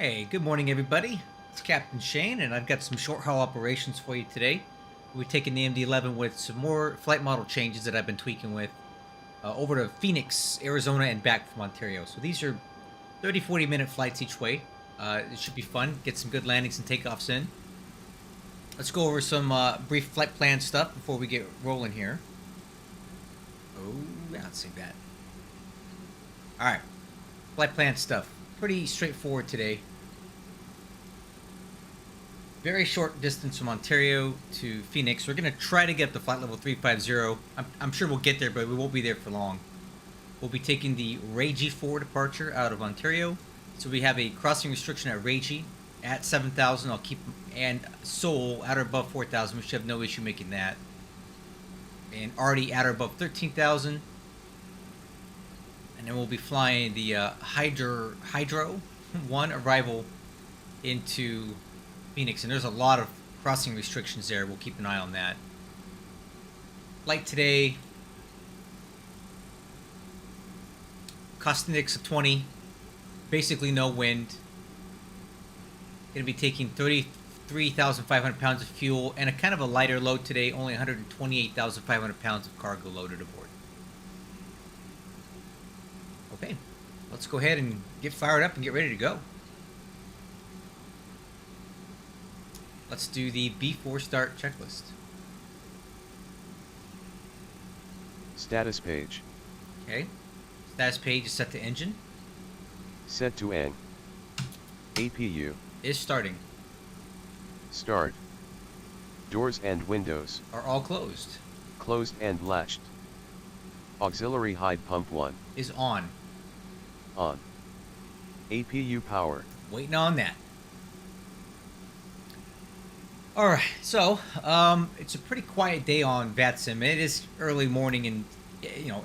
Hey, good morning, everybody. It's Captain Shane, and I've got some short haul operations for you today. We're taking the MD-11 with some more flight model changes that I've been tweaking with over to Phoenix, Arizona, and back from Ontario. So these are 30-40 minute flights each way. It should be fun. Get some good landings and takeoffs in. Let's go over some brief flight plan stuff before we get rolling here. Oh, yeah, let's see that. All right, flight plan stuff. Pretty straightforward today. Very short distance from Ontario to Phoenix. We're going to try to get up to flight level 350. I'm sure we'll get there, but we won't be there for long. We'll be taking the Ragey 4 departure out of Ontario. So we have a crossing restriction at Ragey at 7,000. I'll keep, and Seoul at or above 4,000. We should have no issue making that. And already at or above 13,000. And then we'll be flying the Hydro 1 arrival into Phoenix, and there's a lot of crossing restrictions there. We'll keep an eye on that. Flight today, cost index of 20, basically no wind. Going to be taking 33,500 pounds of fuel and a kind of a lighter load today, only 128,500 pounds of cargo loaded aboard. Okay, let's go ahead and get fired up and get ready to go. Let's do the B4 start checklist. Status page. Okay. Status page is set to engine. Set to N. APU. Is starting. Start. Doors and windows. Are all closed. Closed and latched. Auxiliary hide pump 1. Is on. On. APU power. Waiting on that. Alright, so, it's a pretty quiet day on VATSIM. It is early morning and,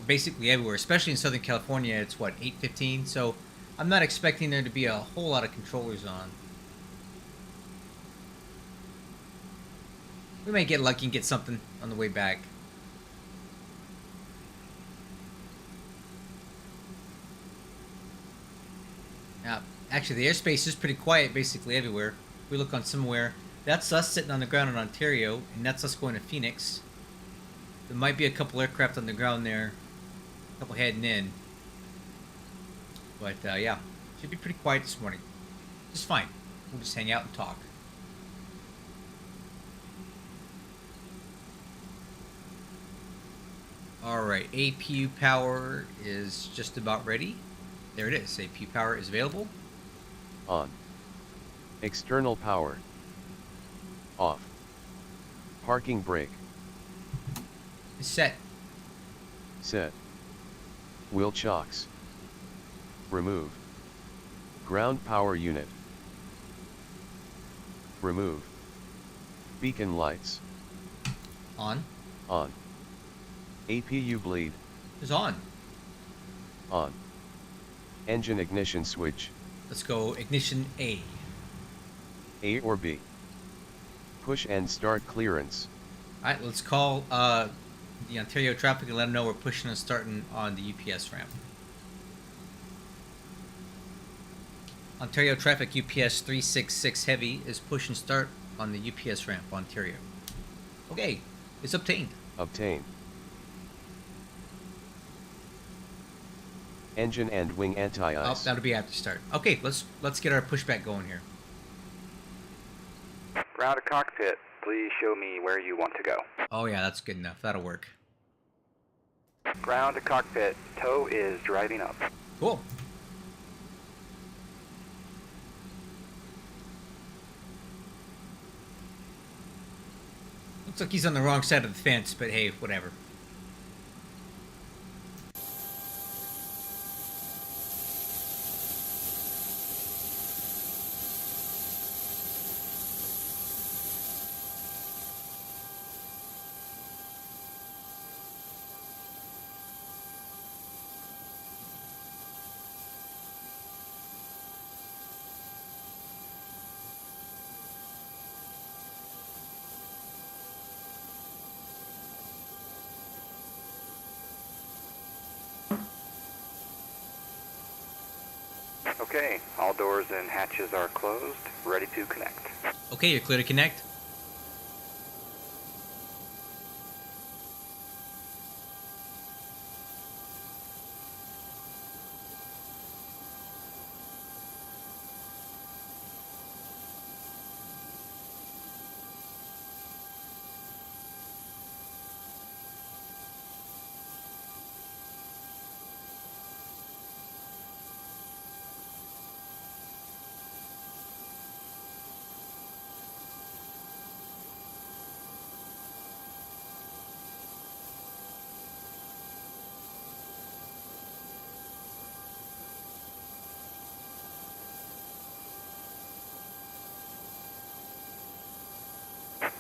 basically everywhere, especially in Southern California. It's, 8:15? So, I'm not expecting there to be a whole lot of controllers on. We may get lucky and get something on the way back. Now, actually, the airspace is pretty quiet basically everywhere. If we look on somewhere, that's us sitting on the ground in Ontario, and that's us going to Phoenix. There might be a couple aircraft on the ground there, a couple heading in. But, yeah, should be pretty quiet this morning. Just fine. We'll just hang out and talk. Alright, APU power is just about ready. There it is. APU power is available. On. External power. Off. Parking brake. Is set. Set. Wheel chocks. Remove. Ground power unit. Remove. Beacon lights. On. On. APU bleed. Is on. On. Engine ignition switch. Let's go ignition A. A or B. Push and start clearance. Alright, let's call the Ontario traffic and let them know we're pushing and starting on the UPS ramp. Ontario traffic UPS 366 heavy is push and start on the UPS ramp, Ontario. Okay, it's obtained. Obtain. Engine and wing Oh, anti-ice. that'll be after start. Okay, let's get our pushback going here. Ground to cockpit, please show me where you want to go. Oh yeah, that's good enough. That'll work. Ground to cockpit, tow is driving up. Cool. Looks like he's on the wrong side of the fence, but hey, whatever. Okay, all doors and hatches are closed. Ready to connect. Okay, you're clear to connect.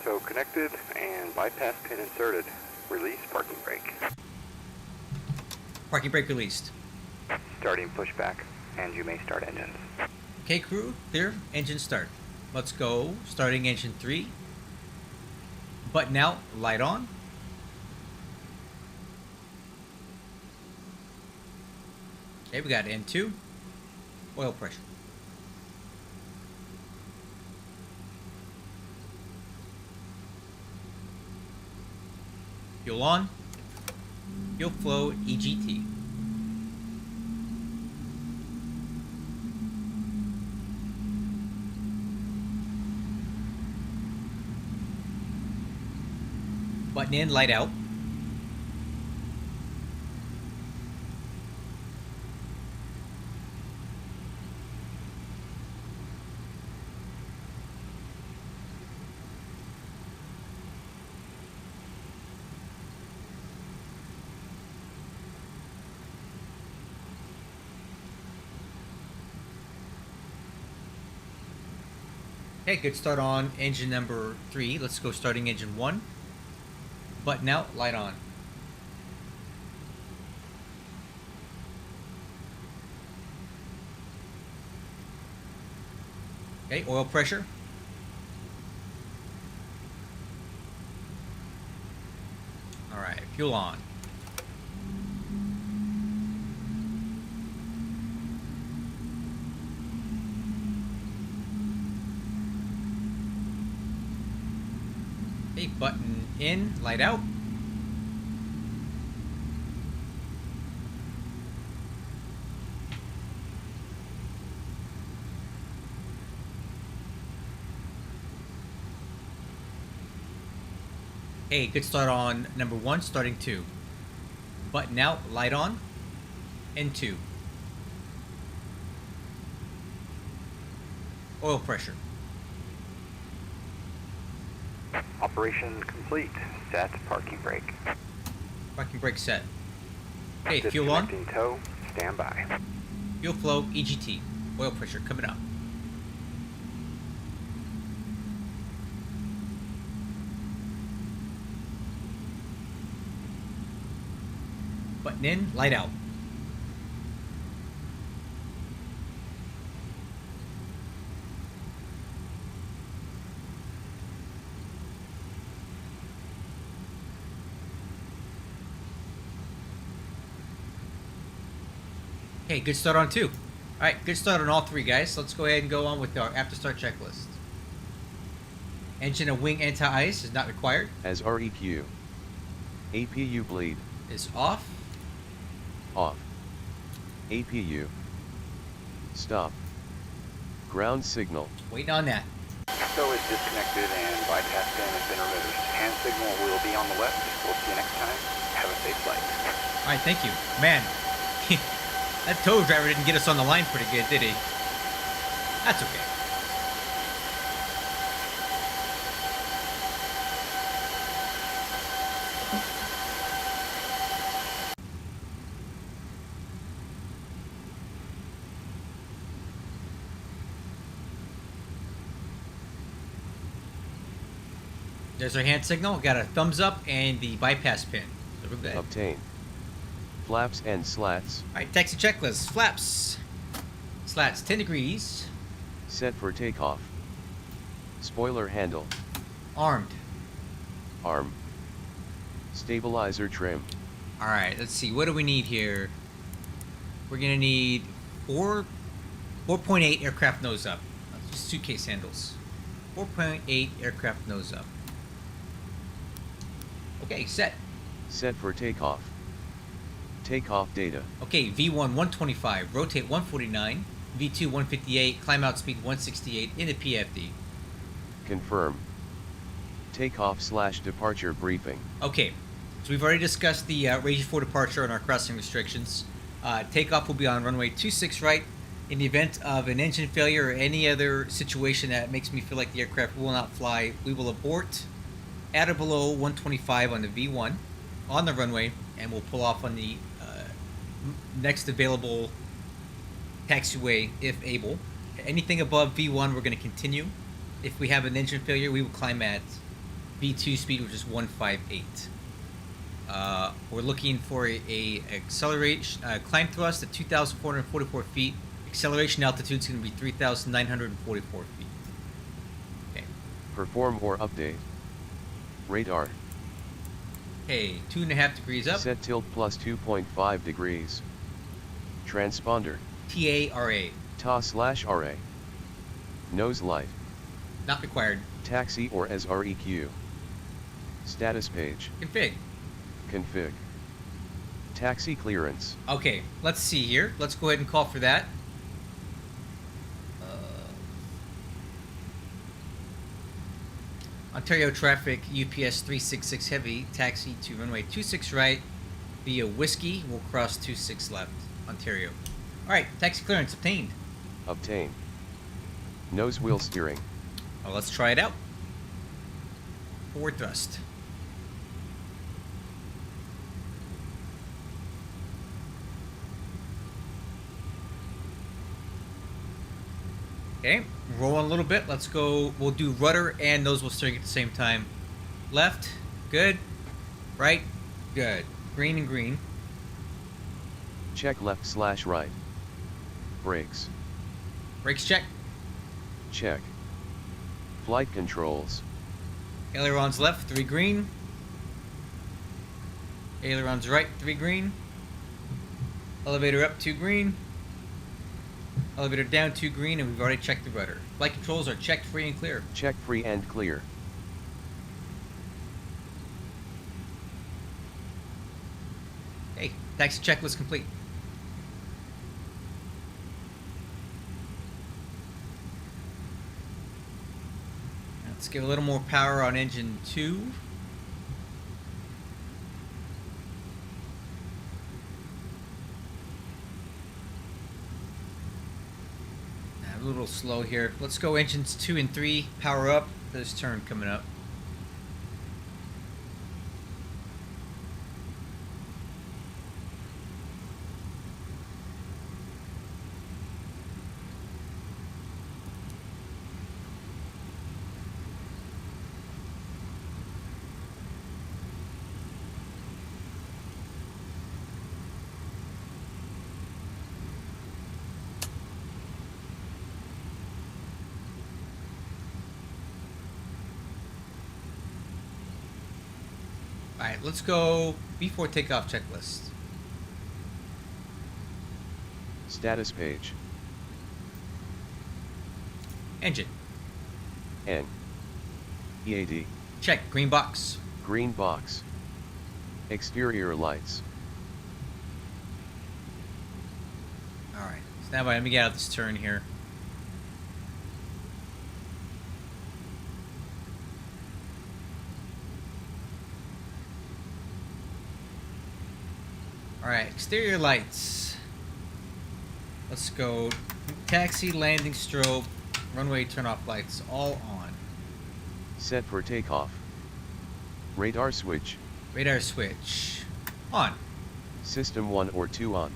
So connected and bypass pin inserted. Release parking brake. Parking brake released. Starting pushback, and you may start engines. Okay, crew, clear. Engine start. Let's go. Starting engine 3. Button out, light on. Okay, we got N2. Oil pressure. Fuel on. Fuel flow EGT. Button in, light out. Okay, good start on engine number 3. Let's go starting engine 1. Button out, light on. Okay, oil pressure. Alright, fuel on. Okay, button in, light out. Okay, good start on number 1, starting 2. Button out, light on, and 2. Oil pressure. Operation complete. Set parking brake. Parking brake set. Okay, fuel on. Disconnecting tow. Stand by. Fuel flow EGT. Oil pressure coming up. Button in, light out. Okay, good start on 2. Alright, good start on all 3, guys. Let's go ahead and go on with our after start checklist. Engine and wing anti-ice is not required. As REQ. APU bleed. Is off. Off. APU. Stop. Ground signal. Waiting on that. Tow is disconnected and bypass pin has been removed. Hand signal will be on the left. We'll see you next time. Have a safe flight. Alright, thank you. Man, that tow driver didn't get us on the line pretty good, did he? That's okay. There's our hand signal. Got a thumbs up and the bypass pin. So we're good. Obtain. Flaps and slats. Alright, taxi checklist. Flaps. Slats 10 degrees. Set for takeoff. Spoiler handle. Armed. Arm. Stabilizer trim. Alright, let's see. What do we need here? We're going to need 4 4.8 aircraft nose up. Just suitcase handles. 4.8 aircraft nose up. Okay, set. Set for takeoff. Takeoff data. Okay, V1 125, rotate 149, V2 158, climb out speed 168 in the PFD. Confirm. Takeoff/departure briefing. Okay, so we've already discussed the Rage 4 departure and our crossing restrictions. Takeoff will be on runway 26 right. In the event of an engine failure or any other situation that makes me feel like the aircraft will not fly, we will abort at or below 125 on the V1 on the runway, and we'll pull off on the next available taxiway if able. Anything above V1 we're going to continue. If we have an engine failure, we will climb at V2 speed, which is 158. We're looking for a acceleration climb thrust at 2,444 feet. Acceleration altitude is going to be 3,944 feet. Okay. Perform or update. Radar. Okay, 2.5 degrees up. Set tilt plus 2.5 degrees. Transponder. TARA. TA/RA. Nose light. Not required. Taxi or as REQ. Status page. Config. Config. Taxi clearance. Okay, let's see here. Let's go ahead and call for that. Ontario traffic UPS 366 heavy, taxi to runway 26 right via Whiskey. We'll cross 26 left, Ontario. Alright, taxi clearance obtained. Obtain. Nose wheel steering. Well, let's try it out. Forward thrust. Okay, roll on a little bit. Let's go. We'll do rudder and nose wheel steering at the same time. Left, good. Right, good. Green and green. Check left/right. Brakes. Brakes check. Check. Flight controls. Ailerons left, 3 green. Ailerons right, 3 green. Elevator up, 2 green. Elevator down, 2 green, and we've already checked the rudder. Flight controls are checked, free, and clear. Check free and clear. Okay, taxi checklist complete. Let's give a little more power on engine 2. A little slow here. Let's go engines 2 and 3, power up for this turn coming up. Alright, let's go before takeoff checklist. Status page. Engine. N. EAD. Check, green box. Green box. Exterior lights. Alright, stand by, let me get out of this turn here. Alright, exterior lights. Let's go taxi, landing strobe, runway turn-off lights, all on. Set for takeoff. Radar switch. Radar switch, on. System 1 or 2 on.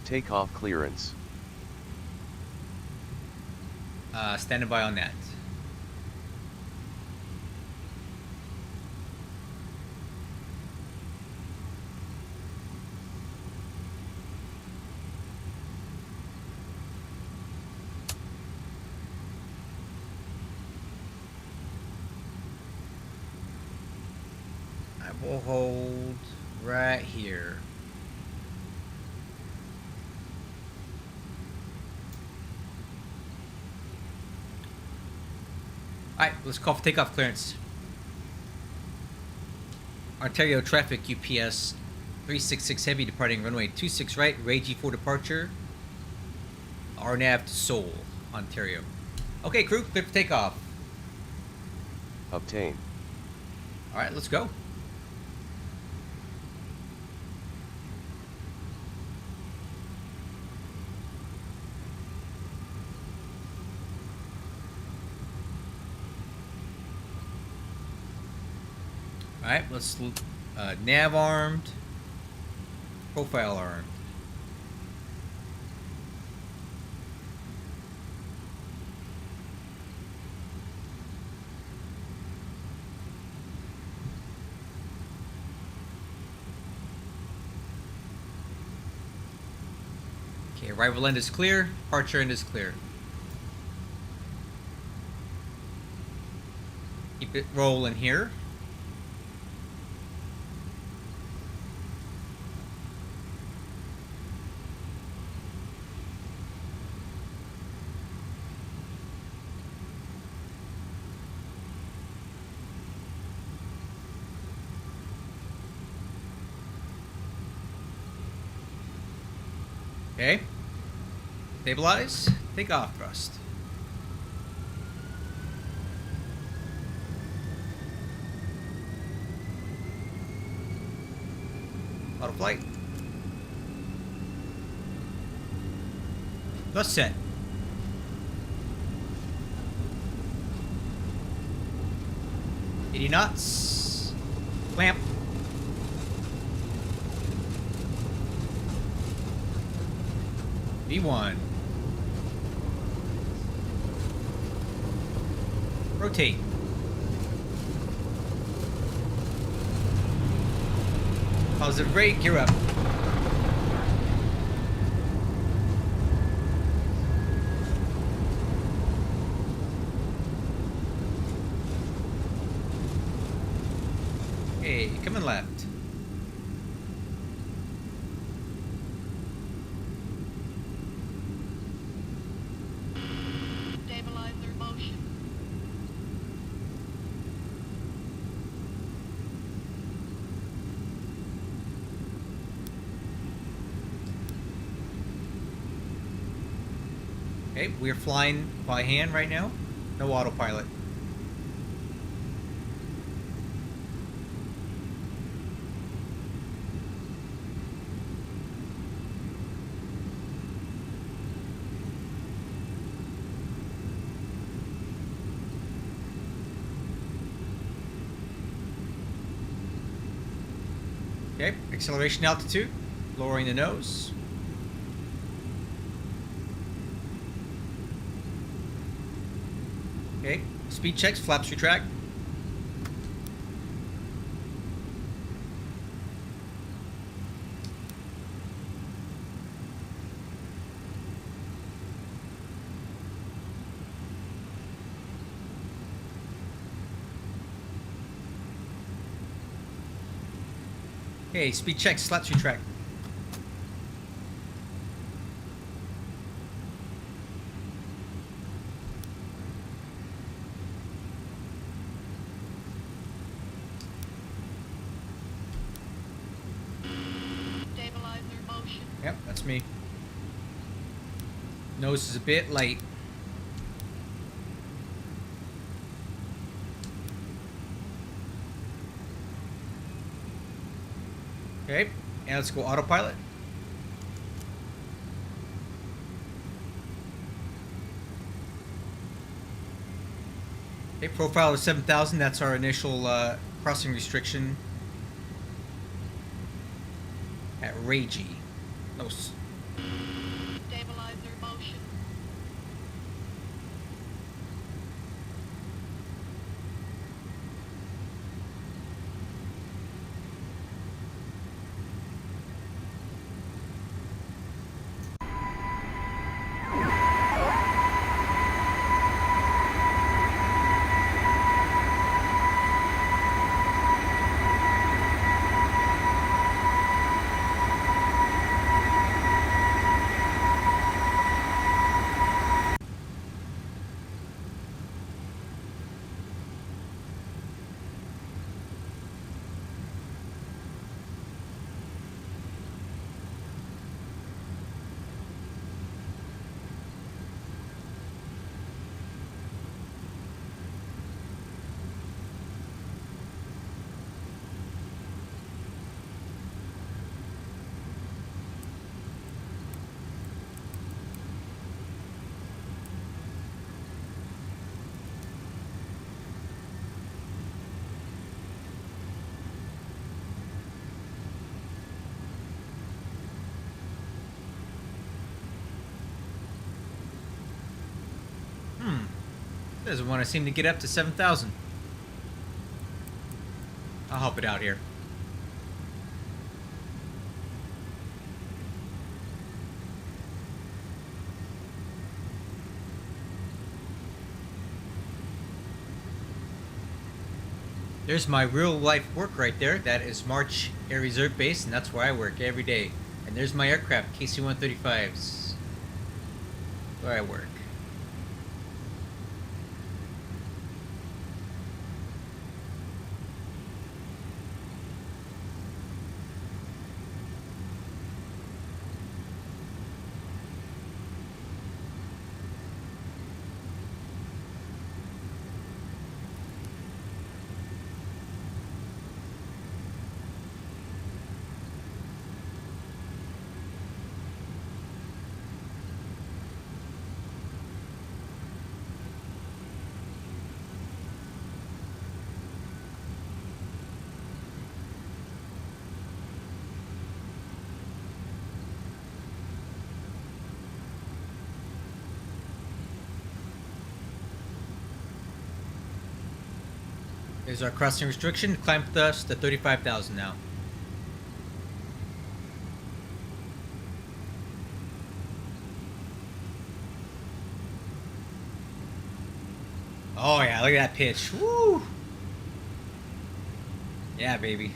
Takeoff clearance. Standing by on that. We'll hold right here. Alright, let's call for takeoff clearance. Ontario traffic UPS 366 heavy departing runway 26 right, Ray G4 departure. RNAV to Seoul, Ontario. Okay, crew, clear for takeoff. Obtain. Alright, let's go. Alright, let's nav armed, profile armed. Okay, arrival end is clear, departure end is clear. Keep it rolling here. Okay. Stabilize. Take off thrust. Auto flight. Thrust set. $80 knots. Clamp. V1. Rotate. Positive brake, gear up. Okay, coming left. Stabilizer motion. Okay, we're flying by hand right now. No autopilot. Okay, acceleration altitude, lowering the nose. Okay, speed checks, flaps retract. Okay, speed checks, flaps retract. Stabilizer motion. Yep, that's me. Nose is a bit light. Okay, and let's go autopilot. Okay, profile of 7,000, that's our initial crossing restriction at Ragey. No, Stabilizer motion. Doesn't want to seem to get up to 7,000. I'll help it out here. There's my real life work right there. That is March Air Reserve Base, and that's where I work every day. And there's my aircraft, KC-135s, where I work. There's our crossing restriction. Climb with us to 35,000 now. Oh yeah, look at that pitch. Woo! Yeah, baby.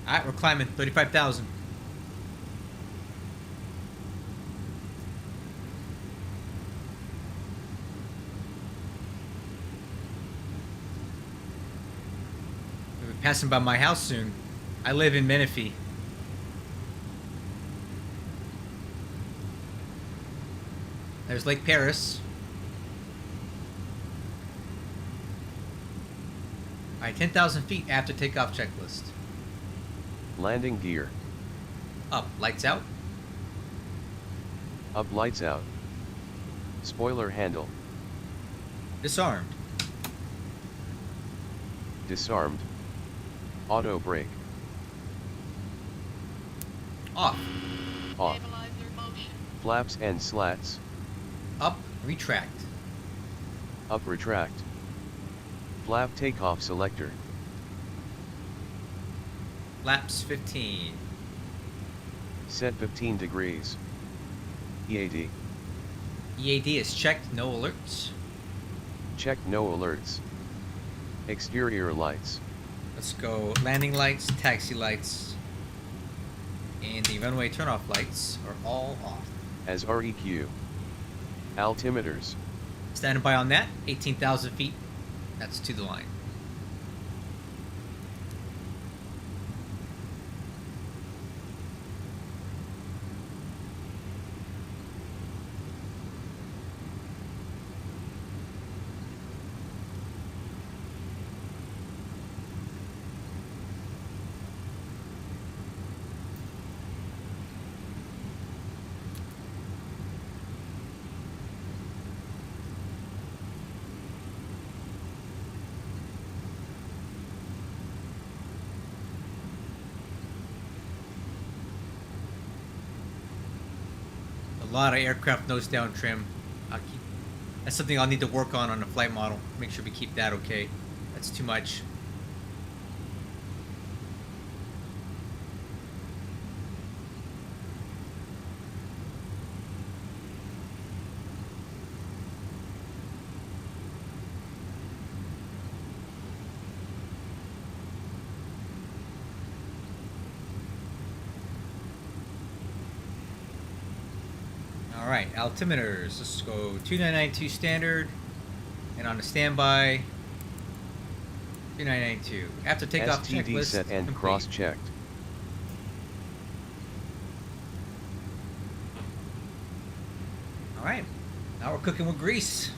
Alright, we're climbing 35,000. We'll be passing by my house soon. I live in Menifee. There's Lake Paris. Alright, 10,000 feet after takeoff checklist. Landing gear. Up, lights out. Up, lights out. Spoiler handle. Disarmed. Disarmed. Auto brake. Off. Off. Stabilizer motion. Flaps and slats. Up, retract. Up, retract. Flap takeoff selector. Flaps 15. Set 15 degrees. EAD. EAD is checked, no alerts. Check, no alerts. Exterior lights. Let's go. Landing lights, taxi lights, and the runway turnoff lights are all off. As REQ. Altimeters. Standing by on that, 18,000 feet. That's to the line. A lot of aircraft nose down trim. That's something I'll need to work on the flight model. Make sure we keep that okay. That's too much. Alright, altimeters. Let's go 2992 standard. And on the standby, 2992. After takeoff STD checklist set and complete. cross-checked. Alright, now we're cooking with grease.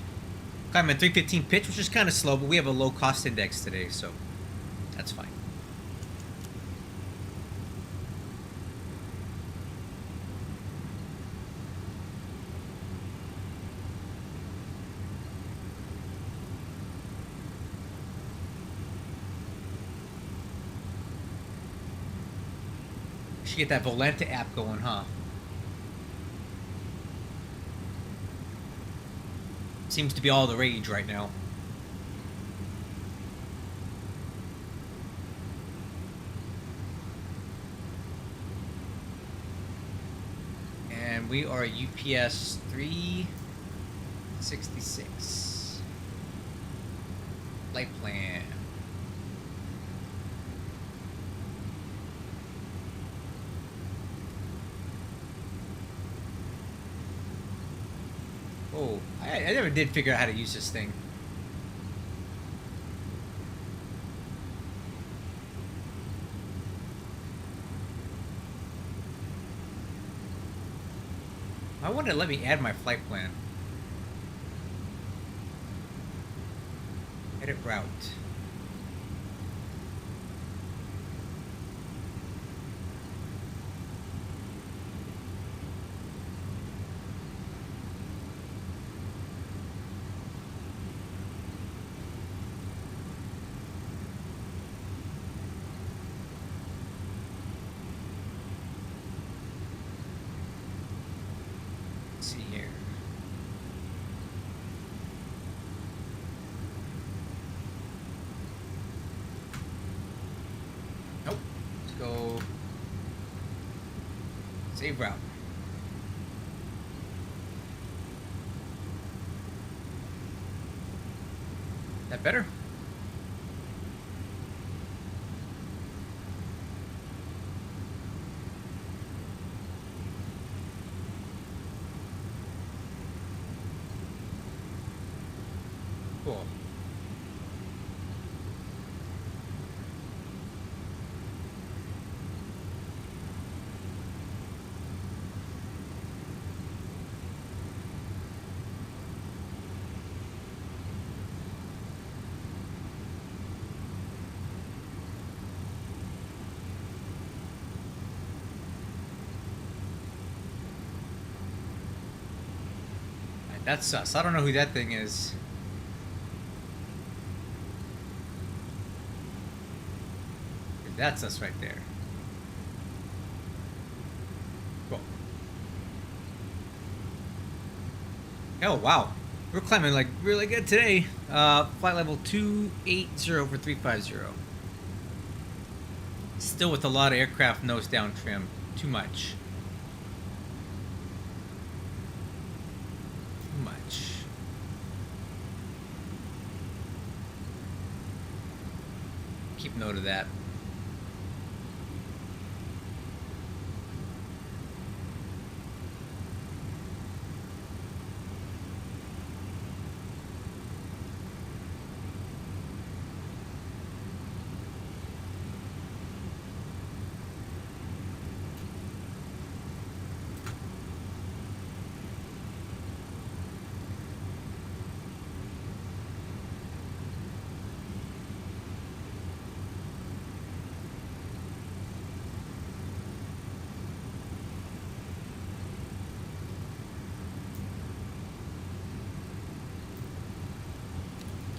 Climbing 315 pitch, which is kind of slow, but we have a low cost index today, so that's fine. Should get that Volanta app going, huh? Seems to be all the rage right now. And we are UPS 366. Light plan. Oh, I never did figure out how to use this thing. I wanted to let me add my flight plan. Edit route. Let's see here. Nope. Let's go. Save route. That better? Cool. Alright, that's sus. I don't know who that thing is. That's us right there. Cool. Oh, wow. We're climbing like really good today. Flight level 280 for 350. Still with a lot of aircraft nose down trim. Too much. Too much. Keep note of that.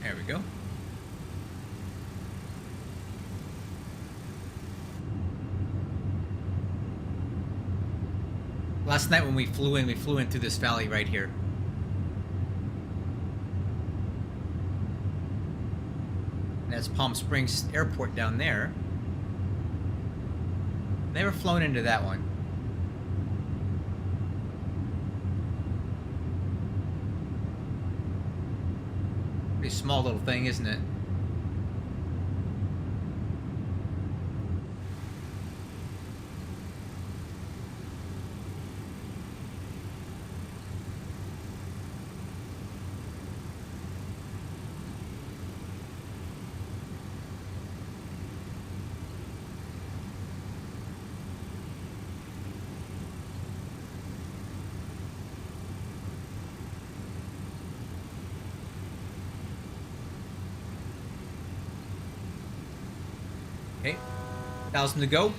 There we go. Last night when we flew in through this valley right here. And that's Palm Springs Airport down there. Never flown into that one. Pretty small little thing, isn't it? Okay, 1,000 to go.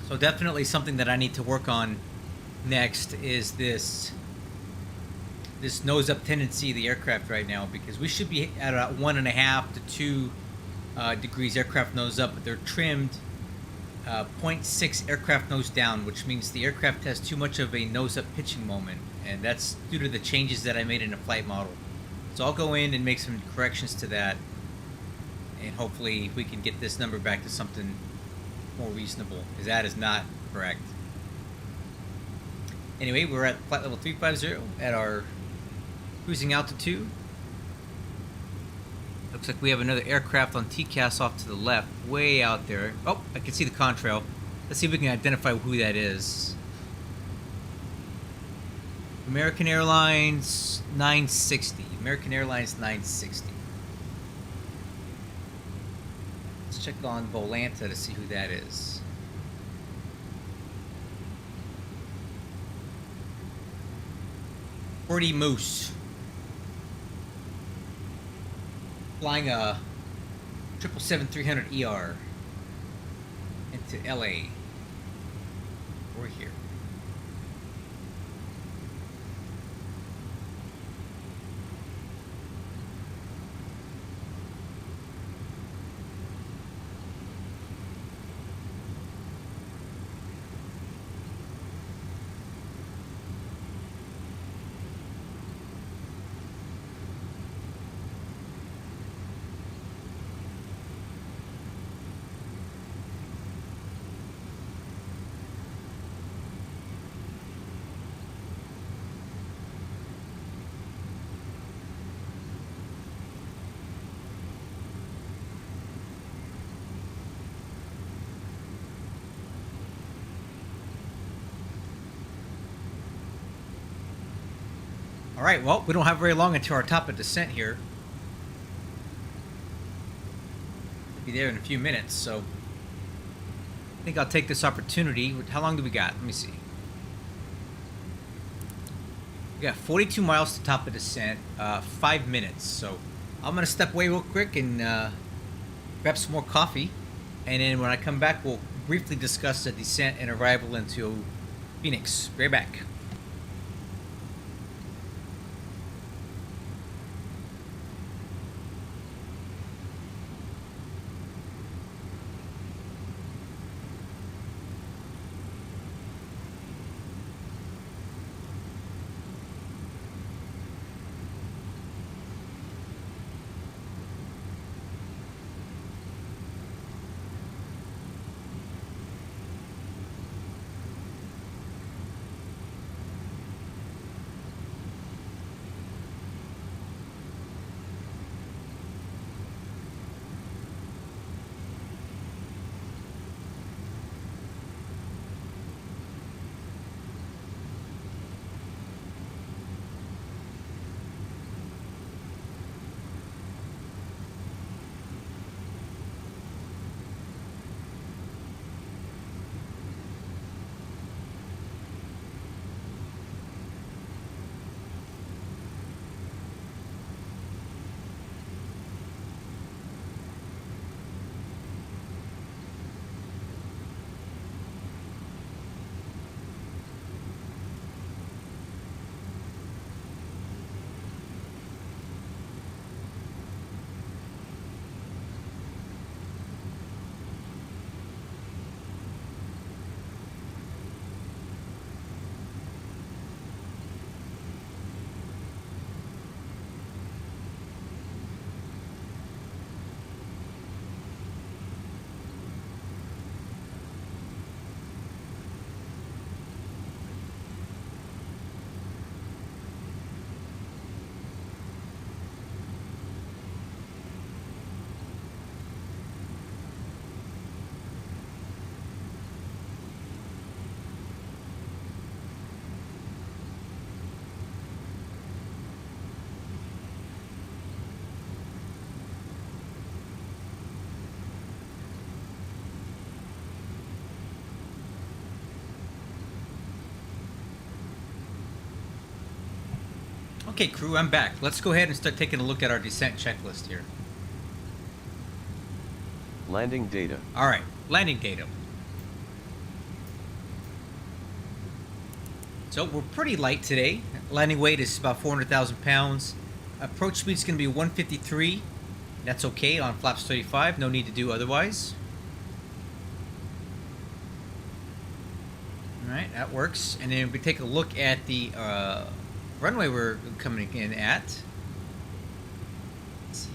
So definitely something that I need to work on next is this nose up tendency of the aircraft right now, because we should be at about 1.5 to 2 degrees aircraft nose up, but they're trimmed zero 0.6 aircraft nose down, which means the aircraft has too much of a nose up pitching moment, and that's due to the changes that I made in the flight model. So I'll go in and make some corrections to that, and hopefully we can get this number back to something more reasonable, because that is not correct. Anyway, we're at flight level 350 at our cruising altitude. Looks like we have another aircraft on TCAS off to the left, way out there. Oh, I can see the contrail. Let's see if we can identify who that is. American Airlines 960. American Airlines 960. Let's check on Volanta to see who that is. Forty Moose. Flying a 777-300ER into LA. We're here. Alright, well, we don't have very long until our top of descent here. We'll be there in a few minutes, so I think I'll take this opportunity. How long do we got? Let me see. We got 42 miles to top of descent, 5 minutes. So I'm going to step away real quick and grab some more coffee. And then when I come back, we'll briefly discuss the descent and arrival into Phoenix. Be right back. Okay, crew, I'm back. Let's go ahead and start taking a look at our descent checklist here. Landing data. All right, landing data. So we're pretty light today. Landing weight is about 400,000 pounds. Approach speed is going to be 153. That's okay on flaps 35. No need to do otherwise. Alright, that works. And then we take a look at the runway we're coming in at. Let's see.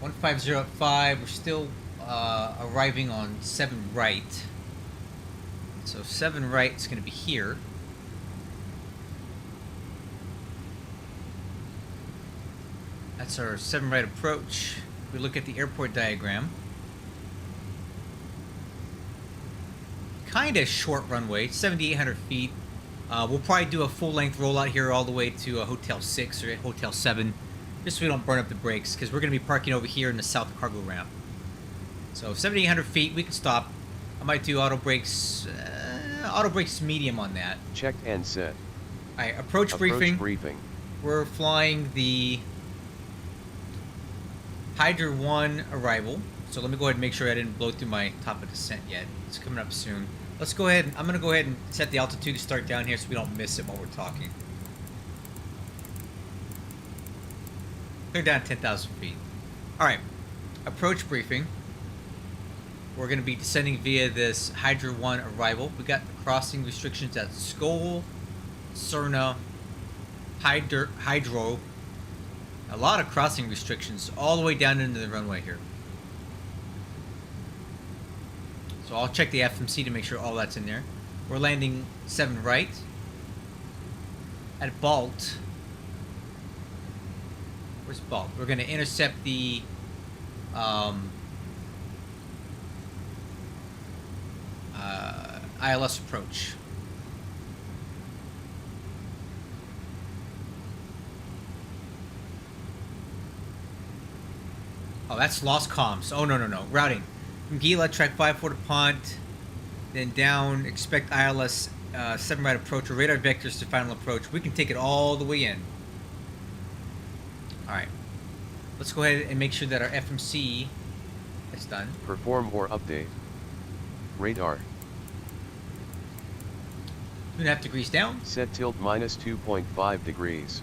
150 at 5. We're still arriving on 7 right. So 7 right is going to be here. That's our 7 right approach. We look at the airport diagram. Kind of short runway, 7,800 feet. We'll probably do a full-length rollout here all the way to Hotel 6 or Hotel 7, just so we don't burn up the brakes, because we're going to be parking over here in the south cargo ramp. So 7,800 feet, we can stop. I might do auto brakes medium on that. Checked and set. Alright, approach briefing. We're flying the Hydra 1 arrival. So let me go ahead and make sure I didn't blow through my top of descent yet. It's coming up soon. Let's go ahead. I'm going to go ahead and set the altitude to start down here so we don't miss it while we're talking. Clear down 10,000 feet. Alright, approach briefing. We're going to be descending via this Hydra 1 arrival. We got the crossing restrictions at Skoll, Cerna, Hydro. A lot of crossing restrictions all the way down into the runway here. So I'll check the FMC to make sure all that's in there. We're landing 7 right at Balt. Where's Balt? We're going to intercept the ILS approach. Oh, that's lost comms. Oh, no. Routing. From Gila, track 54 to Pont. Then down, expect ILS 7 right approach or radar vectors to final approach. We can take it all the way in. Alright. Let's go ahead and make sure that our FMC is done. Perform or update. Radar. 2.5 degrees down. Set tilt minus 2.5 degrees.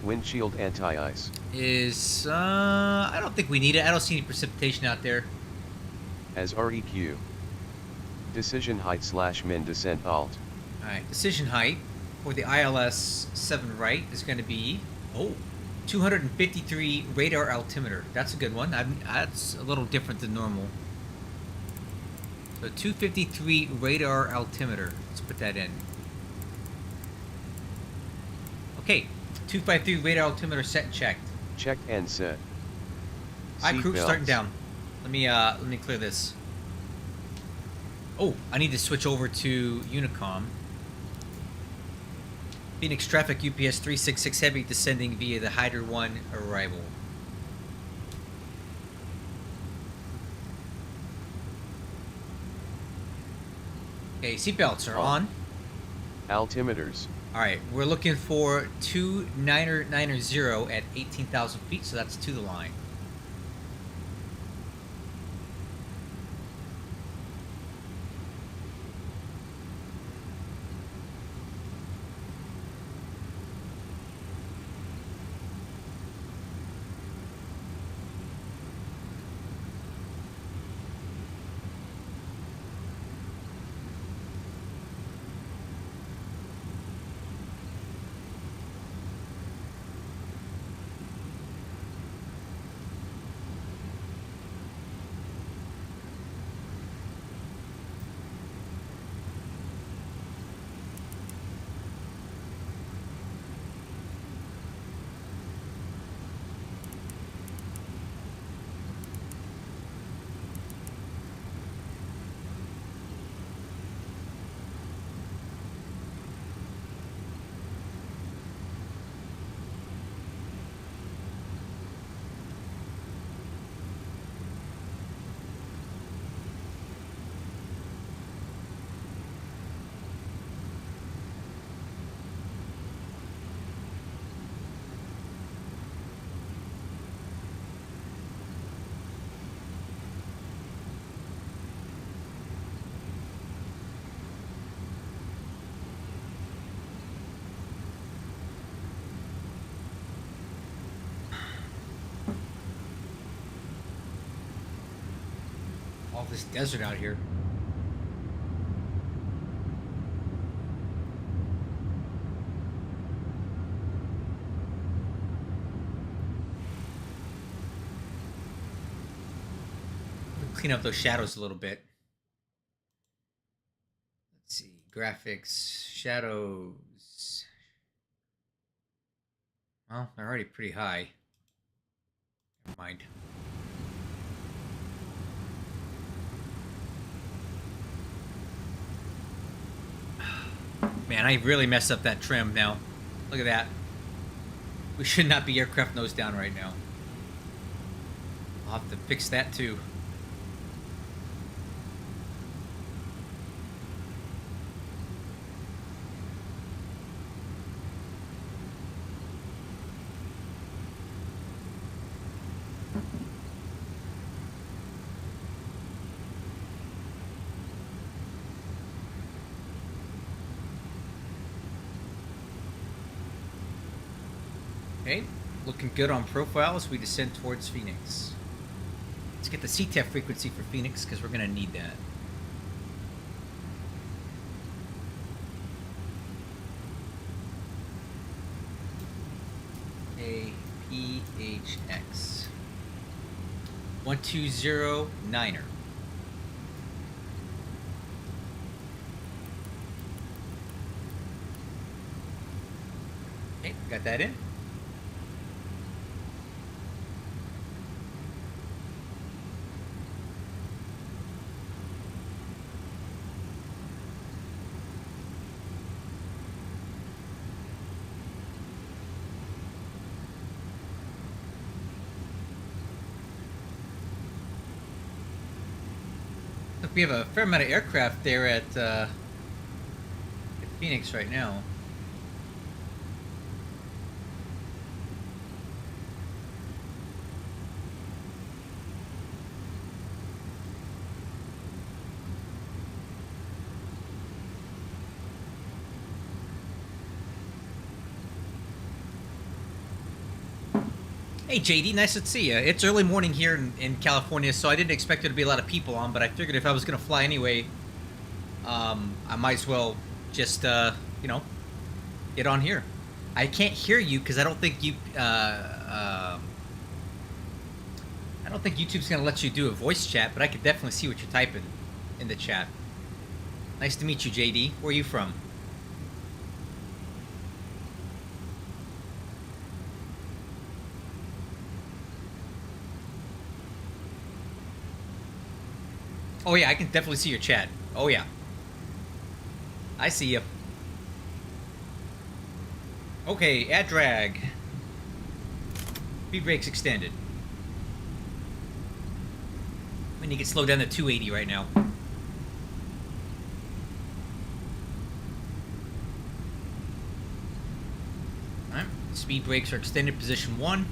Windshield anti-ice. Is, I don't think we need it. I don't see any precipitation out there. As REQ. Decision height / min descent alt. Alright, decision height for the ILS 7 right is going to be, 253 radar altimeter. That's a good one. That's a little different than normal. So 253 radar altimeter. Let's put that in. Okay, 253 radar altimeter set and checked. Checked and set. Alright, crew, Seat starting belts. down. Let me clear this. Oh, I need to switch over to Unicom. Phoenix traffic UPS 366 heavy descending via the Hydra 1 arrival. Okay, seatbelts are on. Altimeters. Alright, we're looking for 2990 at 18,000 feet, so that's to the line. All this desert out here. Clean up those shadows a little bit. Let's see. Graphics, shadows. Well, they're already pretty high. Never mind. Man, I really messed up that trim now. Look at that. We should not be aircraft nose down right now. I'll have to fix that too. Okay, looking good on profile as we descend towards Phoenix. Let's get the CTEF frequency for Phoenix because we're going to need that. APHX 120-9er. Okay, got that in. We have a fair amount of aircraft there at Phoenix right now. Hey JD, nice to see you. It's early morning here in California, so I didn't expect there to be a lot of people on, but I figured if I was going to fly anyway, I might as well just, you know, get on here. I can't hear you because I don't think I don't think YouTube's going to let you do a voice chat, but I could definitely see what you're typing in the chat. Nice to meet you, JD. Where are you from? Oh yeah, I can definitely see your chat. Oh yeah. I see you. Okay, add drag. Speed brakes extended. We need to get slowed down to 280 right now. Alright, speed brakes are extended, position 1.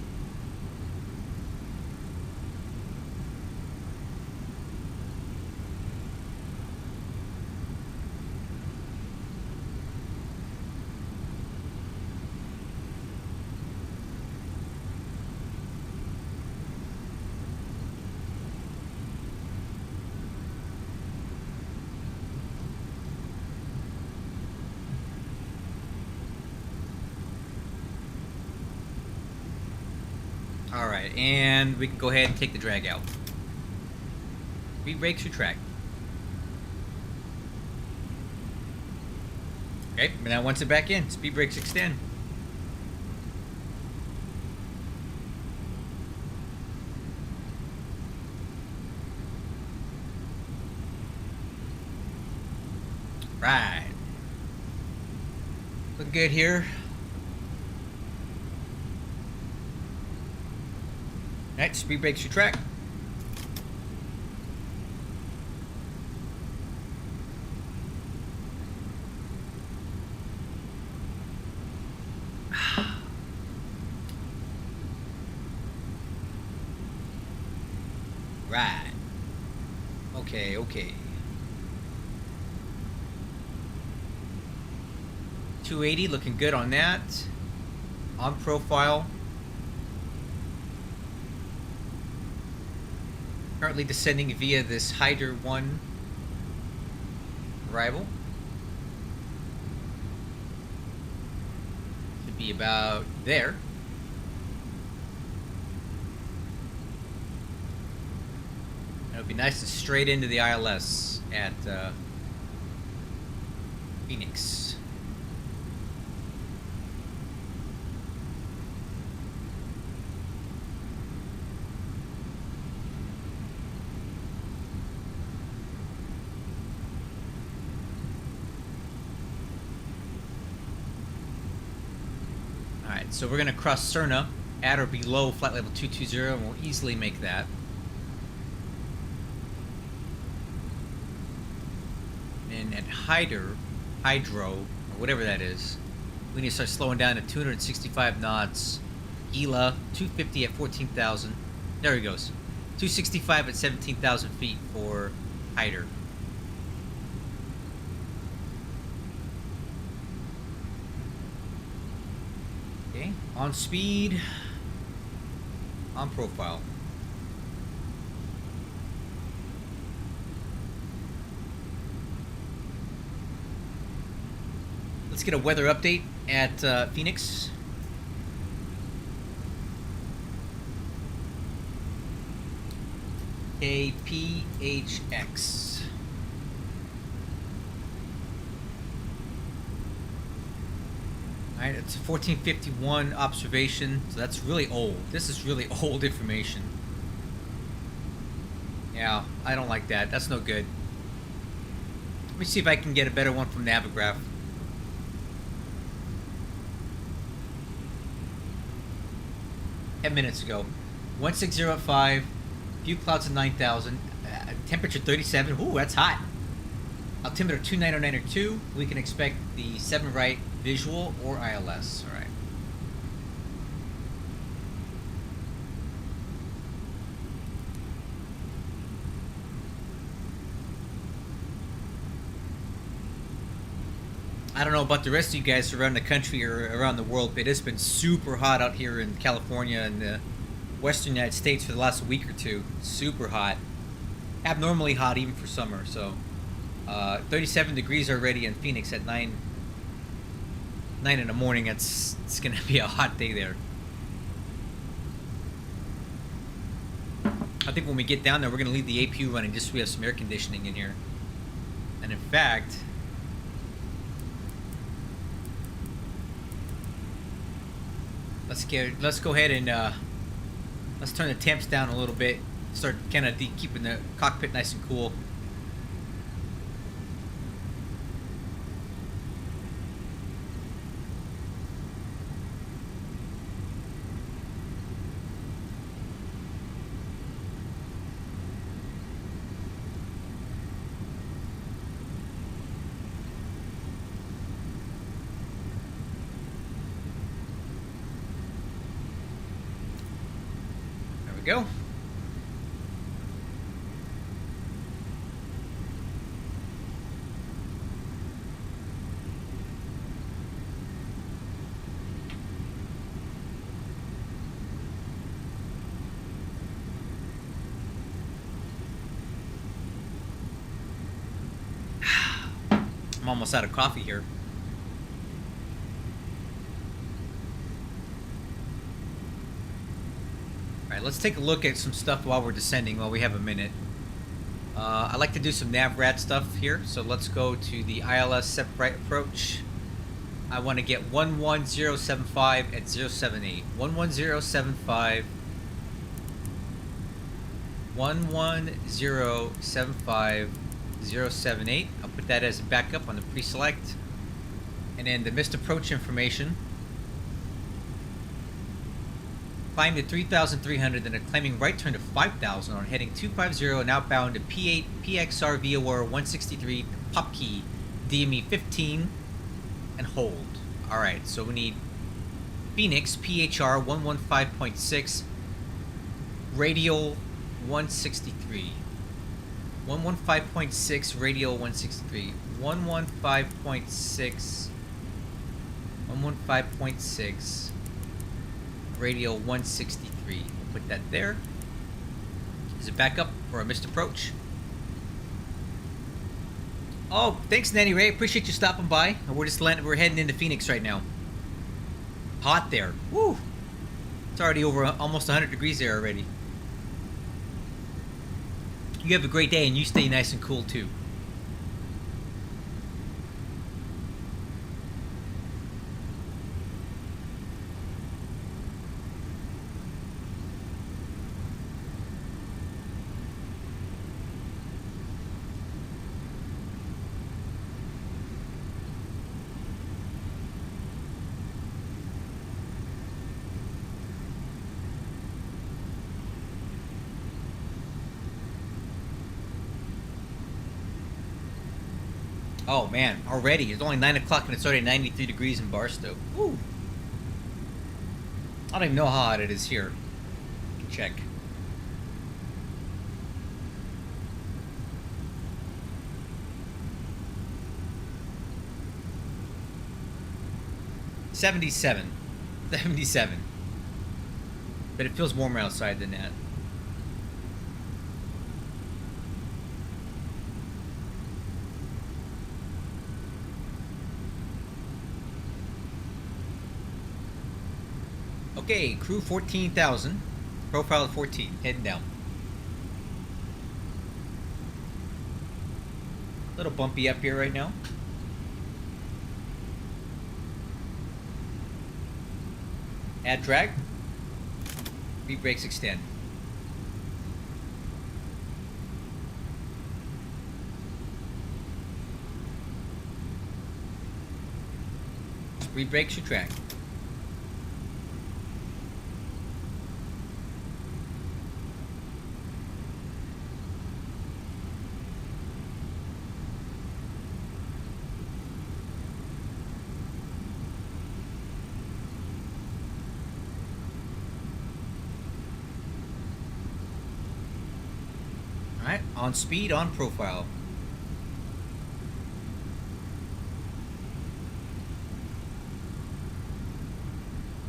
Alright, and we can go ahead and take the drag out. Speed brakes retract. Okay, but now once it back in, speed brakes extend. Right. Look good here. Alright, speed brakes retract. Right. Okay, okay. 280, looking good on that. On profile. Currently descending via this Hydra 1 arrival. Should be about there. It would be nice and straight into the ILS at Phoenix. Alright, so we're going to cross Cerna at or below flight level 220, and we'll easily make that. And at Hydro, or whatever that is, we need to start slowing down to 265 knots. Gila, 250 at 14,000. There he goes. 265 at 17,000 feet for Hydro. Okay, on speed, on profile. Let's get a weather update at Phoenix. KPHX. Alright, it's a 1451 observation, so that's really old. This is really old information. Yeah, I don't like that. That's no good. Let me see if I can get a better one from Navigraph. Minutes ago, 1605, few clouds of 9,000, temperature 37. Ooh, that's hot. Altimeter 290902. We can expect the 7 right visual or ILS. All right. I don't know about the rest of you guys around the country or around the world, but it's been super hot out here in California and the western United States for the last week or two. Super hot. Abnormally hot even for summer. So 37 degrees already in Phoenix at 9 in the morning. It's going to be a hot day there. I think when we get down there, we're going to leave the APU running just so we have some air conditioning in here. And in fact, let's go ahead and let's turn the temps down a little bit. Start kind of keeping the cockpit nice and cool. Go. All I'm almost out of coffee here. Alright, let's take a look at some stuff while we're descending, while we have a minute. I like to do some NavRad stuff here, so let's go to the ILS set right approach. I want to get 11075 at 078. 11075. 11075 078. I'll put that as a backup on the pre-select. And then the missed approach information. Climb to 3,300, then a climbing right turn to 5,000 on heading 250 and outbound to P8 PXR VOR 163 pop key DME 15 and hold. Alright, so we need Phoenix PHR 115.6 radial 163. 115.6 radial 163. 115.6 radial 163. We'll put that there. Is it back up or a missed approach? Oh, thanks, Nanny Ray. Appreciate you stopping by. We're just landing. We're heading into Phoenix right now. Hot there. Woo! It's already over almost 100 degrees there already. You have a great day and you stay nice and cool too. Oh man, already. It's only 9 o'clock and it's already 93 degrees in Barstow. Woo! I don't even know how hot it is here. Check. $77. 77. But it feels warmer outside than that. Okay, crew 14,000. Profile 14. Heading down. A little bumpy up here right now. Add drag. Speed brakes extend. Speed brakes retract. Alright, on speed, on profile.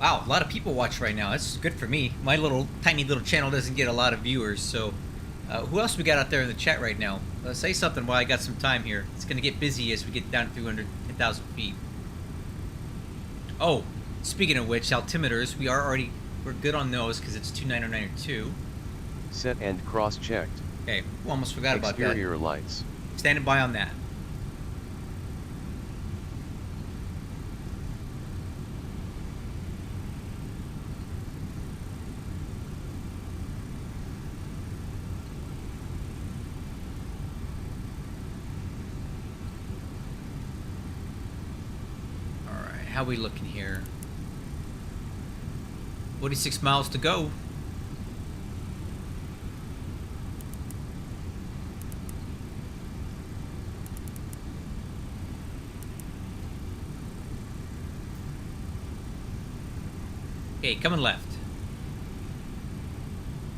Wow, a lot of people watch right now. That's good for me. My little, tiny little channel doesn't get a lot of viewers, so... who else we got out there in the chat right now? Say something while I got some time here. It's going to get busy as we get down to 310,000 feet. Oh, speaking of which, altimeters, we're good on those because it's 290902. Set and cross-checked. Okay, almost forgot about that. Exterior lights. Standing by on that. Alright, how we looking here? 46 miles to go. Okay, coming left.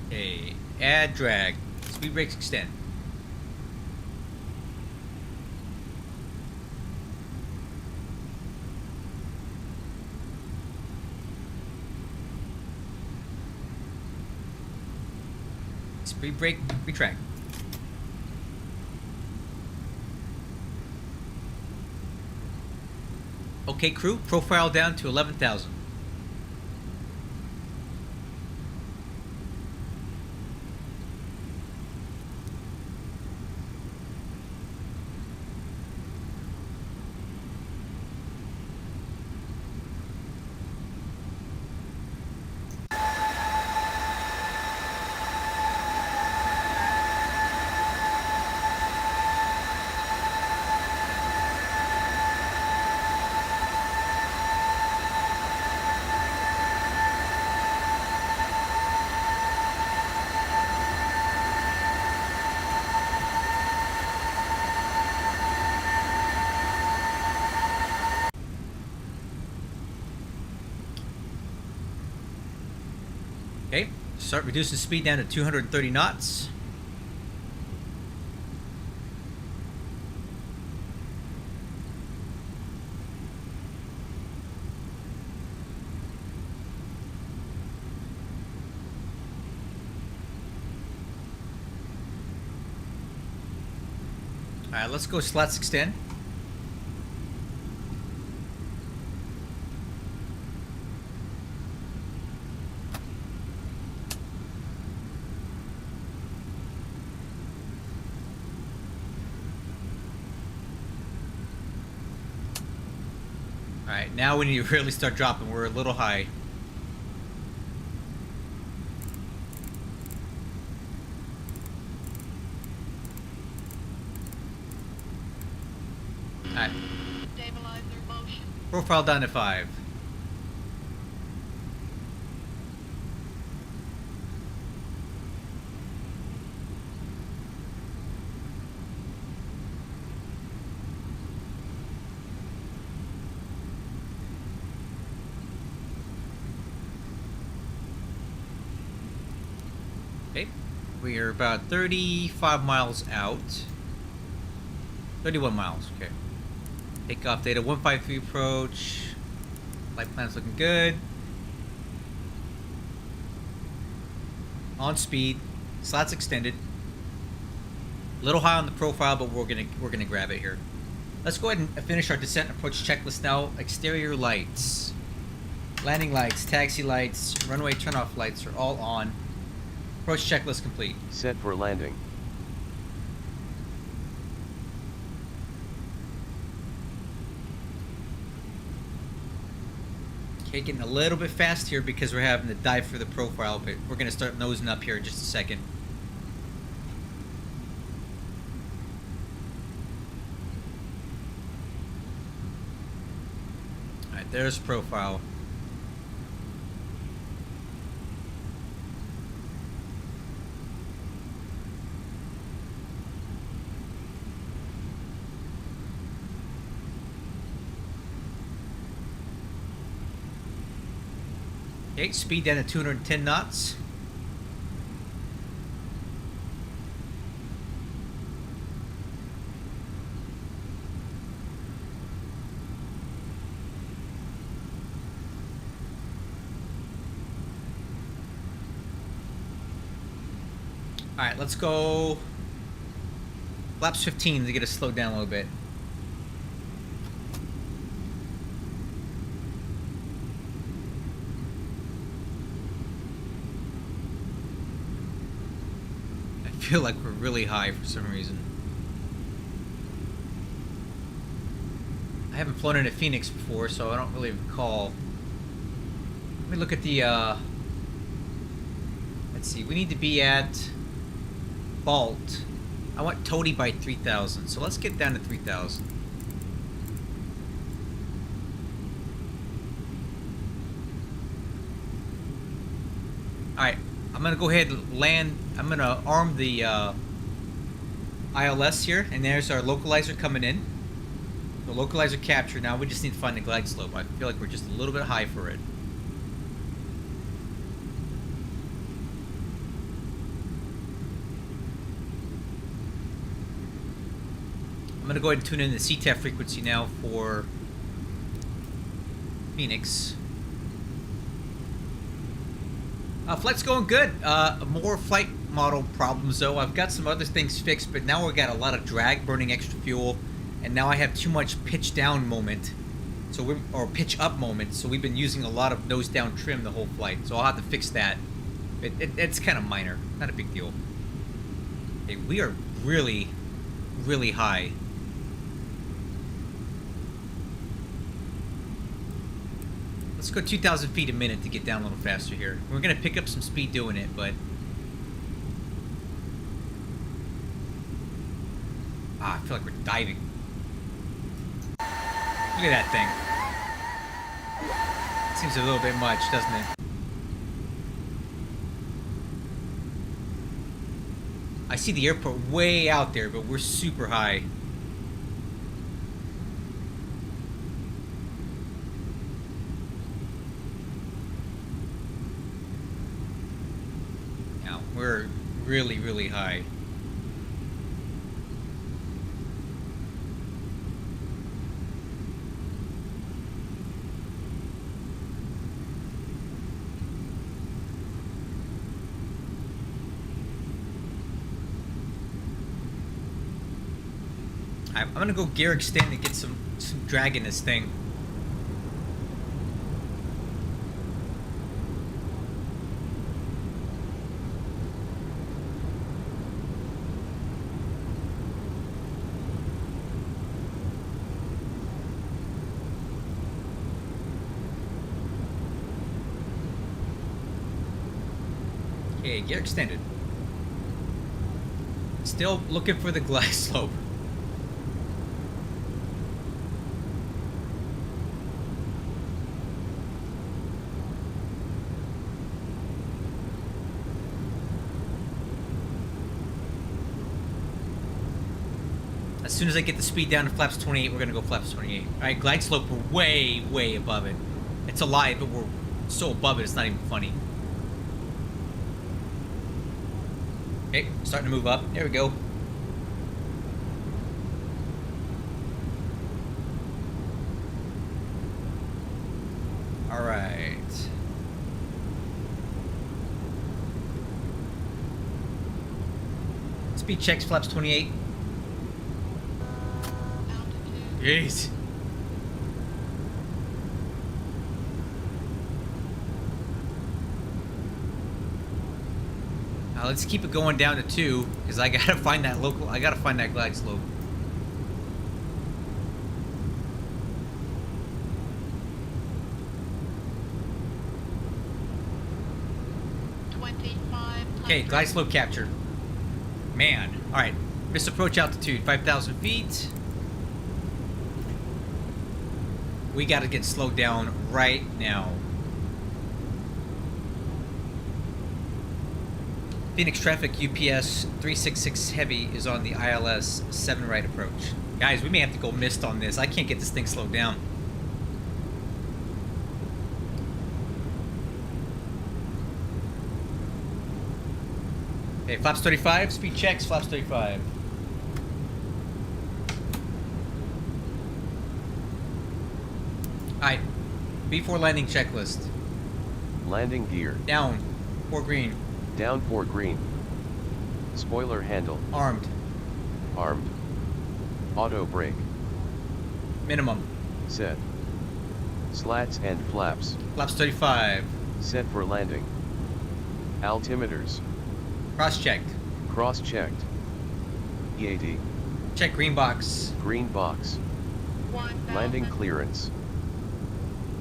Okay, add drag. Speed brakes extend. Speed brake, retract. Okay, crew, profile down to 11,000. Okay, start reducing speed down to 230 knots. Alright, let's go slats extend. Alright, now we need to really start dropping. We're a little high. Alright, Stabilizer motion. profile down to 5. Okay, we are about 35 miles out. 31 miles, okay. Takeoff data 153 approach. Flight plan's looking good. On speed. Slots extended. A little high on the profile, but we're gonna grab it here. Let's go ahead and finish our descent and approach checklist now. Exterior lights. Landing lights, taxi lights, runway turnoff lights are all on. Approach checklist complete. Set for landing. Okay, getting a little bit fast here because we're having to dive for the profile, but we're going to start nosing up here in just a second. Alright, there's profile. Okay, speed down to 210 knots. Alright, let's go laps 15 to get us slowed down a little bit. I feel like we're really high for some reason. I haven't flown into Phoenix before, so I don't really recall. Let me look at the, let's see, we need to be at Vault. I want Toady by 3,000, so let's get down to 3,000. Alright, I'm gonna go ahead and land. I'm gonna arm the ILS here, and there's our localizer coming in. The localizer captured. Now we just need to find the glide slope. I feel like we're just a little bit high for it. I'm gonna go ahead and tune in the CTAF frequency now for Phoenix. Flight's going good. More flight model problems though. I've got some other things fixed, but now we've got a lot of drag, burning extra fuel, and now I have too much pitch down moment, or pitch up moment. So we've been using a lot of nose down trim the whole flight. So I'll have to fix that. It's kind of minor, not a big deal. Okay, we are really, really high. Let's go 2,000 feet a minute to get down a little faster here. We're going to pick up some speed doing it, but... I feel like we're diving. Look at that thing. Seems a little bit much, doesn't it? I see the airport way out there, but we're super high. We're really, really high. I'm gonna go gear extend and get some drag in this thing. Okay, gear extended. Still looking for the glide slope. As soon as I get the speed down to flaps 28, we're gonna go flaps 28. All right, glide slope, we're way, way above it. It's a lie, but we're so above it, it's not even funny. Okay, starting to move up. There we go. All right. Speed checks, flaps 28. Altitude. Jeez. Let's keep it going down to 2, because I gotta find that local. I gotta find that glide slope. Okay, glide slope capture. Man, all right. Missed approach altitude, 5,000 feet. We gotta get slowed down right now. Phoenix traffic UPS 366 heavy is on the ILS 7 right approach. Guys, we may have to go mist on this. I can't get this thing slowed down. Okay, flaps 35, speed checks, flaps 35. Alright, before landing checklist. Landing gear. Down, 4 green. Down 4 green. Spoiler handle. Armed. Armed. Auto brake. Minimum. Set. Slats and flaps. Flaps 35. Set for landing. Altimeters. Cross-checked. Cross-checked. EAD. Check green box. Green box. 1,000. Landing clearance.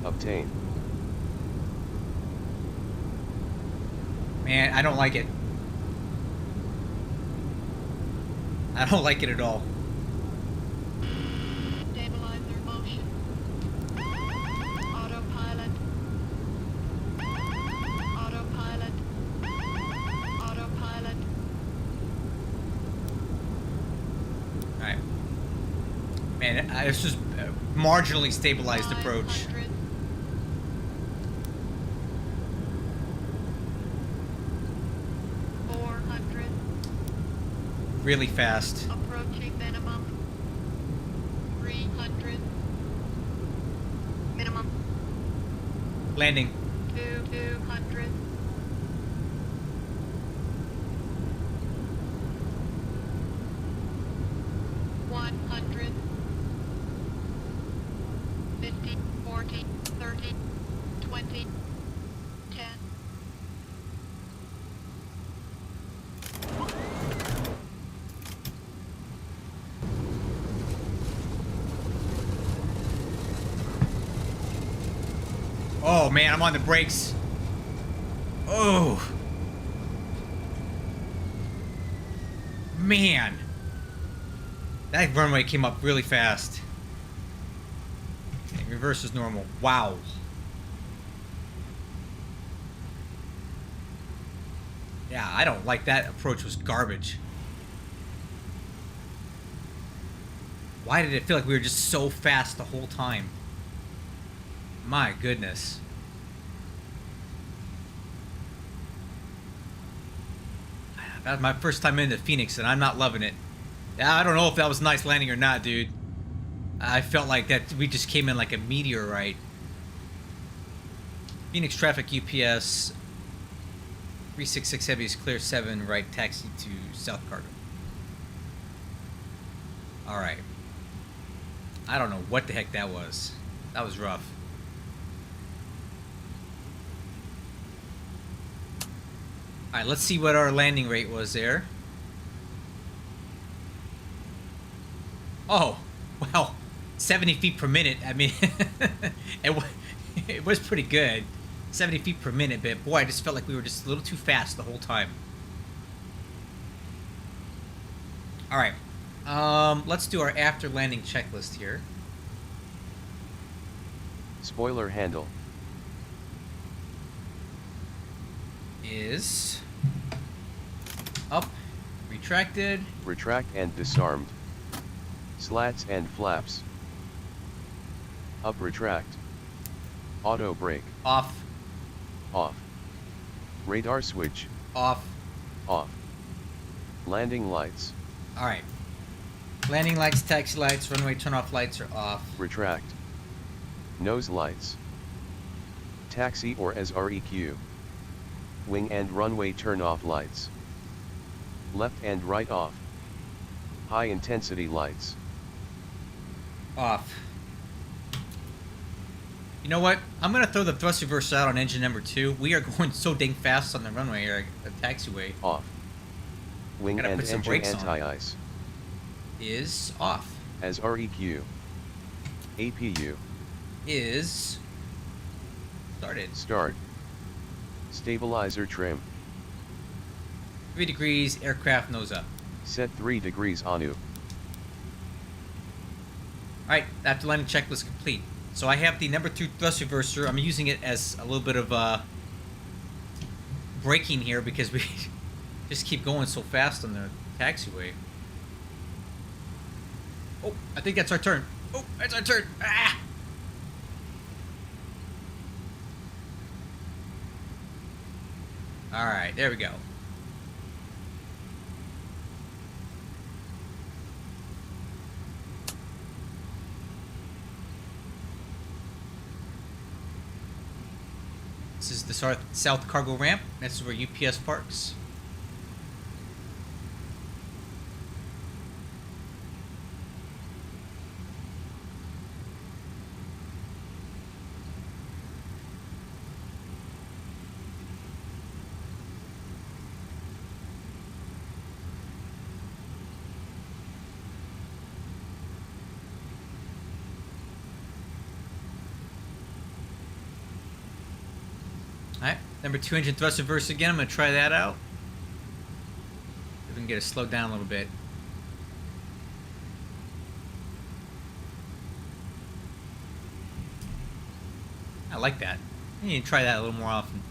Obtain. Man, I don't like it. I don't like it at all. Stabilizer motion. Autopilot. Autopilot. Autopilot. Alright. Man, this is marginally stabilized approach. 500. Really fast. Approaching minimum. 300. Minimum. Landing. 200. $100. 50, 40, 30, 20, 10. Oh man, I'm on the brakes. Oh. Man. That runway came up really fast. Okay, reverse is normal. Wow. Yeah, I don't like that approach. Was garbage. Why did it feel like we were just so fast the whole time? My goodness. That's my first time into Phoenix and I'm not loving it. I don't know if that was a nice landing or not, dude. I felt like that we just came in like a meteorite. Phoenix traffic UPS 366 heavy is clear 7 right taxi to South Cargo. Alright. I don't know what the heck that was. That was rough. Alright, let's see what our landing rate was there. Oh, well, 70 feet per minute. I mean, it was pretty good. 70 feet per minute, but boy, I just felt like we were just a little too fast the whole time. Alright, let's do our after landing checklist here. Spoiler handle. Is up, retracted, Retract and disarmed. Slats and flaps. Up retract. Auto brake. off, Off. Radar switch. off. Off. Landing lights. Alright. Landing lights, taxi lights, runway turn off lights are off. Retract. Nose lights. Taxi or SREQ. Wing and runway turn off lights. Left and right off. High intensity lights. Off. You know what? I'm gonna throw the thrust reverser out on engine number 2. We are going so dang fast on the runway here, the taxiway. Off. Wing Gotta and put some engine brakes on. anti-ice. Is off. SREQ. APU. Is started. Start. Stabilizer trim. 3 degrees, aircraft nose up. Set 3 degrees ONU. Alright, after landing checklist complete. So I have the number 2 thrust reverser. I'm using it as a little bit of braking here because we just keep going so fast on the taxiway. Oh, I think that's our turn. Oh, that's our turn. Ah! Alright, there we go. This is the south cargo ramp. This is where UPS parks. Alright, number 2 engine thrust reverse again. I'm going to try that out. If we can get it slowed down a little bit. I like that. I need to try that a little more often.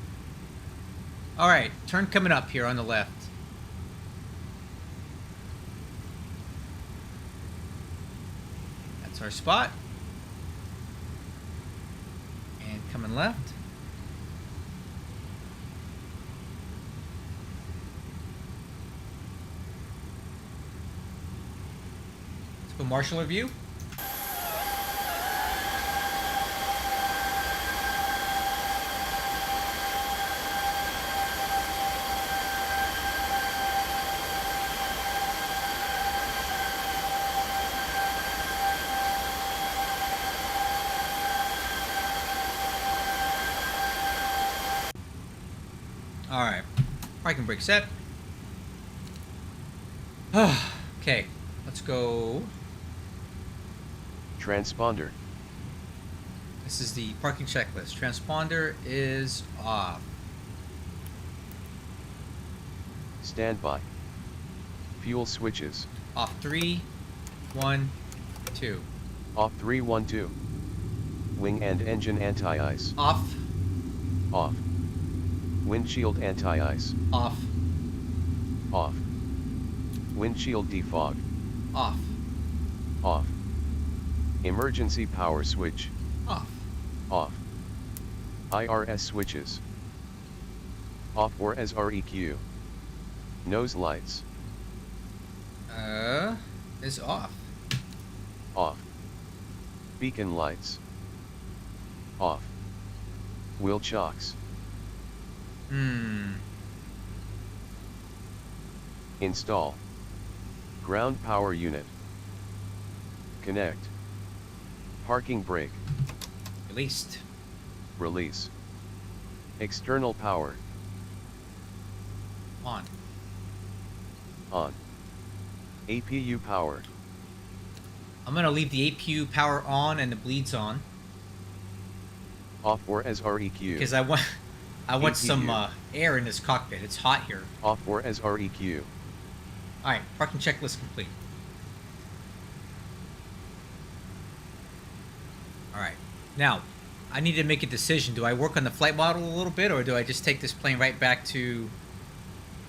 Alright, turn coming up here on the left. That's our spot. And coming left. Let's go marshal our view. Alright. Parking brake set. Okay. Let's go. Transponder. This is the parking checklist. Transponder is off. Standby. Fuel switches. Off 3, 1, 2. Off 312. Wing and engine anti-ice. Off, Off. Windshield anti-ice. off, Off. Windshield defog. off, Off. Emergency power switch. off. Off. IRS switches. Off or SREQ. Nose lights. Is off. Off. Beacon lights. Off. Wheel chocks. Install. Ground power unit. Connect. Parking brake. Released. Release. External power. On. On. APU power. I'm gonna leave the APU power on and the bleeds on Off or as REQ. because I want some APU. air in this cockpit. It's hot here. Off or as REQ. All right, parking checklist complete. All right, now I need to make a decision. Do I work on the flight model a little bit, or do I just take this plane right back to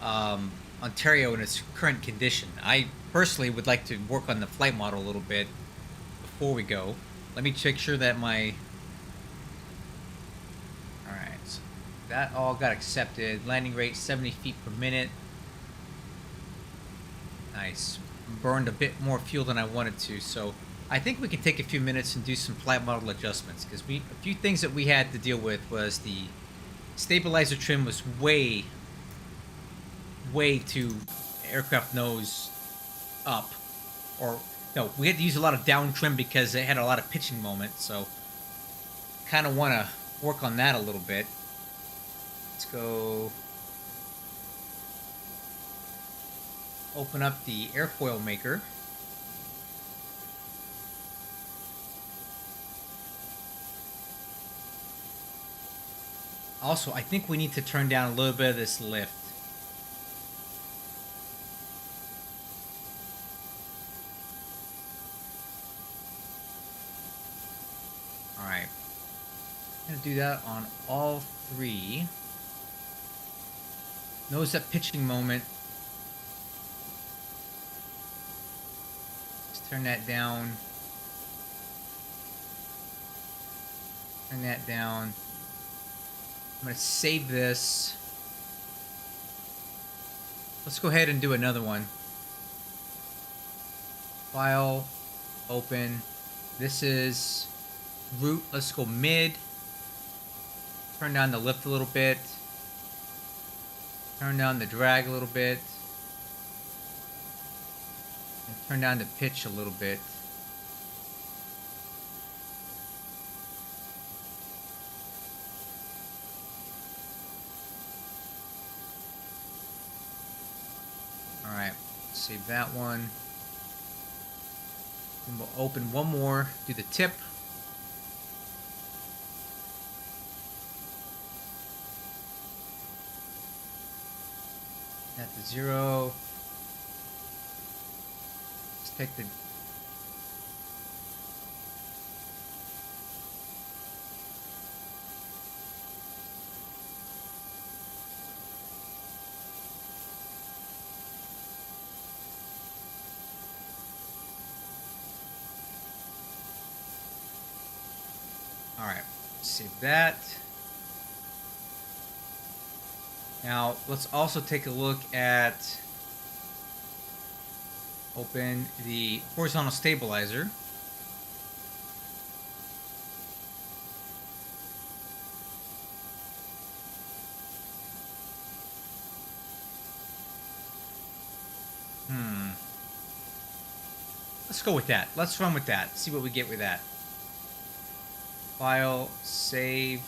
Ontario in its current condition? I personally would like to work on the flight model a little bit before we go. Let me make sure that my... Alright, so that all got accepted. Landing rate 70 feet per minute. Nice. Burned a bit more fuel than I wanted to, so I think we can take a few minutes and do some flight model adjustments, because a few things that we had to deal with was the stabilizer trim was way too aircraft nose up, or no, we had to use a lot of down trim because it had a lot of pitching moments, so kind of want to work on that a little bit. Let's go open up the airfoil maker. Also, I think we need to turn down a little bit of this lift. Alright. I'm going to do that on all three. Notice that pitching moment. Let's turn that down. Turn that down. I'm going to save this. Let's go ahead and do another one. File, open. This is route. Let's go mid. Turn down the lift a little bit. Turn down the drag a little bit. And turn down the pitch a little bit. Alright, save that one. And we'll open one more, do the tip. At the 0. Let's take the... Alright, save that. Now, let's also take a look at... Open the horizontal stabilizer. Let's go with that. Let's run with that. See what we get with that. File, save.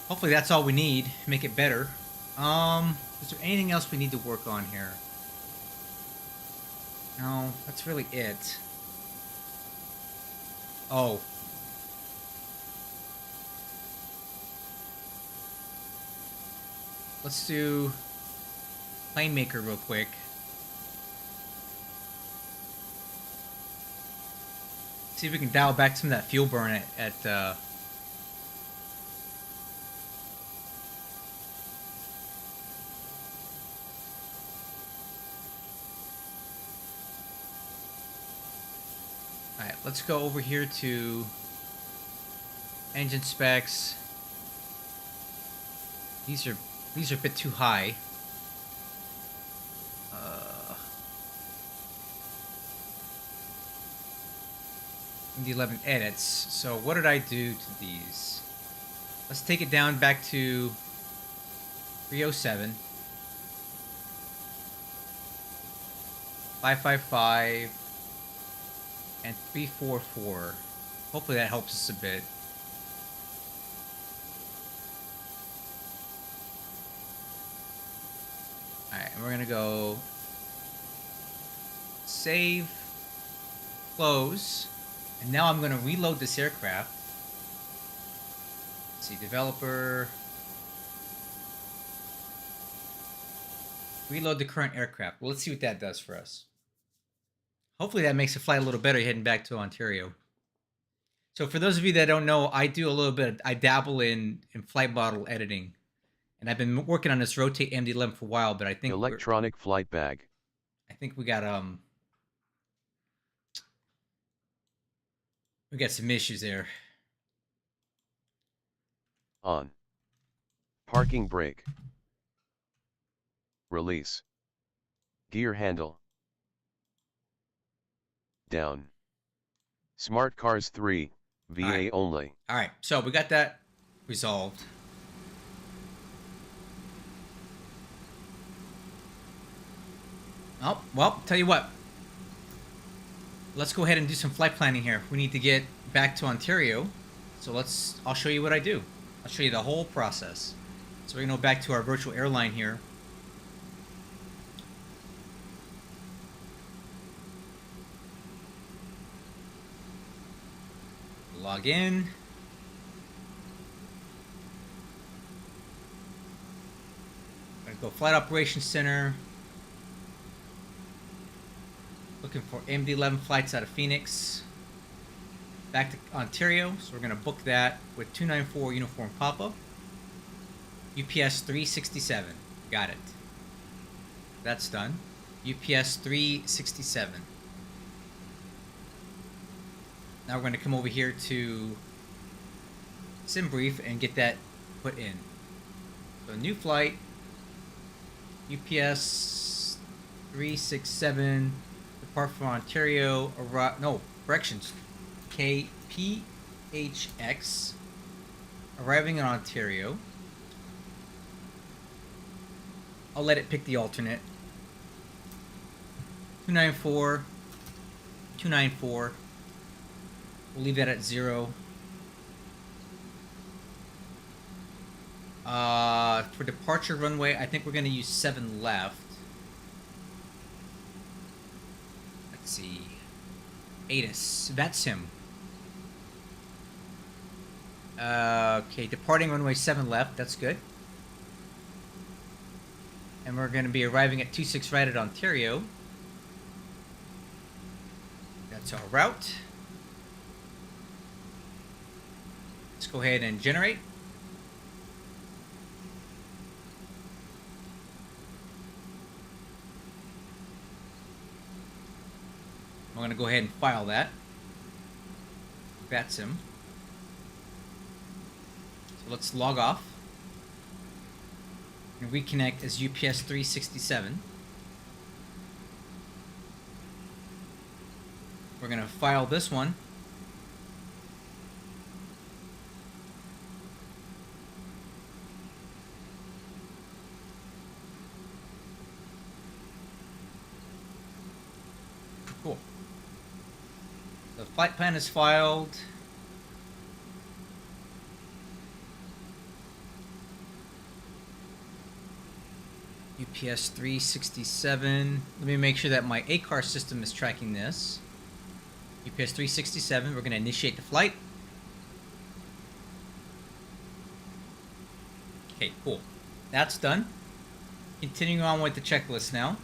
Hopefully that's all we need. Make it better. Is there anything else we need to work on here? No, that's really it. Oh. Let's do plane maker real quick. See if we can dial back some of that fuel burn at Alright, let's go over here to engine specs. These are a bit too high. MD-11 edits. So what did I do to these? Let's take it down back to 307. 555. and 344. Hopefully that helps us a bit. Alright, and we're gonna go save, close, and now I'm gonna reload this aircraft. Let's see, developer. Reload the current aircraft. Well, let's see what that does for us. Hopefully that makes the flight a little better heading back to Ontario. So for those of you that don't know, I do a little bit, I dabble in flight model editing. And I've been working on this Rotate MD-11 for a while, but I think Electronic flight bag. we got some issues there. On. Parking brake. Release. Gear handle. Down. Smart Cars 3, VA Alright. only. Alright, so we got that resolved. Oh, well, tell you what. Let's go ahead and do some flight planning here. We need to get back to Ontario. So I'll show you what I do. I'll show you the whole process. So we're gonna go back to our virtual airline here. Log in. I'm gonna go Flight Operations Center. Looking for MD-11 flights out of Phoenix. Back to Ontario, so we're gonna book that with 294 uniform pop-up. UPS 367. Got it. That's done. UPS 367. Now we're going to come over here to SimBrief and get that put in. So new flight, UPS 367, depart from Ontario, corrections, KPHX, arriving in Ontario. I'll let it pick the alternate. 294, 294. We'll leave that at 0. For departure runway, I think we're going to use 7 left. Let's see. ATIS. That's him. Okay, departing runway 7 left. That's good. And we're going to be arriving at 26 right at Ontario. That's our route. Let's go ahead and generate. I'm going to go ahead and file that. That's him. So let's log off. And reconnect as UPS 367. We're going to file this one. Cool. The flight plan is filed. UPS 367. Let me make sure that my ACAR system is tracking this. UPS 367, we're going to initiate the flight. Okay, cool. That's done. Continuing on with the checklist now.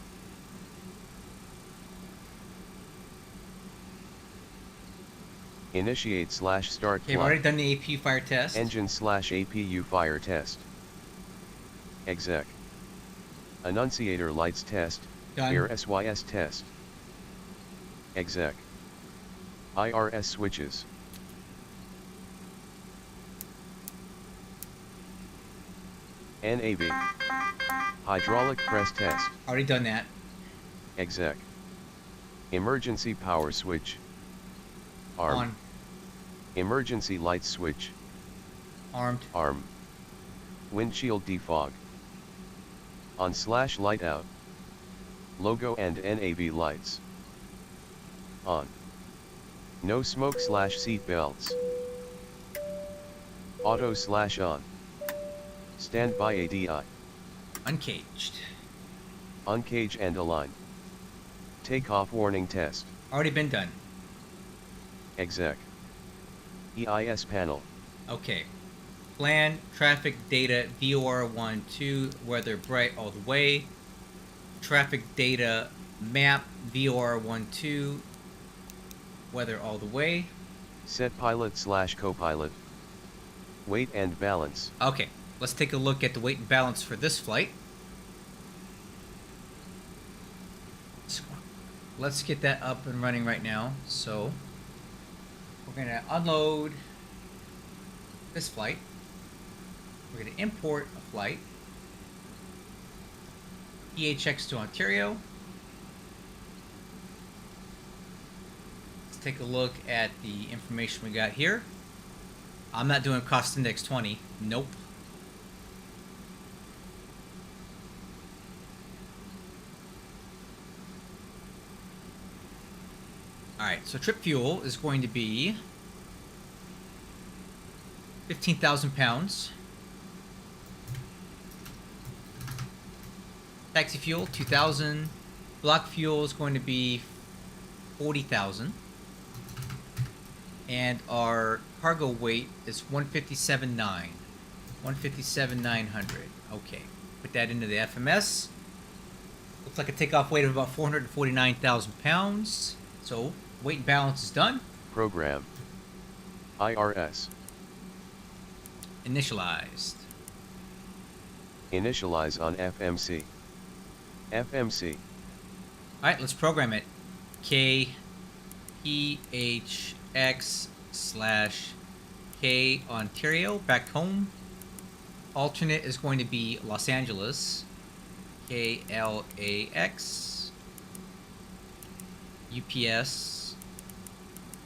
Initiate/start Okay, we've flight. already done the APU fire test. Engine/APU fire test. Exec. Annunciator lights test. Done. Air SYS test. Exec. IRS switches. NAV. Hydraulic press test. Already done that. Exec. Emergency power switch. Arm. On. Emergency light switch. Armed. Arm. Windshield defog. On/light out. Logo and NAV lights. On. No smoke slash seat belts. Auto slash on. Standby ADI. Uncaged. Uncage and align. Takeoff warning test. Already been done. Exec. EIS panel. Okay. Plan, traffic data, VOR12, weather bright all the way. Traffic data, map, VOR12, weather all the way. Set pilot slash co-pilot. Weight and balance. Okay, let's take a look at the weight and balance for this flight. Let's get that up and running right now. So, we're going to unload this flight. We're going to import a flight. EHX to Ontario. Let's take a look at the information we got here. I'm not doing cost index 20. Nope. Alright, so trip fuel is going to be 15,000 pounds. Taxi fuel, 2,000. Block fuel is going to be 40,000. And our cargo weight is 157.9. 157,900. Okay. Put that into the FMS. Looks like a takeoff weight of about 449,000 pounds. So, weight and balance is done. Program. IRS. Initialized. Initialize on FMC. FMC. Alright, let's program it. KPHX/K Ontario, back home. Alternate is going to be Los Angeles. KLAX. UPS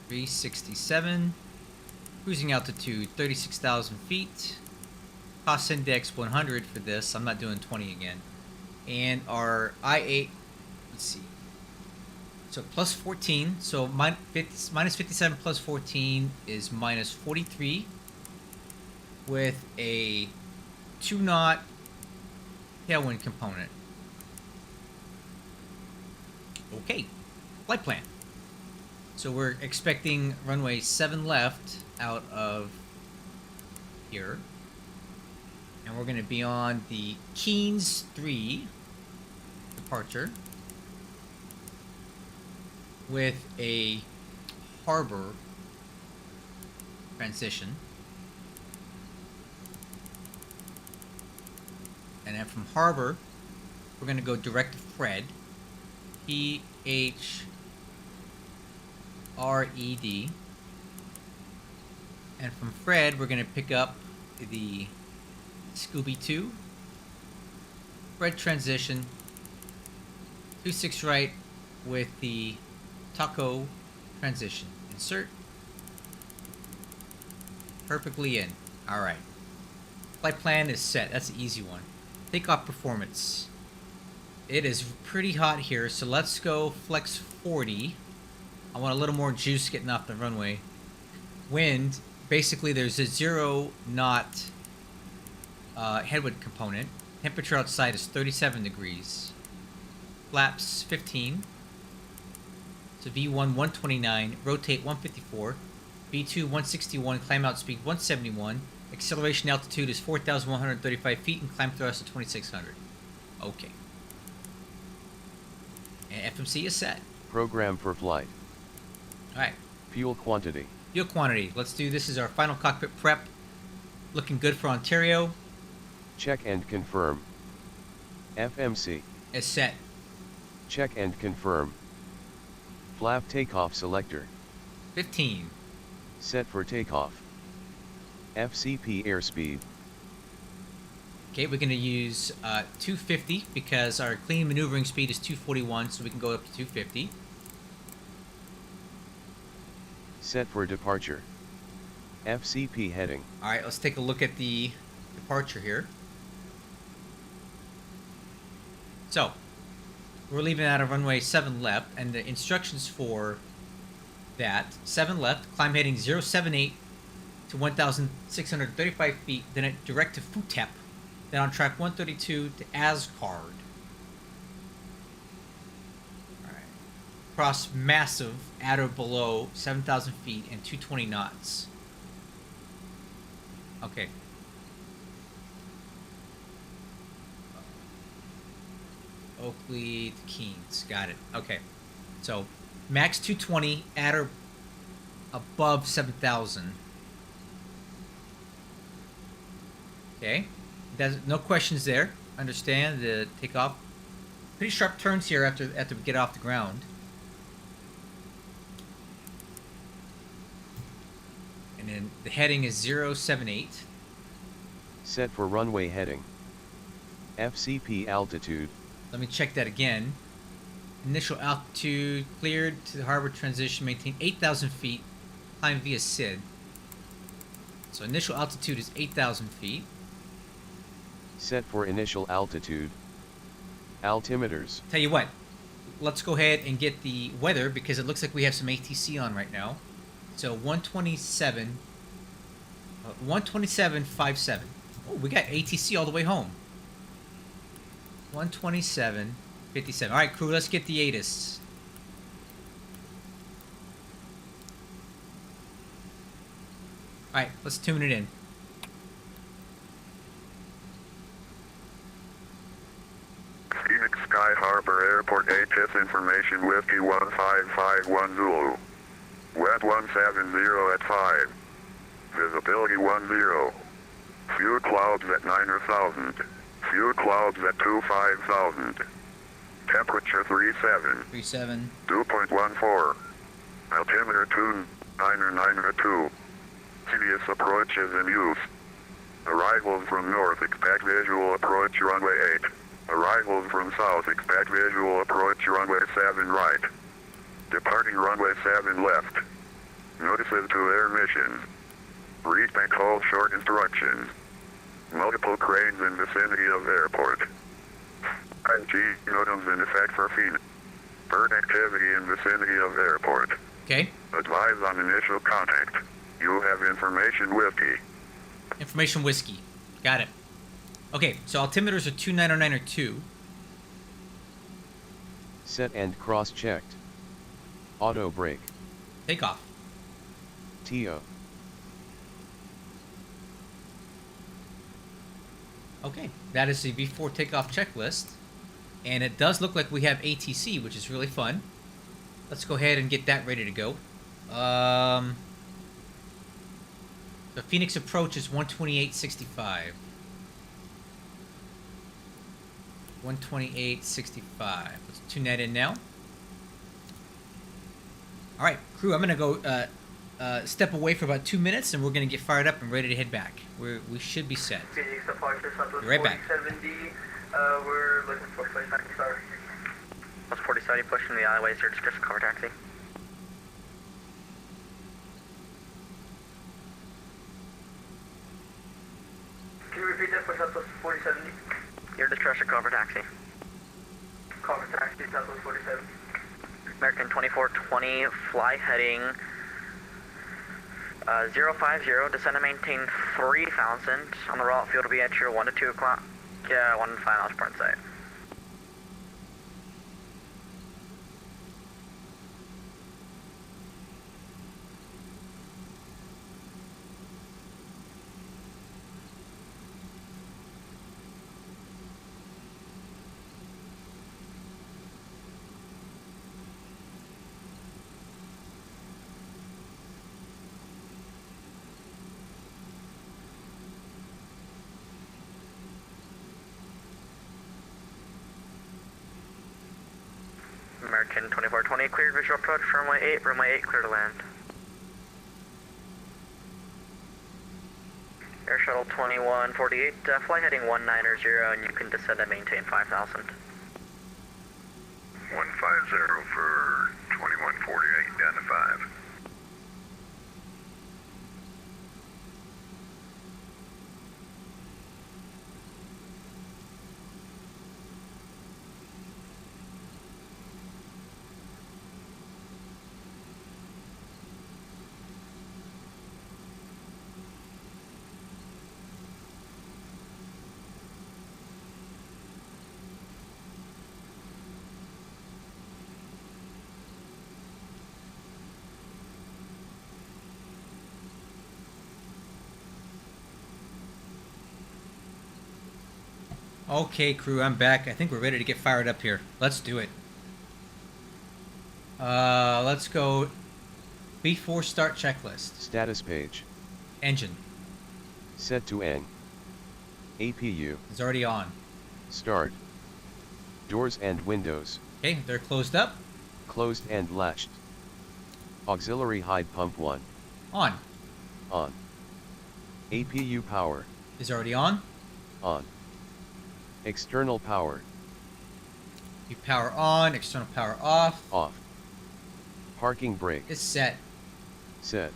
367. Cruising altitude 36,000 feet. Cost index 100 for this. I'm not doing 20 again. And our I8, let's see. So plus 14. So minus 57 plus 14 is minus 43. With a 2-knot tailwind component. Okay. Flight plan. So we're expecting runway 7 left out of here. And we're going to be on the Keens 3 departure with a harbor transition. And then from harbor, we're going to go direct to Fred. PHRED. And from Fred, we're going to pick up the Scooby 2. Fred transition. 26 right with the Taco transition. Insert. Perfectly in. Alright. Flight plan is set. That's an easy one. Takeoff performance. It is pretty hot here, so let's go flex 40. I want a little more juice getting off the runway. Wind, basically there's a 0-knot headwind component. Temperature outside is 37 degrees. Flaps 15. So V1 129, rotate 154. V2 161, climb out speed 171. Acceleration altitude is 4,135 feet and climb thrust of 2,600. Okay. And FMC is set. Program for flight. Alright. Fuel quantity. Fuel quantity. Let's do this as our final cockpit prep. Looking good for Ontario. Check and confirm. FMC. Is set. Check and confirm. Flap takeoff selector. 15. Set for takeoff. FCP airspeed. Okay, we're going to use 250 because our clean maneuvering speed is 241, so we can go up to 250. Set for departure. FCP heading. Alright, let's take a look at the departure here. So, we're leaving out of runway 7 left, and the instructions for that. 7 left. Climb heading 078 to 1,635 feet. Then it direct to Futep. Then on track 132 to Asgard. Alright. Cross massive at or below 7,000 feet and 220 knots. Okay. Oakley to Keens. Got it. Okay. So, max 220 at or above 7,000. Okay. No questions there. Understand the takeoff. Pretty sharp turns here after we get off the ground. And then the heading is 078. Set for runway heading. FCP altitude. Let me check that again. Initial altitude cleared to the harbor transition. Maintain 8,000 feet. Climb via SID. So initial altitude is 8,000 feet. Set for initial altitude. Altimeters. Tell you what, let's go ahead and get the weather because it looks like we have some ATC on right now. So 127.57. Oh, we got ATC all the way home. 127.57. All right, crew, let's get the ATIS. All right, let's tune it in. Phoenix Sky Harbor Airport ATIS information Whiskey 1551 Zulu. Wet 170 at 5. Visibility 10. Few clouds at 9,000. Few clouds at 25,000. Temperature 37. 37. 2.14. Altimeter 2992. Previous approach is in use. Arrivals from north expect visual approach runway 8. Arrivals from south expect visual approach runway 7 right. Departing runway 7 left. Notices to air missions. Read and call short instructions. Multiple cranes in vicinity of airport. 5G notims in effect for Phoenix. Bird activity in vicinity of airport. Okay. Advise on initial contact. You have information whiskey. Information whiskey. Got it. Okay, so altimeters are 2909 Set and cross-checked. Auto brake. Takeoff. TO. Okay, that is the V4 takeoff checklist. And it does look like we have ATC, which is really fun. Let's go ahead and get that ready to go. The Phoenix approach is 128.65. 128.65. Let's tune that in now. All right, crew, I'm going to go step away for about 2 minutes, and we're going to get fired up and ready to head back. We should be set. Phoenix departure, Southwest Be right back. 4070. We're looking for flight 90 star. Plus 4070, pushing the alleyways here, just cover taxi. Can you repeat that for Southwest 4070? Your distress cover taxi. Cover taxi, Southwest 47. American 2420, fly heading 050, descend and maintain 3000. On the route, field will be at your 1 to 2 o'clock, 1 to 5 miles per hour site. American 2420, cleared visual approach, runway 8 clear to land. Air Shuttle 2148, flight heading 190, and you can descend and maintain 5000. 150 for 2148, down to 5. Okay, crew, I'm back. I think we're ready to get fired up here. Let's do it. Let's go. Before start checklist. Status page. Engine Set to N. APU. is already on. Start. Doors and windows. Okay, they're closed up. Closed and latched. Auxiliary hide pump 1. On On. APU power. is already on. On. External power. You power on. External power off. Off. Parking brake. It's set. Set.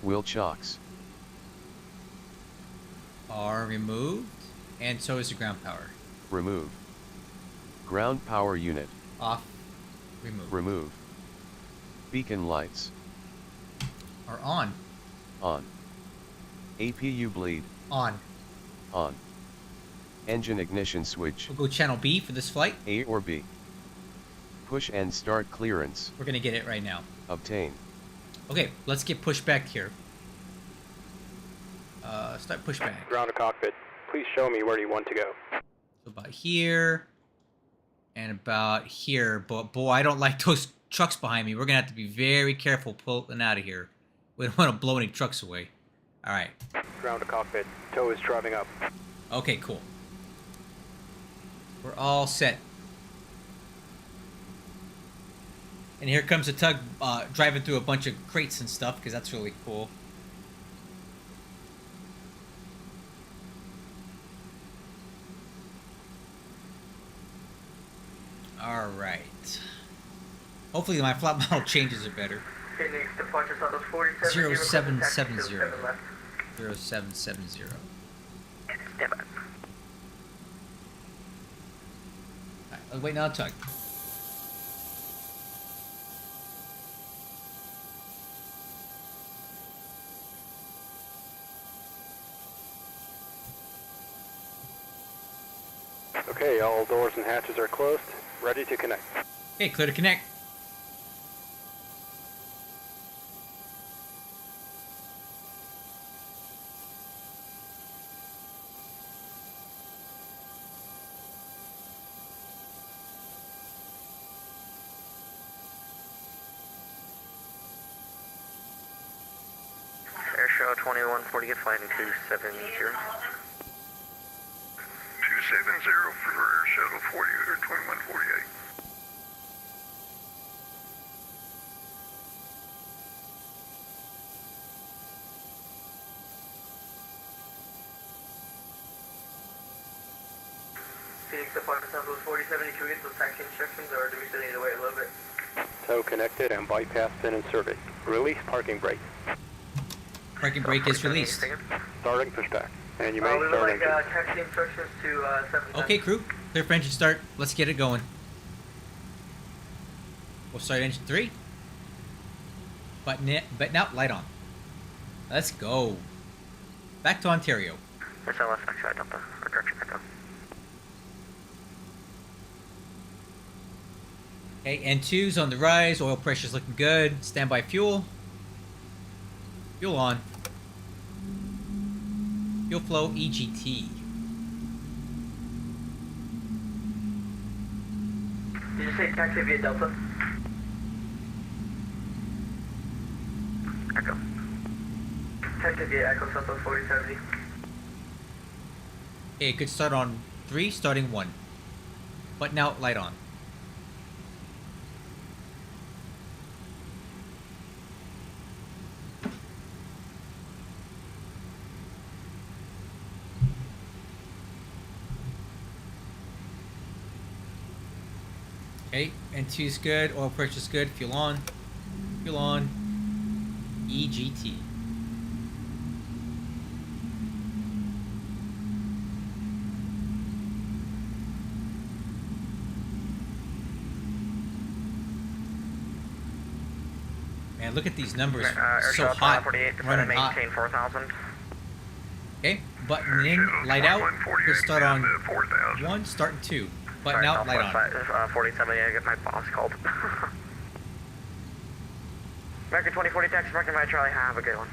Wheel chocks. Are removed, and so is the ground power. Remove. Ground power unit. Off. Remove. Remove. Beacon lights. Are on. On. APU bleed. On. On. Engine ignition switch. We'll go channel B for this flight. A or B. Push and start clearance. We're gonna get it right now. Obtain. Okay, let's get pushed back here. Start pushback. Ground to cockpit. Please show me where you want to go. So about here, and about here. But boy, I don't like those trucks behind me. We're gonna have to be very careful pulling out of here. We don't want to blow any trucks away. All right. Ground to cockpit. Tow is driving up. Okay, cool. We're all set. And here comes a tug driving through a bunch of crates and stuff, because that's really cool. Alright. Hopefully my flight model changes are better. Phoenix departure Santos 47. 0770. 0770. Stand by. Alright, wait now, tug. Okay, all doors and hatches are closed. Ready to connect. Okay, clear to connect. Airshow 2140, get flighting 270. 270 for Air Shuttle 40 or 2148. Phoenix departure Santos 4072. Get those taxi instructions, or do we still need to wait a little bit? Tow connected and bypass pin inserted. Release parking brake. Parking brake is released. Starting pushback. And you may We would start like engine. taxi instructions to 7. Okay, crew. Clear for engine start. Let's get it going. We'll start engine 3. Button out, light on. Let's go. Back to Ontario. It's our left backside, dump the or direction echo. Okay, N2's on the rise. Oil pressure's looking good. Standby fuel. Fuel on. Fuel flow EGT. Did you say taxi via Delta? Echo. Taxi via Echo Santos 4070. Okay, good start on 3, starting 1. Button out, light on. Okay, N2's good, oil pressure's good, fuel on, EGT. Man, look at these numbers, so Airshow hot, 48, descend running and hot. maintain 4000. Okay, button in, light out, good start on 1, starting 2. Button out, light on. 4070, I get my boss called. American 2040 taxi, American by Charlie, have a good one.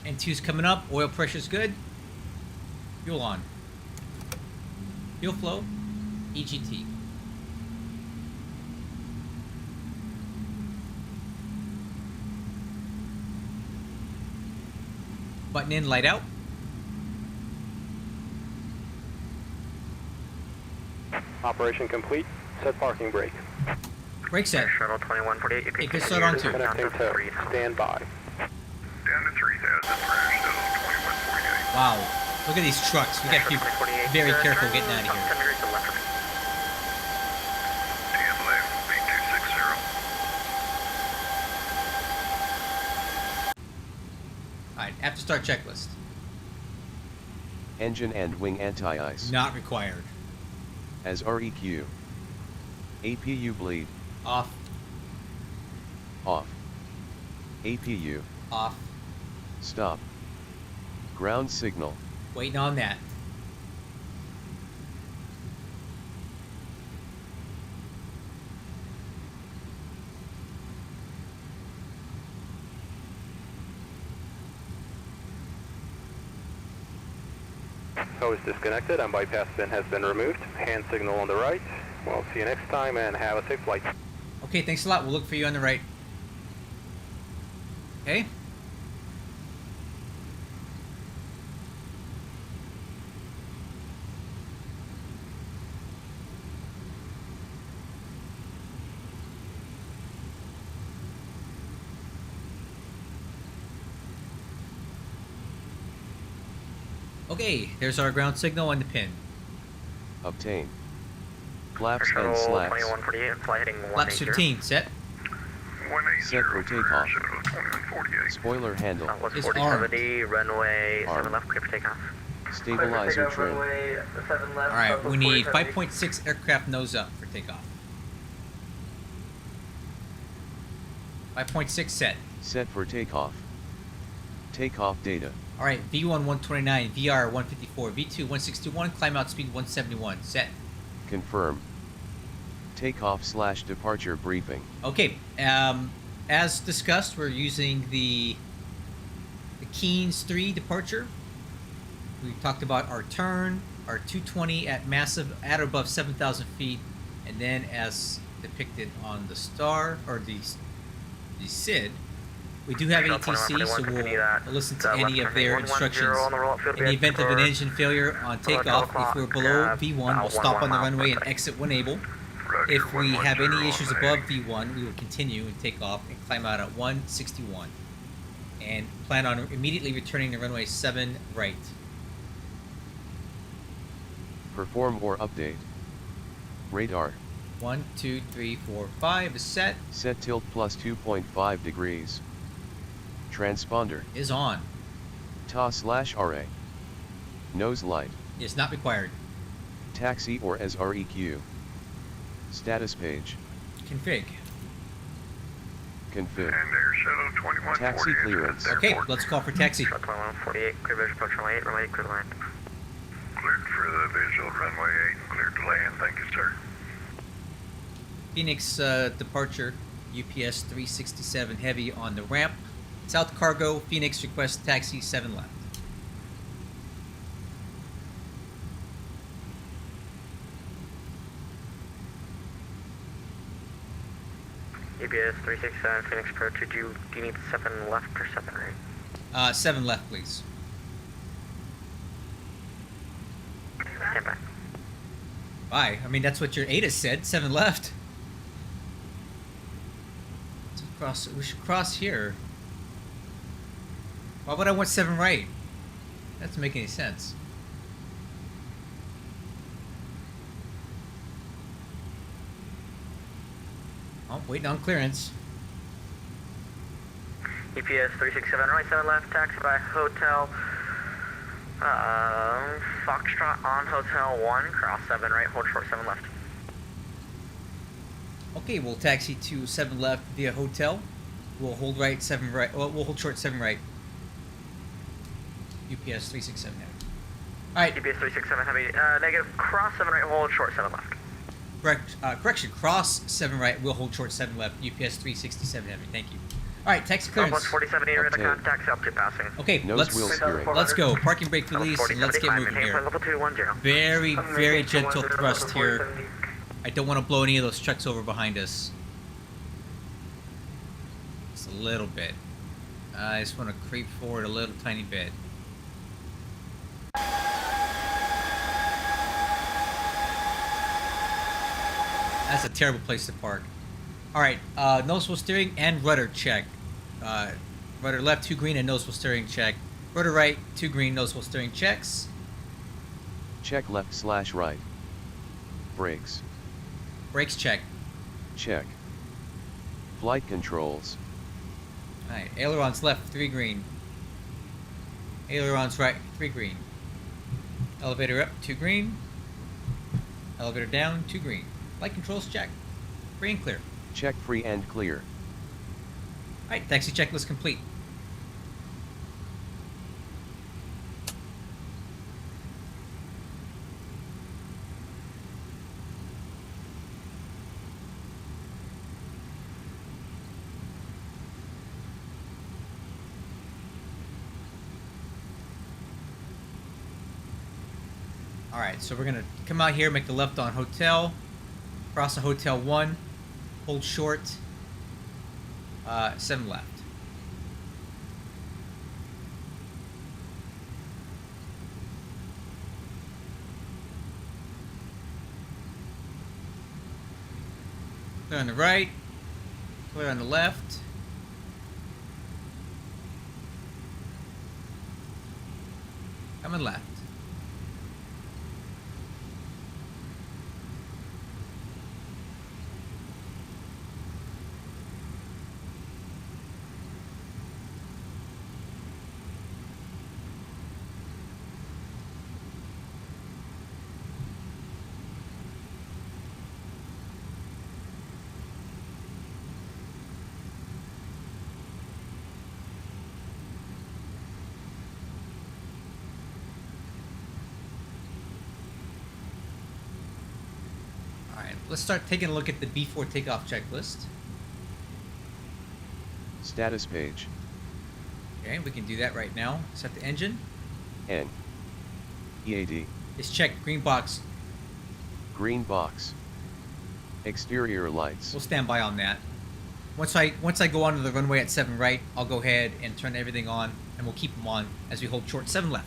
N2's coming up, oil pressure's good. Fuel on. Fuel flow. EGT. Button in, light out. Operation complete. Set parking brake. Brake set. Shuttle 2148, you can It can start on two. Connecting to. Stand by. Down to 3,000 for Shuttle 2148. Wow. Look at these trucks. We gotta be very careful getting out of here. 10 degrees to the left of me. 10 left, V260. Alright, after start checklist. Engine and wing anti-ice. Not required. As REQ. APU bleed. Off. Off. APU. Off. Stop. Ground signal. Waiting on that. Hose disconnected and bypass pin has been removed. Hand signal on the right. We'll see you next time and have a safe flight. Okay, thanks a lot. We'll look for you on the right. Okay. Okay, there's our ground signal on the pin. Obtain. Flaps Shuttle and slats. 2148, flight heading Flaps 180. 15, set. 180 Set for takeoff. Shuttle 2148. Spoiler handle. Southwest Is 4070, runway Armed. 7 left, clear for takeoff. Stabilizer trim. Runway 7 left. Alright, Southwest we need 4070. 5.6 aircraft nose up for takeoff. 5.6 set. Set for takeoff. Takeoff data. Alright, V1 129, VR 154, V2 161, climb out speed 171, set. Confirm. Takeoff/departure briefing. Okay, as discussed, we're using the Keynes 3 departure. We talked about our turn, our 220 at or above 7,000 feet, and then as depicted on the star, or the SID, we do have Shuttle ATC, so 2141, we'll listen to the any left of their turning 110 instructions. on the roll, field In the event of an for engine failure on takeoff, if we're below V1, we'll stop on the runway and exit when able. Roger, If we have any 110 issues on above the V1, we will continue and take off and climb out at 161. And plan on immediately returning to runway 7 right. Perform or update. Radar. 1, 2, 3, 4, 5 is set, Set tilt plus 2.5 degrees. Transponder. is on. TA/RA. Nose light. Is not required. Taxi or as REQ. Status page. Config. Config. And there's Shuttle 2148. Taxi clearance. Okay, let's call for taxi. Shuttle 2148, clear visual approach runway 8, runway clear to land. Cleared for the visual runway 8 and cleared to land. Thank you, sir. Phoenix departure, UPS 367 heavy on the ramp. South cargo, Phoenix requests taxi 7 left. UPS 367, Phoenix Pro 2, do you need 7 left or 7 right? 7 left, please. Stand by. Bye. I mean, that's what your ATA said. 7 left. Let's cross. We should cross here. Why would I want 7 right? That doesn't make any sense. Oh, waiting on clearance. UPS 367, right 7 left, taxi by hotel. Foxtrot on hotel 1, cross 7 right, hold short 7 left. Okay, we'll taxi to 7 left via hotel. We'll hold right 7 right. Well, we'll hold short 7 right. UPS 367 heavy. Alright, UPS 367 heavy, negative, cross 7 right, hold short 7 left. correction. Cross 7 right. We'll hold short 7 left. UPS 367 heavy. Thank you. All right, taxi clearance. Northwest 47 radar Obtained. contact, L2 passing. Okay, Nose wheel steering. let's go. Parking brake release, and let's get moving Maintain here. level 210. Very, very gentle thrust here. I don't want to blow any of those trucks over behind us. Just a little bit. I just want to creep forward a little tiny bit. That's a terrible place to park. Alright, nose wheel steering and rudder check. Rudder left, 2 green, and nose wheel steering check. Rudder right, 2 green, nose wheel steering checks. Check left/right. Brakes. Brakes check. Check. Flight controls. Alright, ailerons left, 3 green. Ailerons right, 3 green. Elevator up, 2 green. Elevator down, 2 green. Flight controls check. Free and clear. Check free and clear. Alright, taxi checklist complete. Alright, so we're gonna come out here, make the left on hotel, cross the hotel 1, hold short, 7 left. Clear on the right, clear on the left. Coming left. Let's start taking a look at the before takeoff checklist. Status page. Okay, we can do that right now. Set the engine. N. EAD. It's checked. Green box. Green box. Exterior lights. We'll stand by on that. Once I go onto the runway at 7 right, I'll go ahead and turn everything on, and we'll keep them on as we hold short 7 left.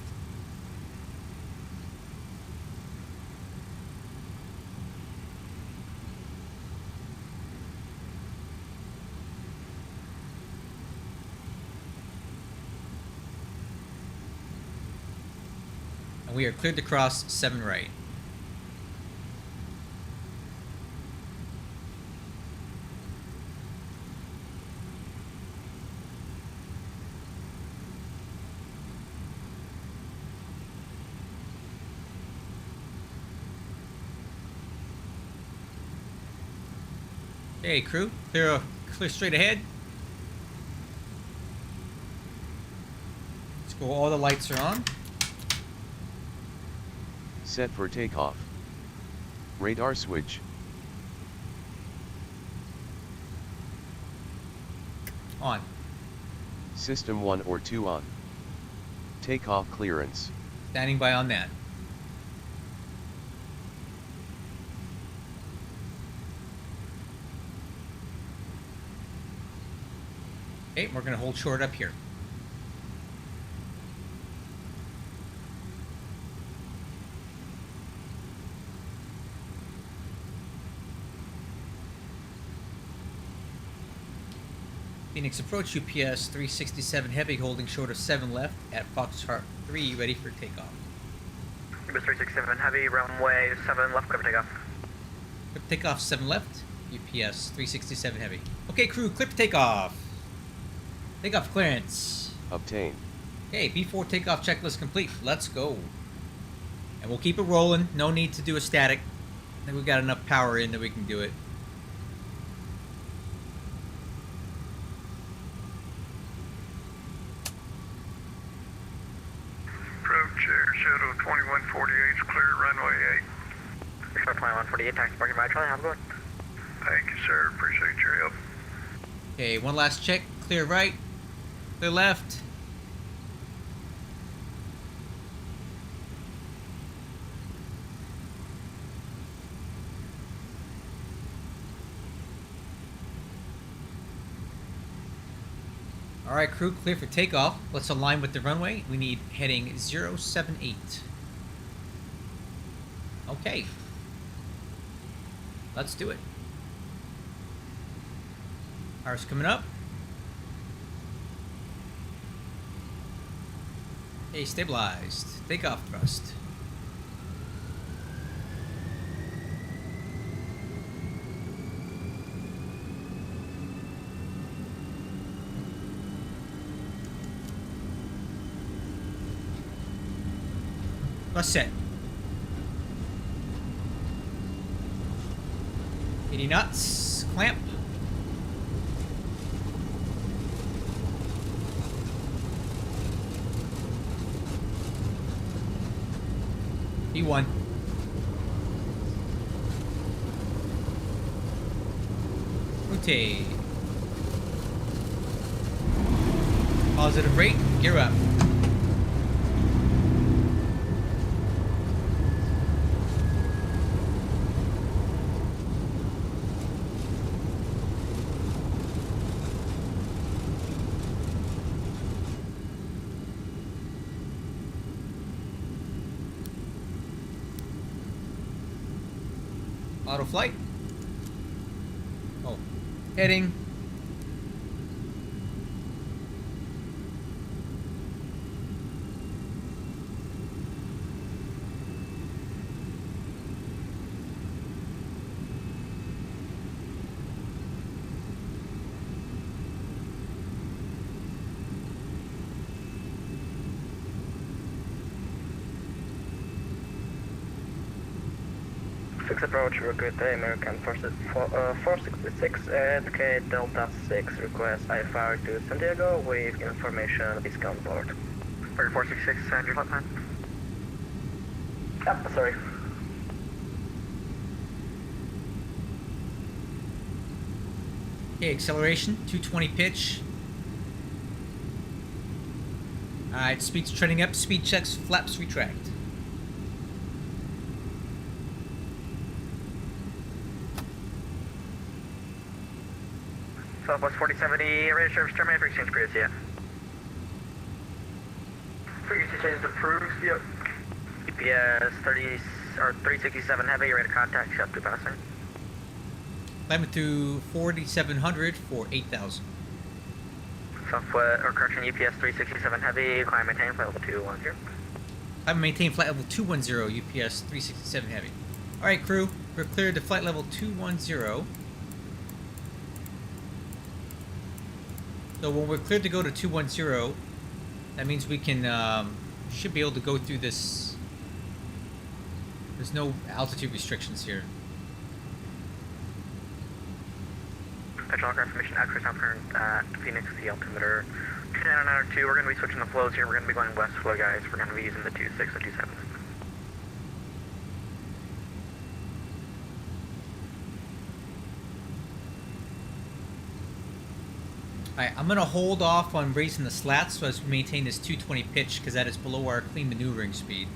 And we are cleared to cross 7 right. Okay, crew, clear straight ahead. Let's go. All the lights are on. Set for takeoff. Radar switch. On. System 1 or 2 on. Takeoff clearance. Standing by on that. Okay, we're going to hold short up here. Phoenix approach, UPS 367 heavy, holding short of 7 left at Foxtrot 3, ready for takeoff. UPS 367 heavy, runway 7 left, clear for takeoff. Clear for takeoff, 7 left, UPS 367 heavy. Okay, crew, clear for takeoff. Takeoff clearance. Obtained. Okay, before takeoff checklist complete. Let's go. And we'll keep it rolling. No need to do a static. I think we've got enough power in that we can do it. Approach Air Shuttle 2148 is clear runway 8. Short 2148, taxi parking by Charlie, have a good one. Thank you, sir. Appreciate your help. Okay, one last check. Clear right. Clear left. All right, crew, clear for takeoff. Let's align with the runway. We need heading 078. Okay. Let's do it. Ours coming up. Okay, stabilized. Takeoff thrust. Let's set. 80 knots. Clamp. E1. Rotate. Positive rate. Gear up. Auto flight. Oh, heading. Six approach, we're good day, American 466 at K Delta 6, request IFR to San Diego with information discount board. 466, and your flight plan? Yep, sorry. Okay, acceleration, 220 pitch. Alright, speed's trending up, speed checks, flaps retract. Southwest 4070, radio service terminated for exchange periods, yeah. Frequency change approved, yep. EPS 30 or 367 heavy, rate of contact, ship to passing. Climb it to 4700 for 8000. Southwest, or correction, EPS 367 heavy, climb maintain, flight level 210. Climb and maintain flight level 210, UPS 367 heavy. Alright, crew, we're cleared to flight level 210. So when we're cleared to go to 210, that means we can, should be able to go through this. There's no altitude restrictions here. Petrol information, accuracy now current at Phoenix, the altimeter 2992. We're going to be switching the flows here. We're going to be going west flow, guys. We're going to be using the 26 and 27. Alright, I'm going to hold off on raising the slats so as we maintain this 220 pitch because that is below our clean maneuvering speed.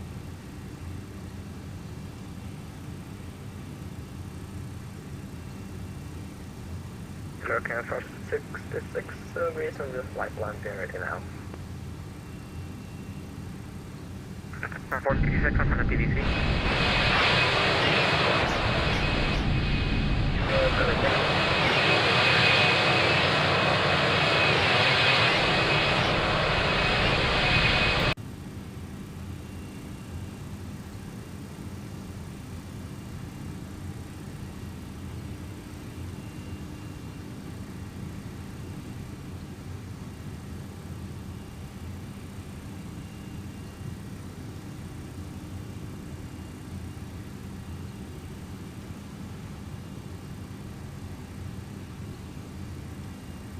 Okay, first 66, reason the flight plan being ready now. 466 on the PVC.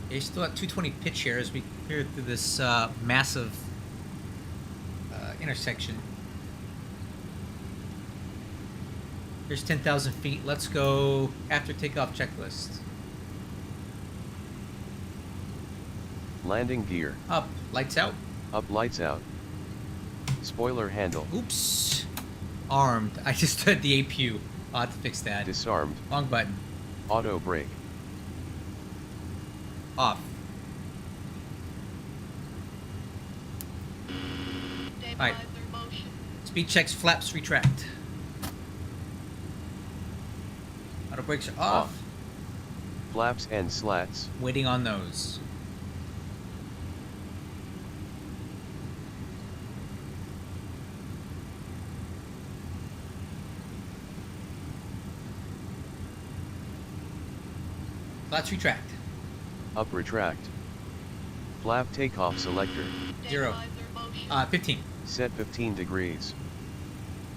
Okay, still at 220 pitch here as we clear through this massive intersection. Here's 10,000 feet. Let's go after takeoff checklist. Landing gear. Up. Lights out. Up, lights out. Spoiler handle. Oops. Armed. I just had the APU. I'll have to fix that. Disarmed. Wrong button. Auto brake. Off. Stabilizer motion. Speed checks, flaps, retract. Auto brakes are off. Flaps and slats. Waiting on those. Flaps retract. Up, retract. Flap takeoff selector. 0. Stabilizer motion. 15 Set 15 degrees.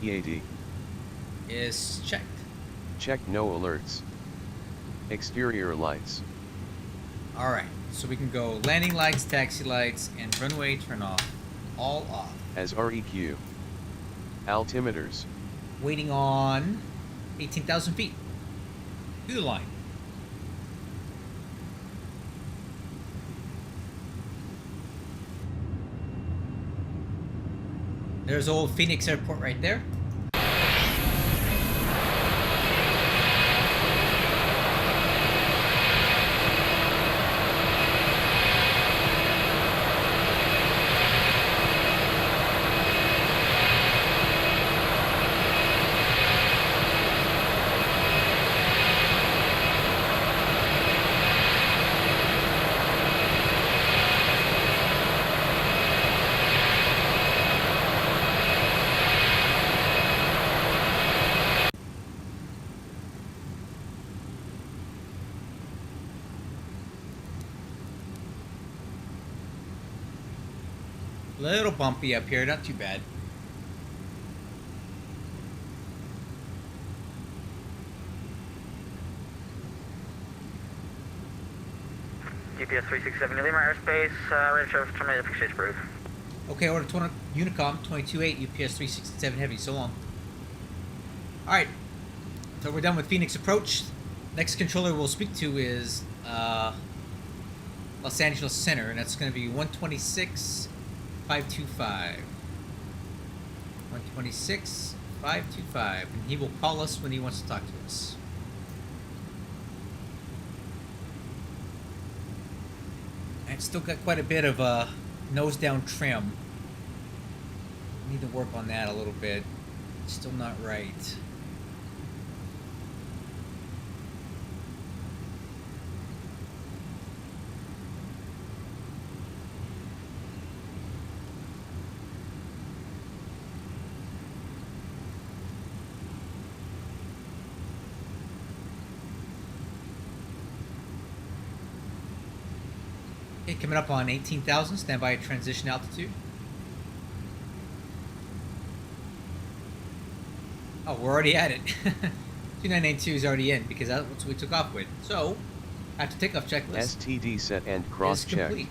EAD. is checked. Check no alerts. Exterior lights. Alright, so we can go landing lights, taxi lights, and runway turn off. All off. As REQ. Altimeters. Waiting on 18,000 feet. Through the line. There's old Phoenix Airport right there. Little bumpy up here, not too bad. GPS 367 Lima airspace, range of terminated fixed proof. Okay, order 20, Unicom 22-8, UPS 367 Heavy, so long. Alright, so we're done with Phoenix Approach. Next controller we'll speak to is Los Angeles Center, and that's going to be 126-525. 126-525, and he will call us when he wants to talk to us. And still got quite a bit of nose down trim. Need to work on that a little bit. Still not right. Okay, coming up on 18,000, stand by at transition altitude. Oh, we're already at it. 2982 is already in because that's what we took off with. So, after takeoff checklist STD set and is cross-checked. complete.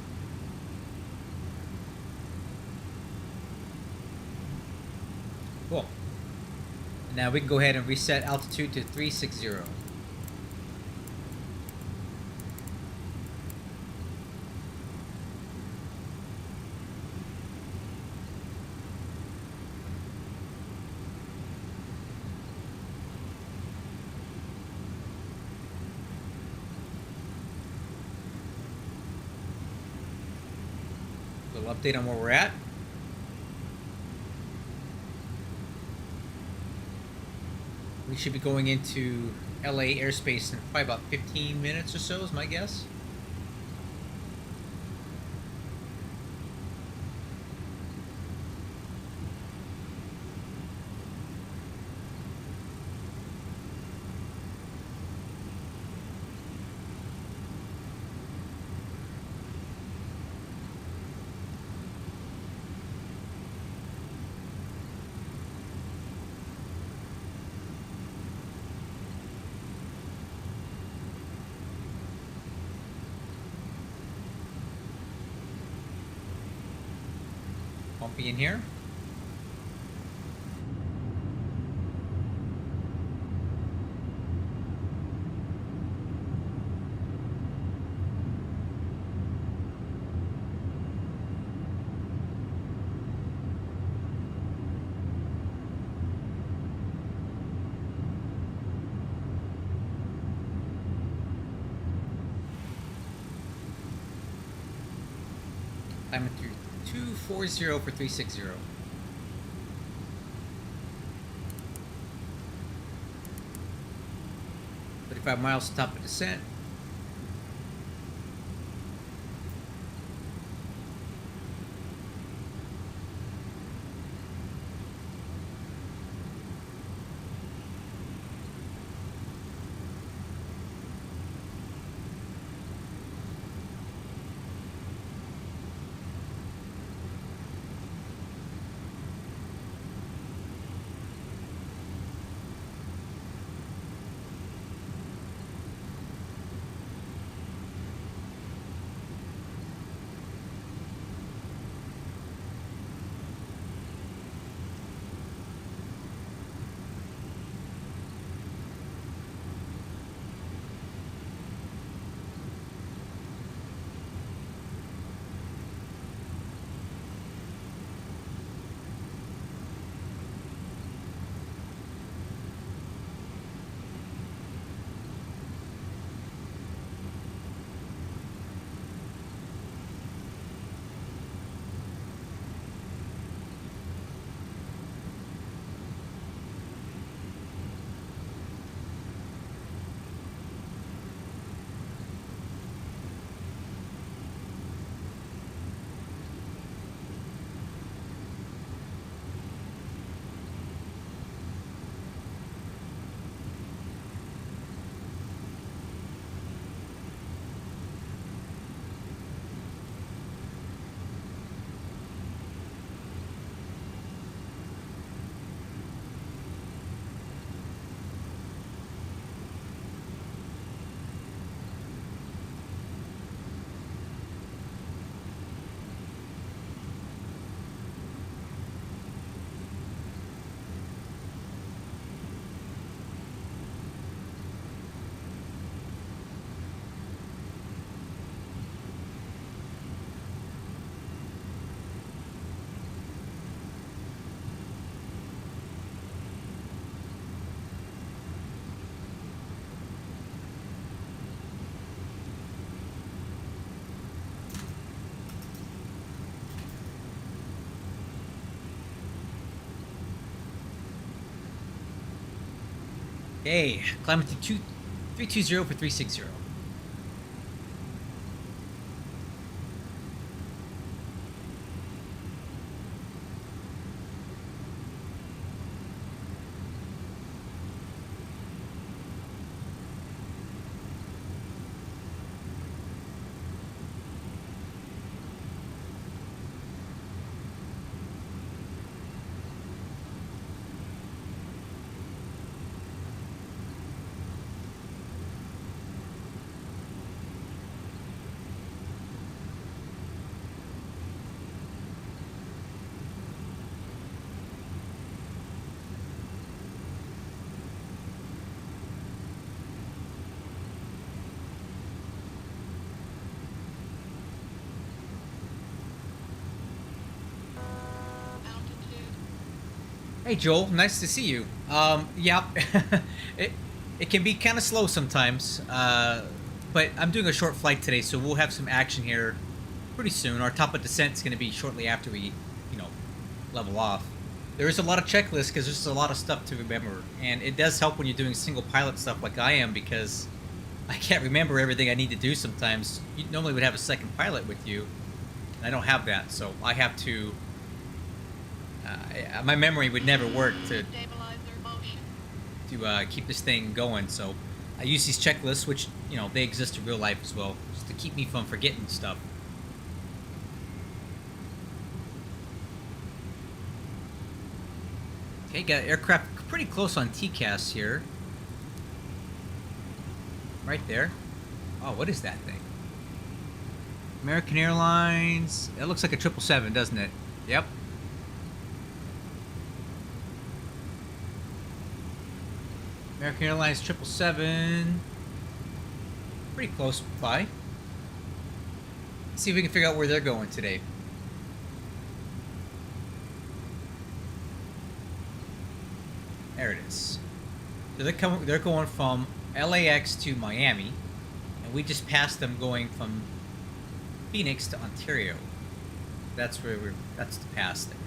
Cool. Now we can go ahead and reset altitude to 360. Little update on where we're at. We should be going into LA airspace in probably about 15 minutes or so is my guess. Bumpy in here. Climbing through 240 for 360. 35 miles to top of descent. Okay, climbing to 320 for 360. Altitude. Hey Joel, nice to see you. Yeah, it it can be kind of slow sometimes, but I'm doing a short flight today, so we'll have some action here pretty soon. Our top of descent is going to be shortly after we, you know, level off. There is a lot of checklists because there's a lot of stuff to remember, and it does help when you're doing single pilot stuff like I am because I can't remember everything I need to do sometimes. You normally would have a second pilot with you, and I don't have that, so I have to. My memory would never work to Stabilizer motion. keep this thing going. So I use these checklists, which they exist in real life as well, just to keep me from forgetting stuff. Okay, got aircraft pretty close on TCAS here. Right there. Oh, what is that thing? American Airlines. It looks like a 777, doesn't it? Yep. American Airlines 777. Pretty close by. Let's see if we can figure out where they're going today. There it is. So they're going from LAX to Miami, and we just passed them going from Phoenix to Ontario. That's where that's the pass there.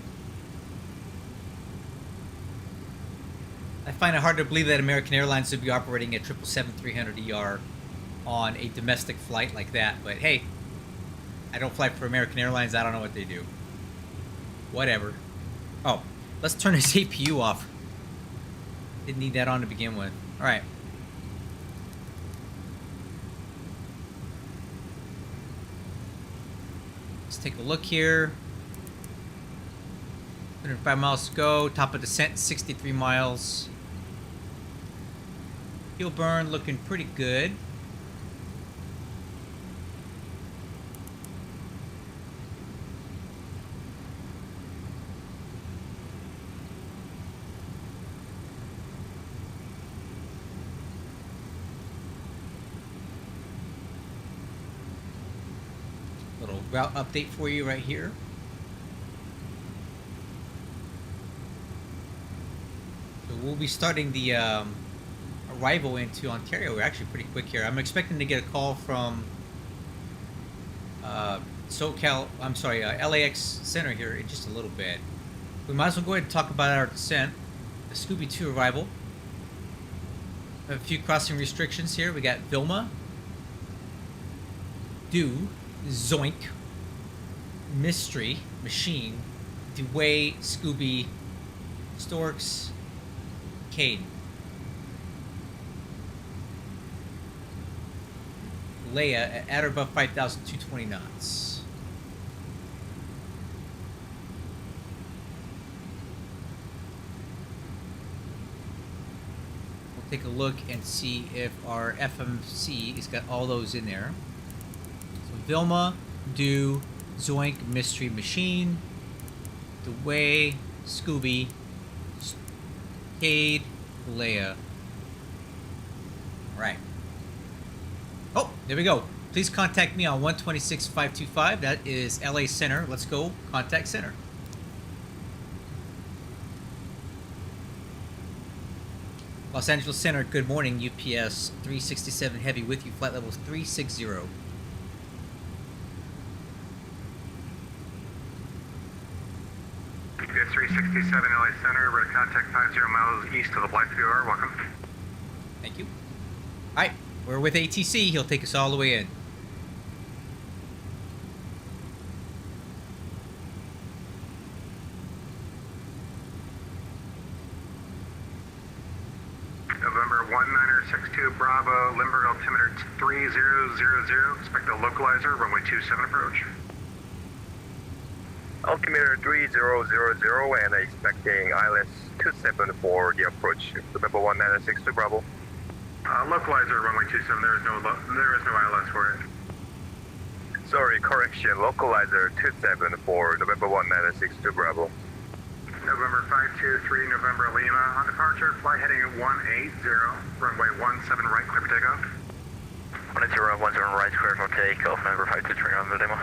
I find it hard to believe that American Airlines would be operating a 777-300ER on a domestic flight like that, but hey, I don't fly for American Airlines. I don't know what they do. Whatever. Oh, let's turn this APU off. Didn't need that on to begin with. All right. Let's take a look here. 105 miles to go. Top of descent, 63 miles. Fuel burn looking pretty good. Little route update for you right here. So we'll be starting the arrival into Ontario. We're actually pretty quick here. I'm expecting to get a call from LAX Center here in just a little bit. We might as well go ahead and talk about our descent. The Scooby 2 arrival. A few crossing restrictions here. We got Vilma, Do, Zoink, Mystery, Machine, Dewey, Scooby, Storks, Cade, Leia at or above 5,220 knots. We'll take a look and see if our FMC has got all those in there. So Vilma, Do, Zoink, Mystery, Machine, Dewey, Scooby, Cade, Leia. All right. Oh, there we go. Please contact me on 126-525. That is LA Center. Let's go. Contact Center. Los Angeles Center, good morning. UPS 367 Heavy with you. Flight level 360. UPS 367 LA Center, we're to contact 50 miles east of the Blythe QR. Welcome. Thank you. All right. We're with ATC. He'll take us all the way in. November 1962 Bravo, Limburg altimeter 3000. Expect a localizer, runway 27 approach. Altimeter 3000 and expecting ILS 27 for the approach. November 1962 Bravo. Localizer, runway 27. There is no ILS for it. Sorry, correction. Localizer 27 for November 1962 Bravo. November 523 November Lima on departure. Flight heading at 180. Runway 17 right, clear for takeoff. 1010 right, clear for takeoff. November 523 November Lima.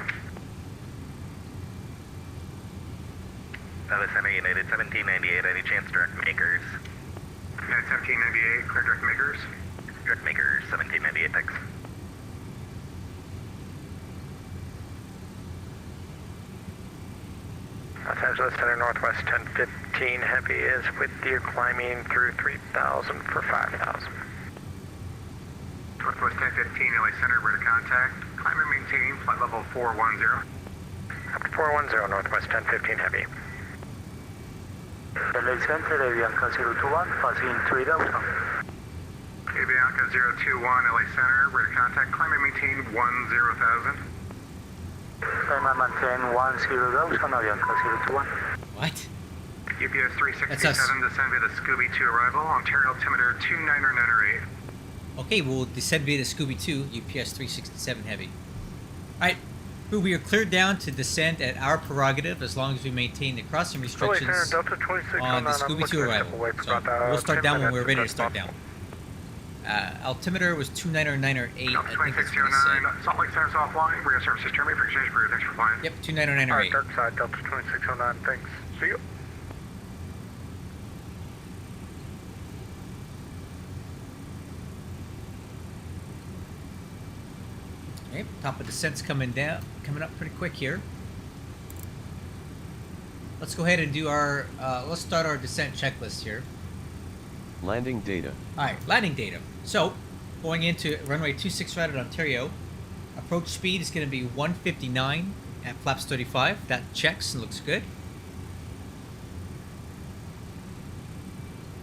LSN United 1798, any chance direct makers? United 1798, clear direct makers. Direct makers 1798, thanks. Los Angeles Center Northwest 1015 Heavy is with you climbing through 3000 for 5000. Northwest 1015 LA Center, we're to contact. Climb and maintain flight level 410. Up to 410 Northwest 1015 Heavy. LA Center, Avianca 021, passing 3000. Avianca 021 LA Center, we're to contact. Climb and maintain 10,000. Climb and maintain 10,000, Avianca 021. What? UPS 367, That's us. descend via the Scooby 2 arrival. Ontario altimeter 29908. Okay, we'll descend via the Scooby 2, UPS 367 Heavy. Alright, we are cleared down to descend at our prerogative as long as we maintain the crossing restrictions on the Scooby 2 arrival. So we'll start down when we're ready to start down. Altimeter was 29908, I think that's what it said. 2609, Salt Lake Center's offline. We're going to services terminate for exchange for thanks for flying. Yep, 29908. Dark side, Delta 2609, thanks. See you. Okay, top of descent's coming up pretty quick here. Let's go ahead and do our, let's start our descent checklist here. Landing data. Alright, landing data. So, going into runway 26 right at Ontario, approach speed is going to be 159 at flaps 35. That checks and looks good.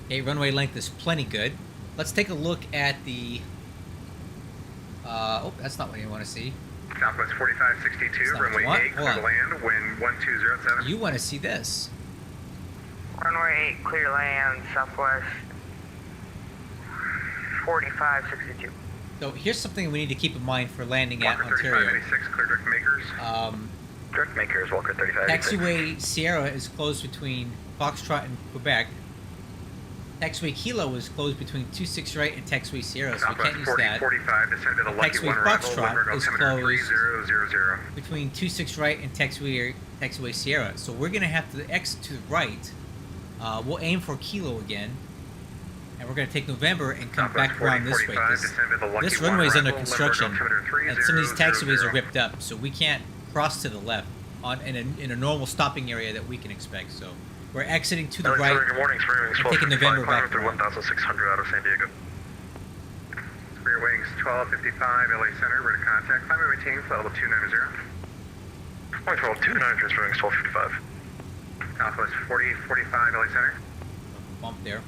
Okay, runway length is plenty good. Let's take a look at the... oh, that's not what you want to see. Southwest 4562, runway 8, clear to land, wind 1207. You want to see this. Runway 8, clear land, southwest 4562. So here's something we need to keep in mind for landing at Walker Ontario. 3586, clear direct makers. Direct makers, Walker 3586. Taxiway Sierra is closed between Foxtrot and Quebec. Taxiway Kilo is closed between 26 right and Taxiway Sierra, so we can't use that. 45, descend to the Lucky Taxiway 1 arrival, Foxtrot is altimeter closed 3000. between 26 right and Taxiway Sierra. So we're going to have to exit to the right. We'll aim for Kilo again. And we're going to take November and come back around this way. This runway is under construction. And some of these taxiways are ripped up. So we can't cross to the left in a normal stopping area that we can expect. So we're exiting to the right Good morning, and taking November back through around. 1600 out of San Diego. Rear wings 1255, LA Center, ready to contact. Climb and maintain, flight level 290. Point 1229, transferring 1255. Southwest 4045, LA Center. Bump there.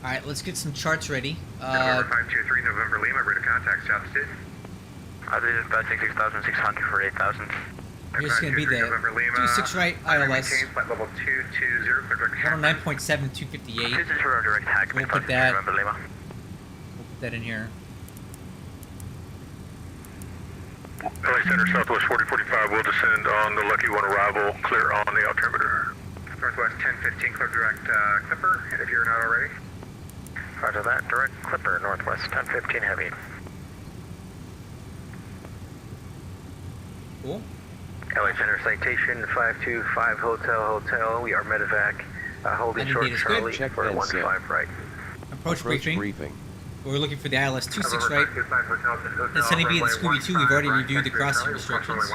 Alright, let's get some charts ready. November 523, November Lima, ready to contact, South State. Altitude about 66,600 for 8,000. Here's going to be the 26 right ILS. Maintain, flight level 220, clear direct. 109.7, 258. This is for our direct tag. We'll put that. November Lima. We'll put that in here. LA Center, Southwest 4045, will descend on the Lucky 1 arrival, clear on the altimeter. Northwest 1015, clear direct Clipper, if you're not already. Roger that. Direct Clipper, Northwest 1015 heavy. Cool. LA Center citation 525 Hotel. We are medevac holding Landing short data's good. Charlie Check for and 15 set. right. Approach briefing. We're looking for the ILS 26 right. That's Honeybee and the Scooby 2. We've already reviewed the crossing restrictions.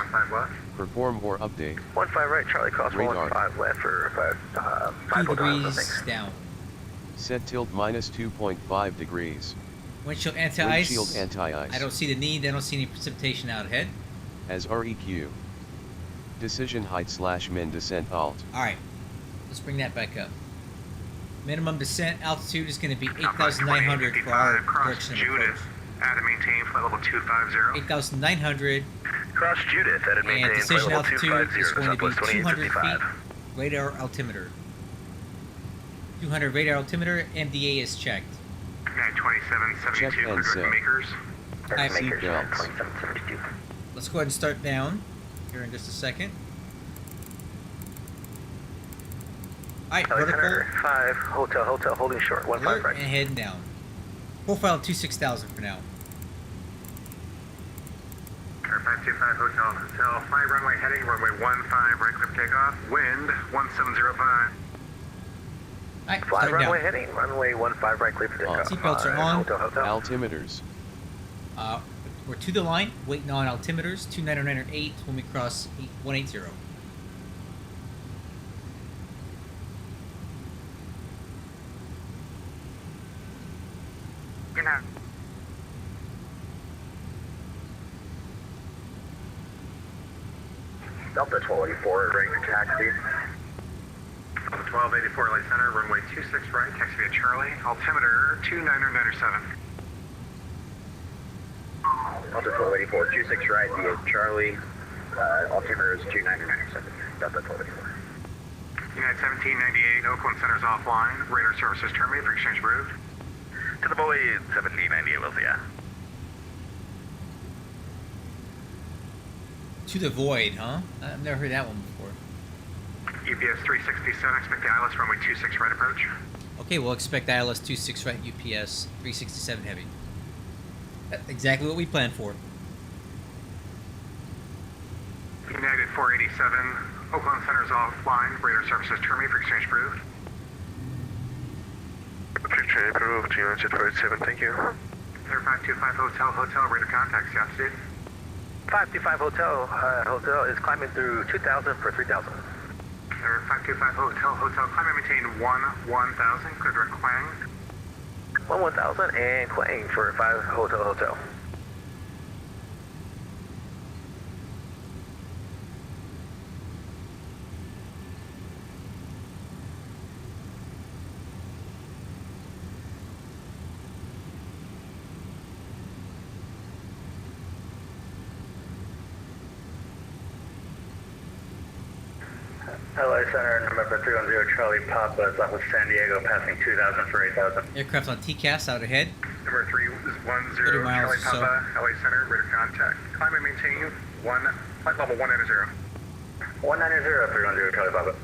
Perform more update. 15 right, Charlie cross Radar. 15 left for 5 2 hotels, I degrees think. down. Set tilt minus 2.5 degrees. Windshield anti-ice. Windshield anti-ice. I don't see the need. I don't see any precipitation out ahead. As REQ. Decision height / min descent alt. Alright. Let's bring that back up. Minimum descent altitude is going to be 8,900 for our direction of approach. Add and maintain, flight level 250. 8,900. Cross Judith, that And maintain flight decision level altitude 250 is going to be Southwest 200 feet. 2855. Radar altimeter. 200 radar altimeter. MDA is checked. 92772, Check clear and direct set. makers. Alright, Seat belts. 2772. let's go ahead and start down here in just a second. Alright, LA vertical. Center 5 Hotel holding short 15 Alert right. and heading down. Profile 26,000 for now. 525 Hotel. Fly runway heading, runway 15, right clip takeoff. Wind 1705. Alright, Fly start runway down. heading, runway 15 right clear for takeoff. Seatbelts are on. Hotel. Altimeters. We're to the line, waiting on altimeters, 299.8 when we cross 180. Good night. Delta 1284, ready for taxi. 1284 LA Center, runway 26 right, taxi via Charlie. Altimeter 29097. Delta 1284, 26 right via Charlie. Altimeter is 2997. Delta 1284. United 1798, Oakland Center's offline. Radar services terminated for exchange approved. To the boy, 1798 will see ya. To the void, huh? I've never heard that one before. UPS 367, expect the ILS runway 26 right approach. Okay, we'll expect ILS 26 right, UPS 367 heavy. That's exactly what we planned for. United 487, Oakland Center's offline. Radar services terminated for exchange approved. Exchange approved, United 487, thank you. Clear 525 Hotel, radar contact, South State. 525 Hotel is climbing through 2000 for 3000. Center, 525 Hotel, climb and maintain 1000, clear direct Quang. 1000 and Quang for 5 Hotel. LA Center, November 310 Charlie Papa, Southwest San Diego, passing 2000 for 8000. Aircraft on TCAS out ahead. Number 310 30 miles Charlie or so. Papa, LA Center, radar contact. Climb and maintain flight level 190. 190, 310 Charlie Papa.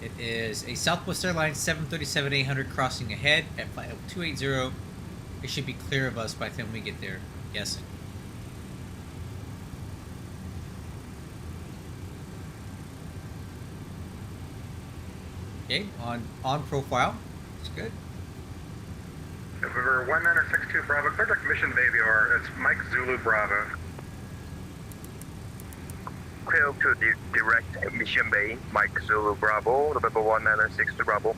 It is a Southwest Airlines 737-800 crossing ahead at flight level 280. It should be clear of us by the time we get there, I'm guessing. Okay, on profile. It's good. November 1962 Bravo, clear direct mission to AVR. It's Mike Zulu Bravo. Clear to the direct mission bay, Mike Zulu Bravo, November 1962 Bravo.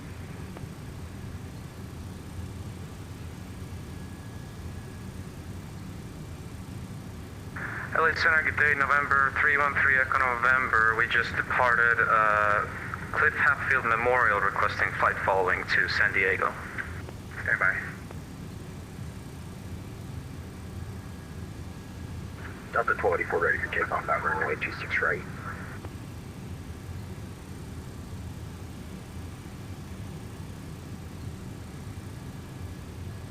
LA Center, good day, November 313 Echo November. We just departed Cliff Hatfield Memorial, requesting flight following to San Diego. Stand by. Delta 1284 ready for takeoff, over runway 26 right.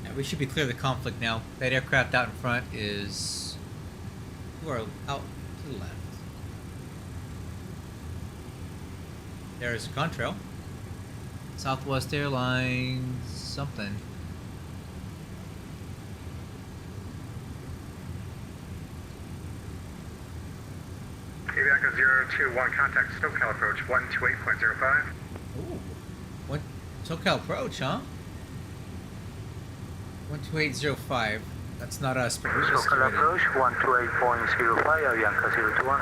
Yeah, we should be clear of the conflict now. That aircraft out in front is... who are out to the left. There's a contrail. Southwest Airlines something. Aviaca 021, contact SoCal approach 128.05. Ooh. What? SoCal approach, huh? 12805. That's not us, but we're just SoCal approach 128.05, Avianca 021.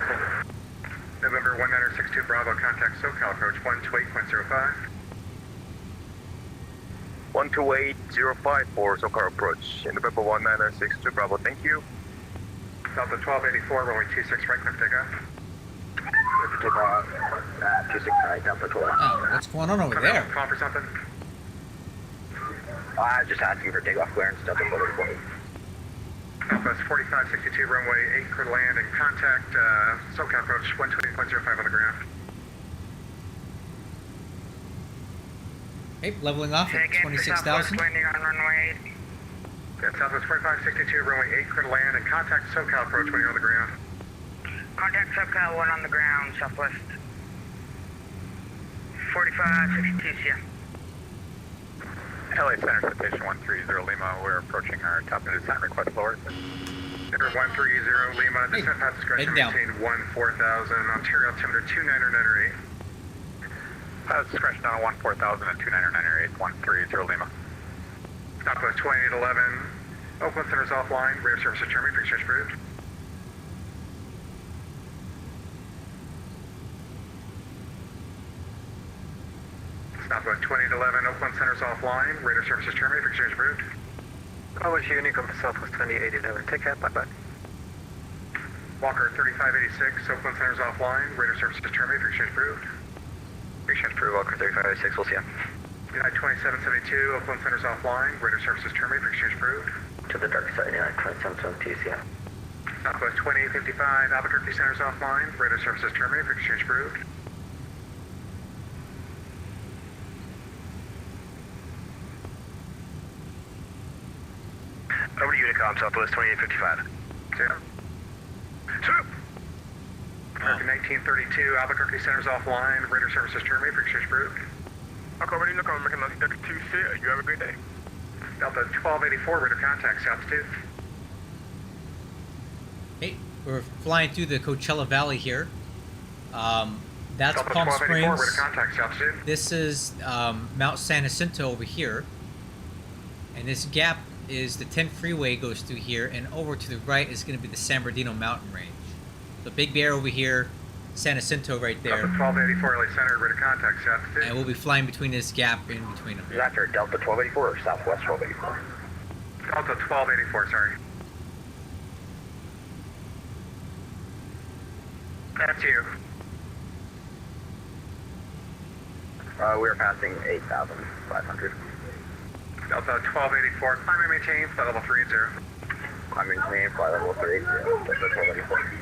November 1962 Bravo, contact SoCal approach 128.05. 12805 for SoCal approach, November 1962 Bravo, thank you. Delta 1284, runway 26 right, clear takeoff. Takeoff, 26 right, Delta 12. Oh, what's going on over there? Call for something. Just asking for takeoff clearance, Delta 1284. Southwest 4562, runway 8, clear to land and contact SoCal approach 128.05 on the ground. Okay, leveling off at 26,000. landing on runway 8. Okay, Southwest 4562, runway 8, clear to land and contact SoCal approach when you're on the ground. Contact SoCal 1 on the ground, Southwest 4562, see ya. LA Center, citation 130 Lima, we're approaching our top of descent request lower. Number 130 Lima, descent path discretion, head down. maintain 14,000, Ontario altimeter 29908. Path discretion on 14,000 and 29908, 130 Lima. Southwest 2811, Oakland Center's offline, radar service determined, fixture approved. Southwest 2811, Oakland Center's offline, radar service determined, fixture approved. Polish Unicom for Southwest 2811, take care, bye-bye. Walker 3586, Oakland Center's offline, radar service determined, fixture approved. Fixture approved, Walker 3586, we'll see ya. United 2772, Oakland Center's offline, radar services terminated, fixtures approved. To the dark side, United 2772, see ya. Southwest 2855, Albuquerque Center's offline, radar services terminated, fixtures approved. Over to Unicom, Southwest 2855. Zero. Two. American 1932, Albuquerque Center's offline, radar services terminated, fixtures approved. Okay, over to Unicom, American 1932, you have a great day. Delta 1284, radar contacts, altitude. Okay, we're flying through the Coachella Valley here. That's Delta Palm 1284, Springs. radar contacts, altitude. This is Mount San Jacinto over here. And this gap is the 10 freeway goes through here, and over to the right is going to be the San Bernardino mountain range. The Big Bear over here, San Jacinto right there. 1284 LA Center, ready to contact South 2. And we'll be flying between this gap in between them. After Delta 1284 or Southwest 1284? Delta 1284, sorry. That's you. We're passing 8,500. Delta 1284, climb and maintain, flight level 30. Climbing maintain, flight level 30. Delta 1284.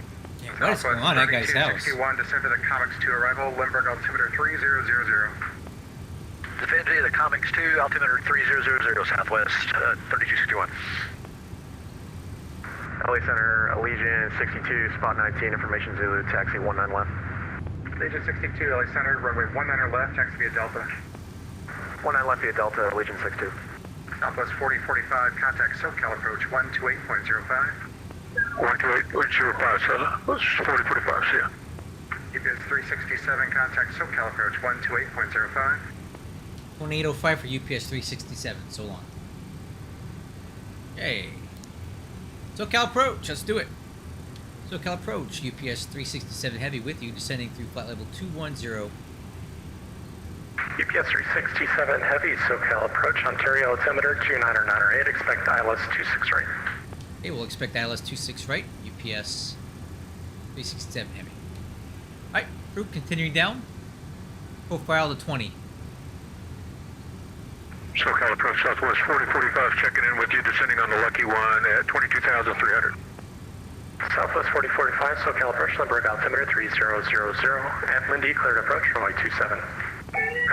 Yeah, what is going on at that guy's house? 6261, descend to the Comics 2 arrival, Limburg altimeter 3000. Descend to the Comics 2, altimeter 3000, Southwest 3261. LA Center, Allegiant 62, spot 19, information Zulu, taxi 19 left. Legion 62, LA Center, runway 19 left, taxi via Delta. 19 left via Delta, Allegiant 62. Southwest 4045, contact SoCal approach 128.05. 128.05, so that's 4045, see ya. UPS 367, contact SoCal approach 128.05. 2805 for UPS 367. So long. Hey. SoCal approach. Let's do it. SoCal approach. UPS 367 Heavy with you, descending through flight level 210. UPS 367 Heavy, SoCal approach, Ontario altimeter 29908, expect ILS 26 right. Okay, we'll expect ILS 26 right. UPS 367 Heavy. Alright, crew continuing down. Profile to 20. SoCal approach Southwest 4045, checking in with you, descending on the Lucky One at 22,300. Southwest 4045, SoCal approach, Limburg altimeter 3000, at Lindy, cleared approach, runway 27.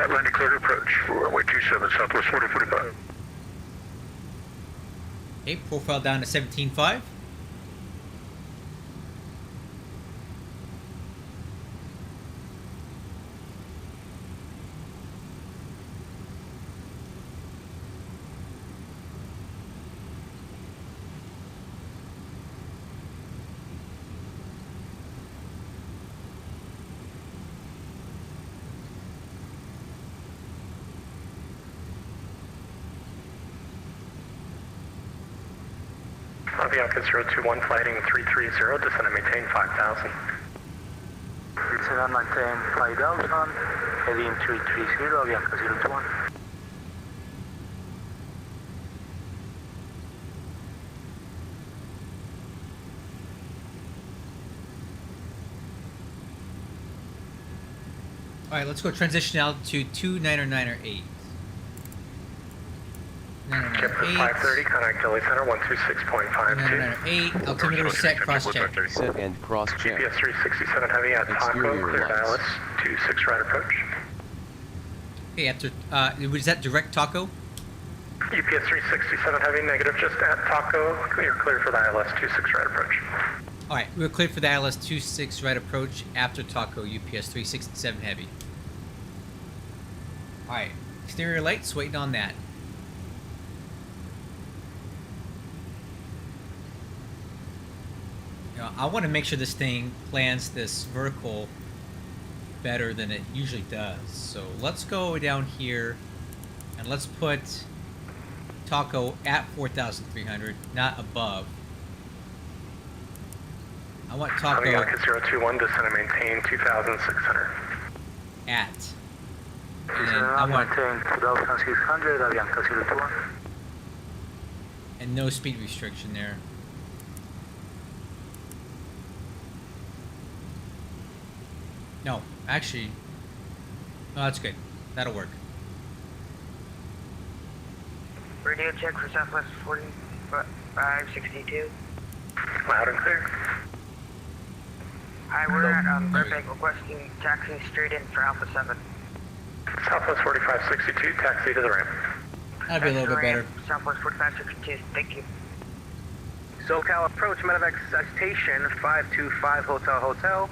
At Lindy, cleared approach, runway 27, Southwest 4045. Okay, profile down to 17.5. Avianca 021, flighting 330, descend and maintain 5,000. Descend and maintain 5,000, heading 330, Avianca 021. Alright, let's go transition out to 2998. Skipper 530, contact LA Center 126.52. 998, altimeter set, cross check. Set and cross check. UPS 367 Heavy at Taco, Exterior cleared lights. ILS 26 right approach. Okay, after, was that direct taco? UPS 367 Heavy, negative, just at Taco, you're cleared for the ILS 26 right approach. Alright, we're cleared for the ILS 26 right approach after taco, UPS 367 Heavy. Alright, exterior lights, waiting on that. You know, I want to make sure this thing plans this vertical better than it usually does. So let's go down here and let's put taco at 4,300, not above. I want taco Avianca 021, descend and maintain 2,600. at. And then I want, 2,600, Avianca 021. and no speed restriction there. No, actually, no, that's good. That'll work. Radio check for Southwest 4562. Loud and clear. Hi, we're at Burbank, requesting taxi straight in for Alpha 7. Southwest 4562, taxi to the ramp. That'd be a little bit better. Southwest 4562, thank you. SoCal approach, Medevac Station 525 Hotel,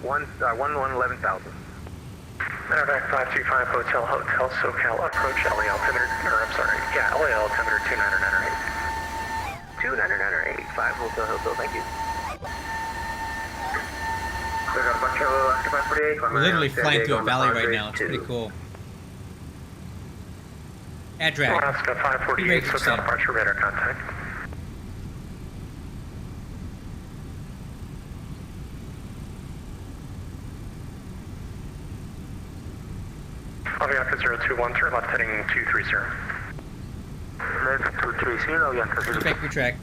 11,000. Medevac 525 Hotel, SoCal approach, LA altimeter, LA altimeter 29908. 29908, 5 Hotel, thank you. We're literally flying through a valley right now. It's pretty cool. Add drag. Alaska 548, Be ready to SoCal descend. departure radar contact. 021, turn left heading 230. Left 230, Yankee Zulu. Respect retract.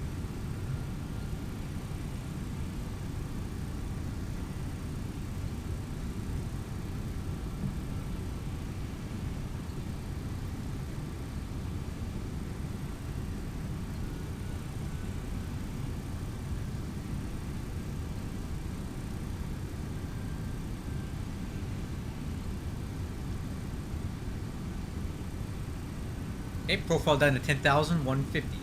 Okay, profile down to 10,150.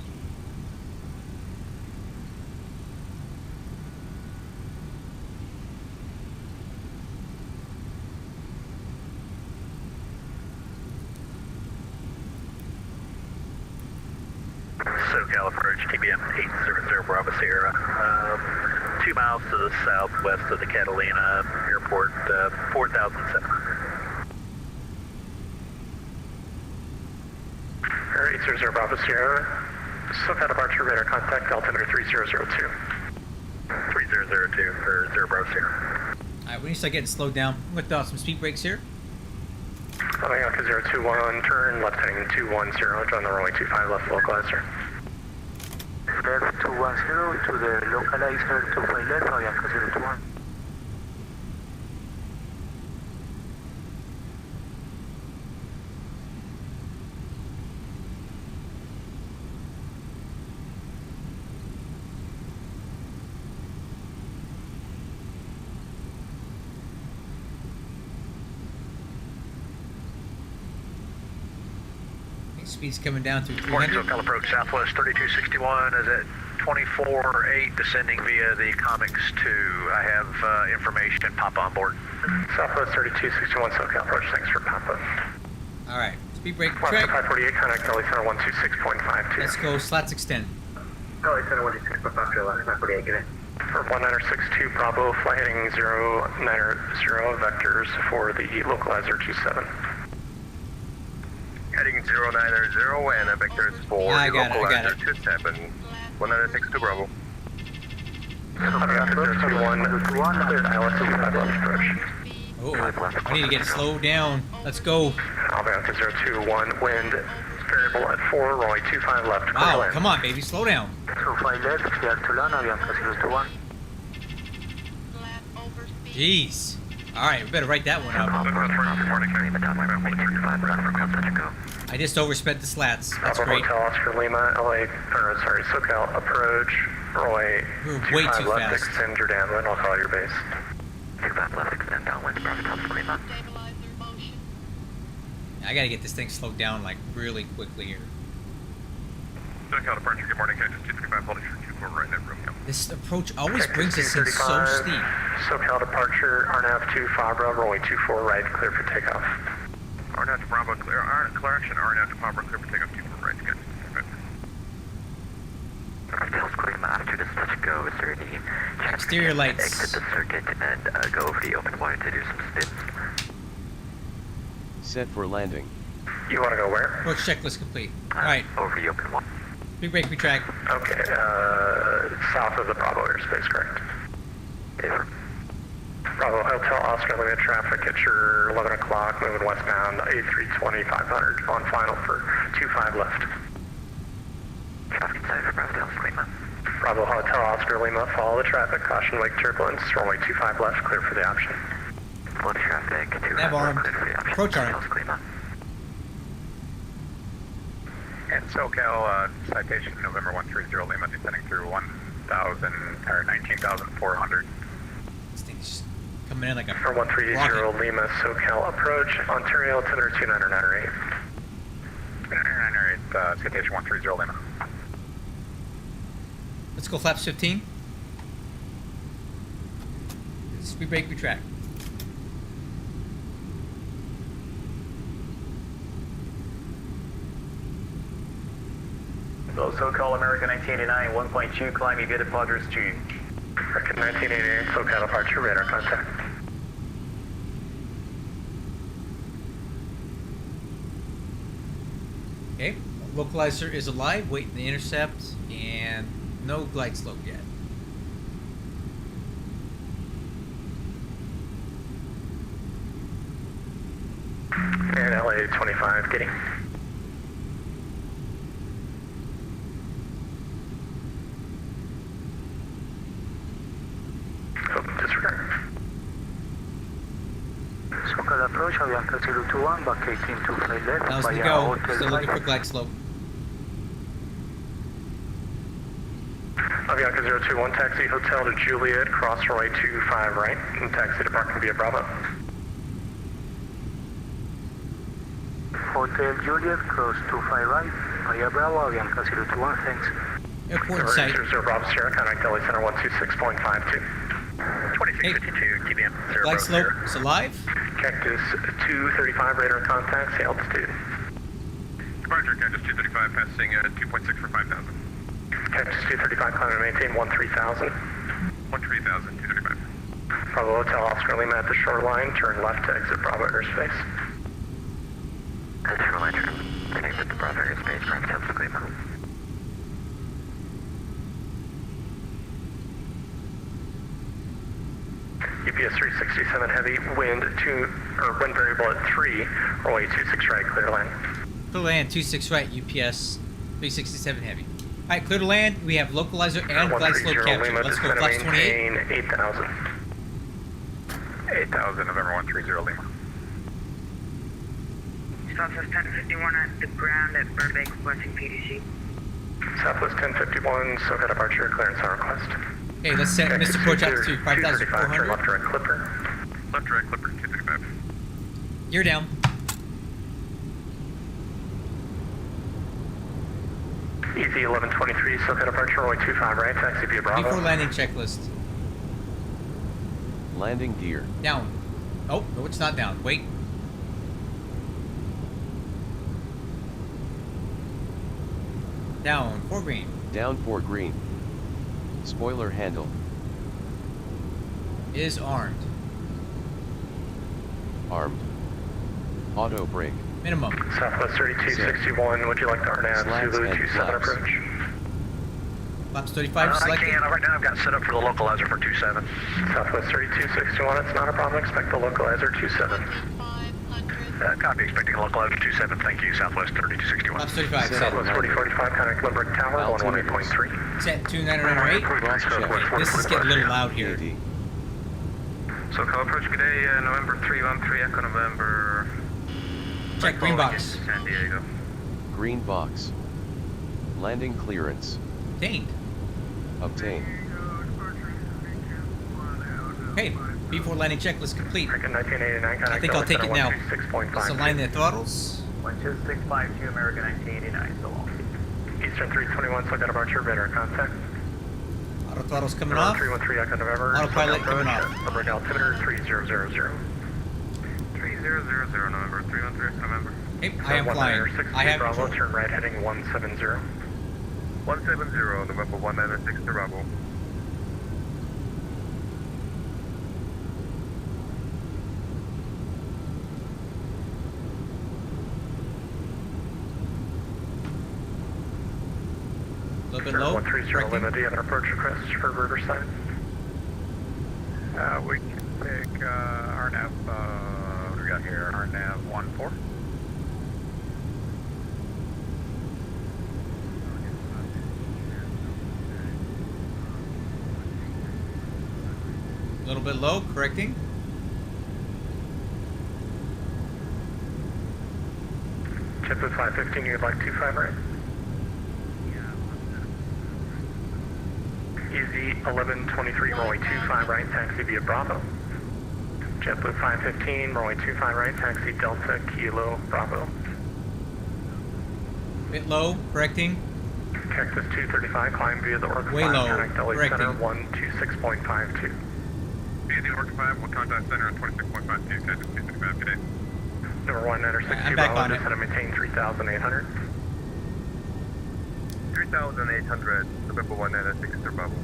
SoCal approach, TBM 800 Bravo Sierra. 2 miles to the southwest of the Catalina Airport, 4,007. Air 800 Bravo Sierra. SoCal departure, radar contact, altimeter 3002. 3002 for 0 Bravo Sierra. Alright, we need to start getting slowed down. I'm going to throw out some speed brakes here. Yankee 021, turn left heading 210, join the runway 25 left localizer. Left 210 to the localizer, 25 left, Yankee 021. Speed's coming down through Morning, 300. SoCal approach, Southwest 3261 is at 24-8, descending via the Comics 2. I have information, pop on board. Southwest 3261, SoCal approach, thanks for Papa. Alright, speed brake Western track. 548, contact Delhi Center 126.52. Let's go, slats extend. Delhi Center 126.52, 548, get in. For 1962 Bravo, fly heading 090 vectors for the localizer 27. Heading 090 and vectors for I got it. 27. 1962 Bravo. Yankee 021, clear ILS 25 left approach. Oh, I need to get it slowed down. Let's go. Yankee 021, wind variable at 4, runway 25 left. clear Wow, land. come on, baby, slow down. 25 left, clear to land, Yankee 021. Flat over speed. Jeez. Alright, we better write that one up. I just overspent the slats. That's Bravo great. Hotel Oscar Lima, SoCal approach, runway We're way 25 too left, fast. extend your downwind, I'll call your base. 25 left, extend downwind, Bravo Oscar Lima. Stabilizer motion. I gotta get this thing slowed down like really quickly here. SoCal departure, good morning, Cactus 235, hold it for 24 right at room. This approach always brings us in so steep. SoCal departure, RNAV 25 Bravo, runway 24 right, clear for takeoff. RNAV to Bravo, clear, correction, RNAV to Bravo, clear for takeoff, 24 right, good. Tails clear, after this touch go, is there any chance Exterior lights. exit the circuit and go over the open wire to do some spins? Set for landing. You want to go where? Approach checklist complete. Alright, Over the open wire. big brake retract. Okay, south of the Bravo airspace, correct? Over. Bravo Hotel Oscar Lima traffic at your 11 o'clock, moving westbound, A320 500 on final for 25 left. Traffic inside for Bravo Delta Lima. Bravo Hotel Oscar Lima, follow the traffic, caution wake turbulence, runway 25 left, clear for the option. Flow traffic to Nav armed. clear for the option. Approach armed. Delta Lima. And SoCal, citation November 130 Lima, descending through 1,000 or 19,400. This thing's just coming in like a For 130 rocket. Lima, SoCal approach, Ontario, altimeter 2998. 998, citation 130 Lima. Let's go flaps 15. Speed brake retract. So SoCal America 1989, 1.2, climbing via Padres 2. American 1988, SoCal departure, radar contact. Okay, localizer is alive, waiting to intercept, and no glide slope yet. And LA runway 25, getting. Disregard. SoCal approach, Avianca 021, back 18 to flight left. How's the via go? Hotel Still looking for Mike. glide slope. Avianca 021, taxi Hotel to Juliet, cross runway 25 right, and taxi to parking via Bravo. Hotel Juliet, cross 25 right, via Bravo, Avianca 021, thanks. Airport in sight. 0 Bravo Sierra, contact LA Center 126.52. 2652, TBM 0 Glide slope Sierra. is alive. Cactus 235, radar contact, see altitude. Departure, Cactus 235, passing 2.6 for 5,000. Cactus 235, climb and maintain 13,000. 13,000, 235. Bravo Hotel, Oscar Lima at the shoreline, turn left to exit Bravo airspace. At the shoreline, turn connected to Bravo airspace, from Oscar Lima. UPS 367 heavy, wind wind variable at 3, runway 26 right, clear to land. Clear to land, 26 right, UPS 367 heavy. Alright, clear to land. We have localizer and glide slope 130 capture. Lima, Let's go, descend flaps and 28. maintain 8,000. 8,000, November 130 Lima. Southwest 1051 at the ground at Burbank, requesting PDC. Southwest 1051, SoCal departure, clearance on request. Okay, let's set missed approach altitude 235, turn 5,400. left to right clipper. Left to right, Clipper 235. You're down. Easy 1123, SoCal departure, runway 25 right, taxi via Bravo. Before landing checklist. Landing gear. Down. Oh, no, it's not down. Wait. Down. 4 green. Down 4 green. Spoiler handle. Is armed. Armed. Auto brake. Minimum. Southwest 3261, would you like to RNAV Slats Zulu and 27 flaps. approach? Flaps 35 I selected. can, right now I've got set up for the localizer for 27. Southwest 3261, it's not a problem, expect the localizer 27. 500. Copy, expecting a localizer 27, thank you, Southwest 3261. Flaps 35 set. Southwest 4045, contact Limerick Tower, Altimeters. 118.3. Set 2908. Cross check. This is getting a little loud here. AD. SoCal approach, good day, November 313, Echo November. Check green box. San Diego. Green box. Landing clearance. Obtained. Obtained. Okay, before landing checklist complete. American 1989, contact I think I'll take it now. 126.5. Let's align the throttles. 12652, American 1989, so long. Eastern 321, SoCal departure, radar contact. Auto throttles coming off. 313, Echo November. Autopilot SoCal coming approach, off. Limerick altimeter 3000. 3000, November 313, November. Okay, I am flying. I have Bravo, control. turn right heading 170. 170, November 196 to Bravo. A little bit low. 130 correcting. Lima, do you have an approach request for Riverside? We can pick RNAV, what do we got here? RNAV 14. A little bit low, correcting. JetBlue 515, you'd like 25 right? Easy 1123, runway 25 right, taxi via Bravo. JetBlue 515, runway 25 right, taxi Delta Kilo Bravo. Bit low, correcting. Cactus 235, climb via the Orca Way 5, low, contact LA correcting. Center 126.52. Via the Orca 5, we'll contact center on 26.52, Cactus 235, good day. Number 1962, I'm back Bravo, on it. descend and maintain 3,800. 3,800, November 196 to Bravo.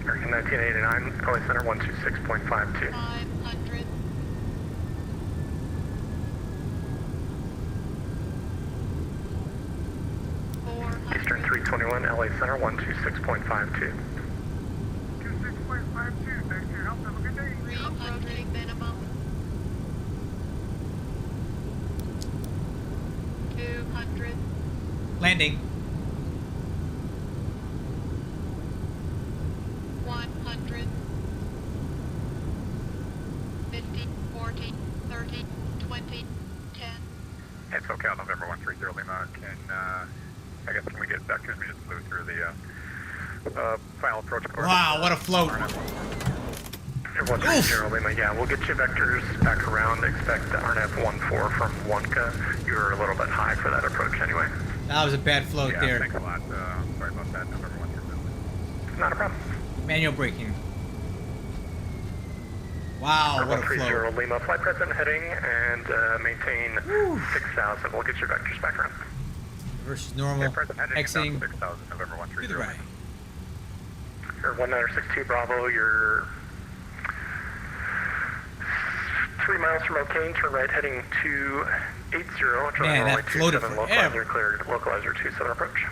American 1989, LA Center 126.52. 500. Eastern 321, LA Center 126.52. 26.52, thanks for your help, have a good Landing. 100, 50, 40, 30, 20, 10. Hey, SoCal, November 130 Lima. I guess can we get vectors? We just flew through the final approach course. Wow, what a float. 130 Lima, yeah, we'll get you vectors back around. Expect the RNF-14 from Wonka. You're a little bit high for that approach anyway. That was a bad float there. Thanks a lot. Sorry about that, November 130. Not a problem. Manual braking. Wow, what a float. 130 Lima, flight present heading and maintain 6,000. We'll get your vectors back around. Versus normal. Exiting 6,000, November 130. to the right. You're 1962 Bravo, you're 3 miles from O'Kane, turn right heading 280. Man, that floated forever. Localizer cleared, localizer 27 approach.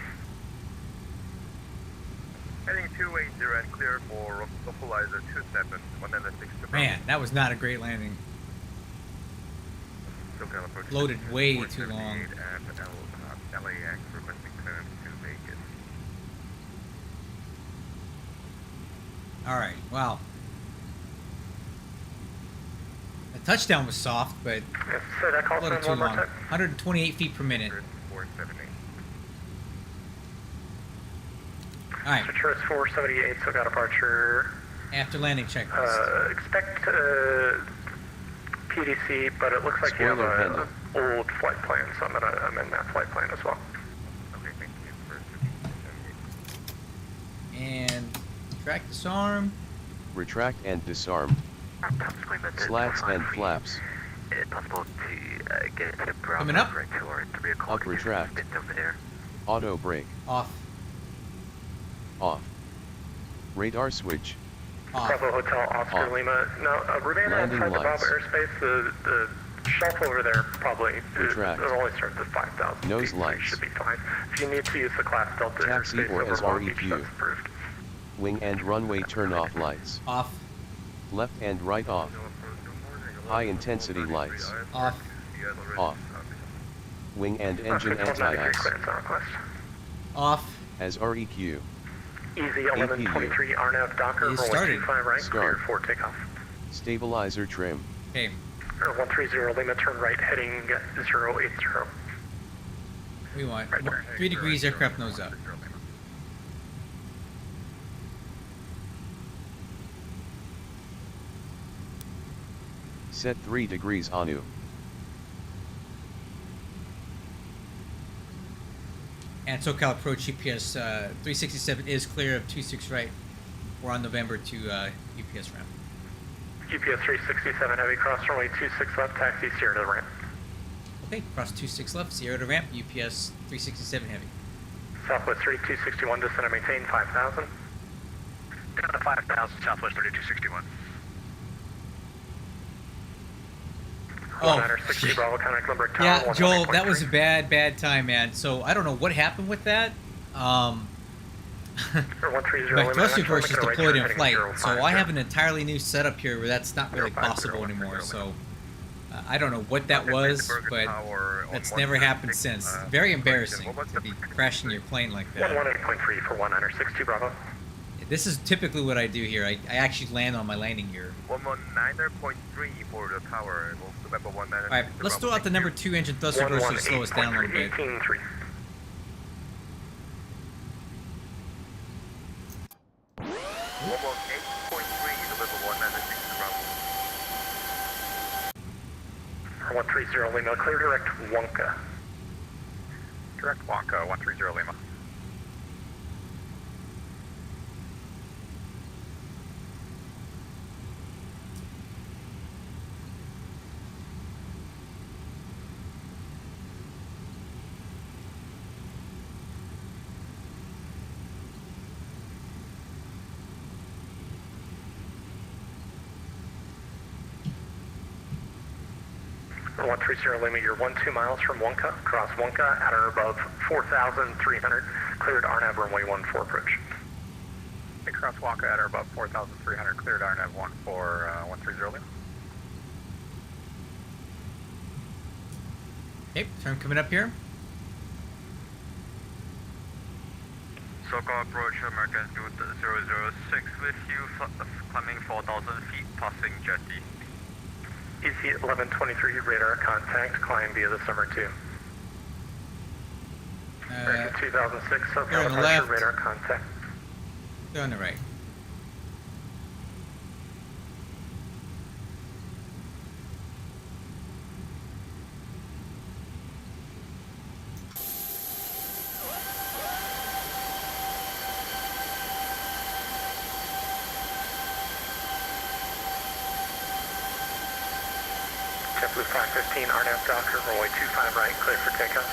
Heading 280 and clear for localizer 27, 160. Man, that was not a great landing. Floated way too long. LAX requesting clearance to Vegas. Alright, wow. The touchdown was soft, but Say that call a little sign too one more long. time. 128 feet per minute. 478. Alright, Citrus 478, so got departure. after landing checklist. Expect PDC, but it looks like you have Spoiler an handle. old flight plan, so I'm gonna amend that flight plan as well. Okay, thank you for 78. And track disarm. Retract and disarm. Slats and flaps. Possible to get to Bravo Coming up. right to our 3 o'clock. Up retract. Bit over there. Auto brake. Off. Off. Radar switch. Off. Bravo Hotel, Oscar Off. Lima. No, Ravenna Landing outside the Bravo lights. airspace, the shelf over there probably Retract. it only starts at 5,000 Nose feet, so lights. you should be fine. If you need to use the Class Delta Taxi airspace or over Long Beach, SREQ. that's approved. Wing and runway turn off lights. Off. Left and right off. High intensity lights. Off. Off. Wing and engine 1293 anti-ice. clearance on request. Off. As REQ. Easy 1123 RNAV Docker, It roll started. 125 right, clear Start. for takeoff. Stabilizer trim. Okay. 130 Lima, turn right heading 080. We want Right there. 3 degrees aircraft nose up. Set 3 degrees ANU. And SoCal approach UPS 367 is clear of 26 right. We're on November to UPS ramp. UPS 367 heavy, cross runway 26 left, taxi Sierra to the ramp. Okay, cross 26 left, Sierra to ramp, UPS 367 heavy. Southwest 3261, descend and maintain 5,000. Down to 5,000, Southwest 3261. Oh, 1960 Bravo, contact number tower. yeah, Joel, that 100.3. was a bad time, man. So I don't know what happened with that. Or 130 My Lima, thrust actually, reverse is making a right deployed turn in heading flight, 050. so I have an entirely new setup here where that's not really 050, possible 130 anymore. Lima. So I don't know what that was, but that's never happened since. Very embarrassing to be crashing your plane like that. 118.3 for 1962 Bravo. This is typically what I do here. I actually land on my landing gear. 119.3 for the tower. November 19. Alright, let's throw out the number 2 engine thrust reverser to slow us down a little bit. 18.3. Or 130 Lima, clear direct Wonka. Direct Wonka, 130 Lima. Or 130 Lima, you're 12 miles from Wonka, cross Wonka at or above 4,300, cleared RNAV runway 14 approach. Hey, cross Wonka at or above 4,300, cleared RNAV 14, 130 Lima. Okay, turn coming up here. SoCal approach, American 006 with you, climbing 4,000 feet, passing jetty. EC 1123 radar contact, climb via the summer 2. American 2006, they're SoCal on the departure, left. radar contact. They're on the right. JetBlue 515, RNAV Docker, runway 25 right, clear for takeoff.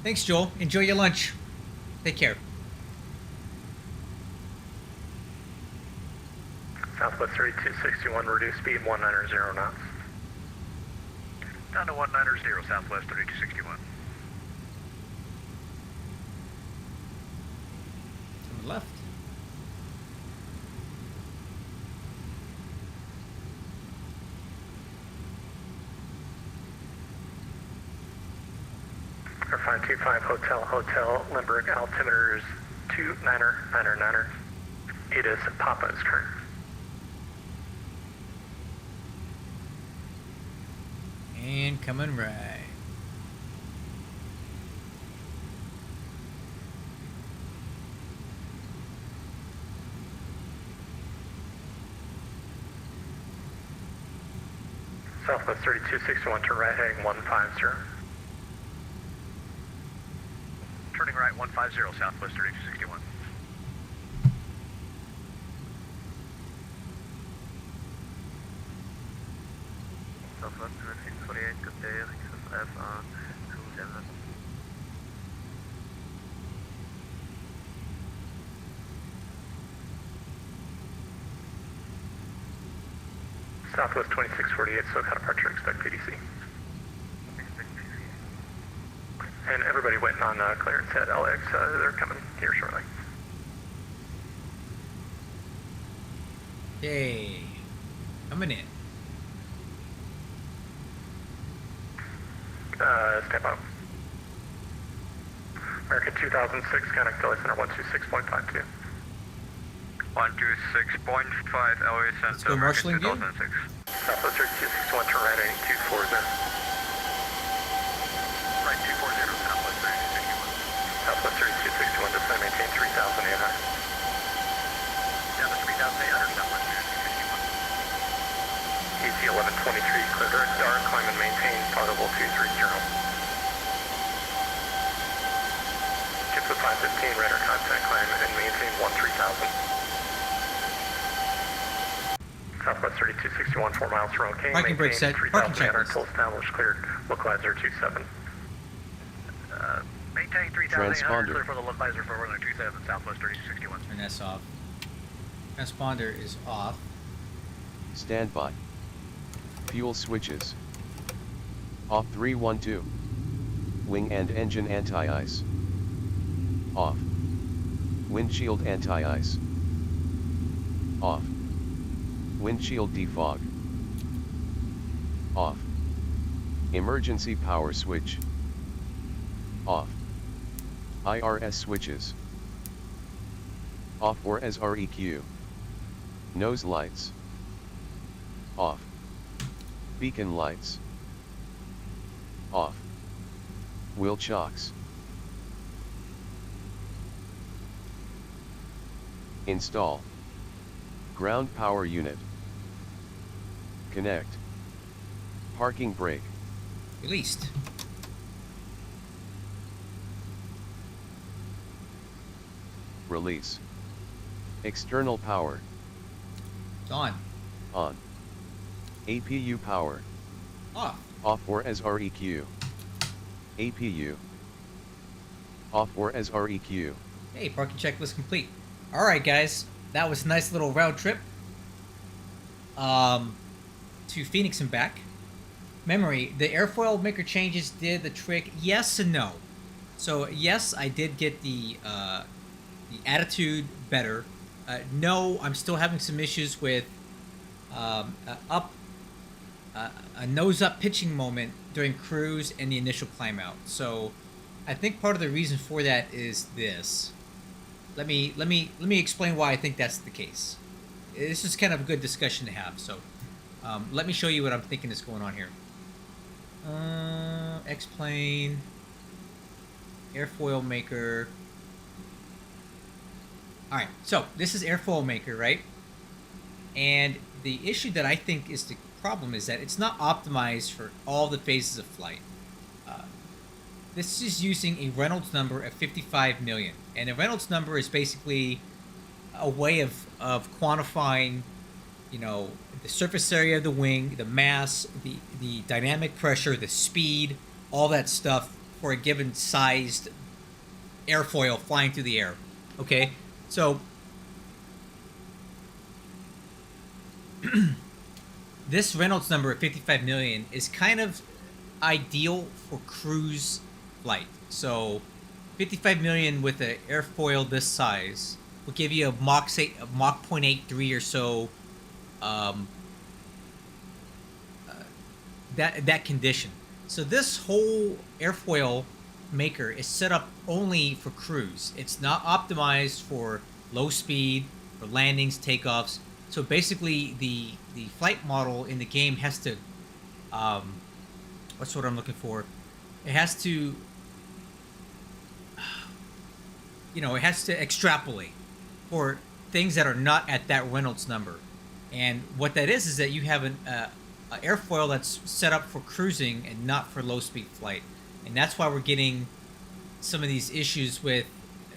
Thanks, Joel. Enjoy your lunch. Take care. Southwest 3261, reduce speed 190 knots. Down to 190, Southwest 3261. To the left. Air 525 Hotel, Limburg, altimeters 29er. It is Papa's turn. And coming right. Southwest 3261 to right heading 150. Turning right 150, Southwest 3261. Southwest 3648, good day, XSF on 27. Southwest 2648, SoCal departure, expect PDC. And everybody waiting on clearance at LX, they're coming here shortly. Yay. Coming in. Step up. American 2006, connect to center 126.52. 126.5, LA Center, Let's go marshalling view. 2006. Southwest 3261 to right heading 240. Right 240, Southwest 3261. Southwest 3261, descend maintain 3,800. Down to 3,800, Southwest 3261. EC 1123, clear direct star, climb and maintain, potable 230. JetBlue 515, radar contact, climb and maintain 13,000. Southwest 3261, 4 miles from OK, Parking brake set. Parking 3,800 checklist. till established, cleared, localizer 27. Maintain 3,800, Transponder. clear for the localizer for runway 27, Southwest 3261. Turn this off. Transponder is off. Standby. Fuel switches. Off 312. Wing and engine anti-ice. Off. Windshield anti-ice. Off. Windshield defog. Off. Emergency power switch. Off. IRS switches. Off or as REQ. Nose lights. Off. Beacon lights. Off. Wheel chocks. Install. Ground power unit. Connect. Parking brake. Released. Release. External power. On. On. APU power. Off. Off or as REQ. APU. Off or as REQ. Hey, parking checklist complete. Alright, guys. That was a nice little round trip. To Phoenix and back. Memory, the airfoil maker changes did the trick. Yes and no. So, yes, I did get the attitude better. No, I'm still having some issues with a nose-up pitching moment during cruise and the initial climb out. So I think part of the reason for that is this. Let me explain why I think that's the case. This is kind of a good discussion to have. So let me show you what I'm thinking is going on here. X-plane, airfoil maker. All right, so this is airfoil maker, right? And the issue that I think is the problem is that it's not optimized for all the phases of flight. This is using a Reynolds number of 55 million, and a Reynolds number is basically a way of quantifying, you know, the surface area of the wing, the mass, the dynamic pressure, the speed, all that stuff for a given sized airfoil flying through the air. Okay, so this Reynolds number of 55 million is kind of ideal for cruise flight. So 55 million with an airfoil this size will give you a Mach 0.83 or so. That condition. So this whole airfoil maker is set up only for cruise. It's not optimized for low speed, for landings, takeoffs. So basically, the flight model in the game has to, what's what I'm looking for? It has to, you know, it has to extrapolate for things that are not at that Reynolds number. And what that is that you have an airfoil that's set up for cruising and not for low speed flight. And that's why we're getting some of these issues with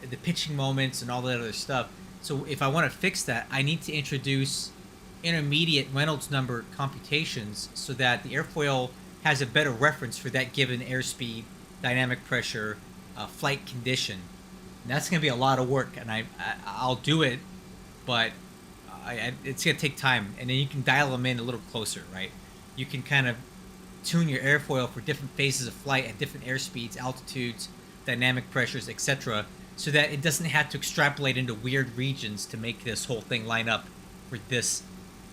the pitching moments and all that other stuff. So if I want to fix that, I need to introduce intermediate Reynolds number computations so that the airfoil has a better reference for that given airspeed, dynamic pressure, flight condition. And that's going to be a lot of work, and I'll do it, but it's going to take time. And then you can dial them in a little closer, right? You can kind of tune your airfoil for different phases of flight at different airspeeds, altitudes, dynamic pressures, etc., so that it doesn't have to extrapolate into weird regions to make this whole thing line up for this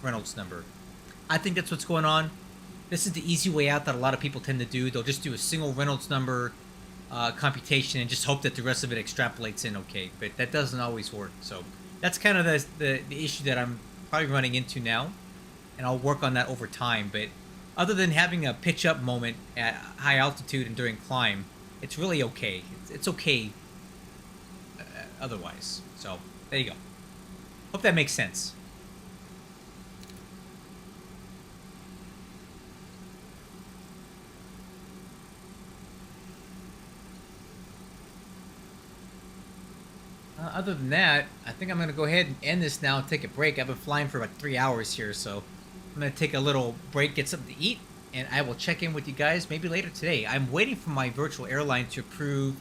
Reynolds number. I think that's what's going on. This is the easy way out that a lot of people tend to do. They'll just do a single Reynolds number computation and just hope that the rest of it extrapolates in okay, but that doesn't always work. So that's kind of the issue that I'm probably running into now, and I'll work on that over time. But other than having a pitch up moment at high altitude and during climb, it's really okay. It's okay otherwise. So there you go. Hope that makes sense. Other than that, I think I'm going to go ahead and end this now and take a break. I've been flying for about 3 hours here, so I'm going to take a little break, get something to eat, and I will check in with you guys maybe later today. I'm waiting for my virtual airline to approve.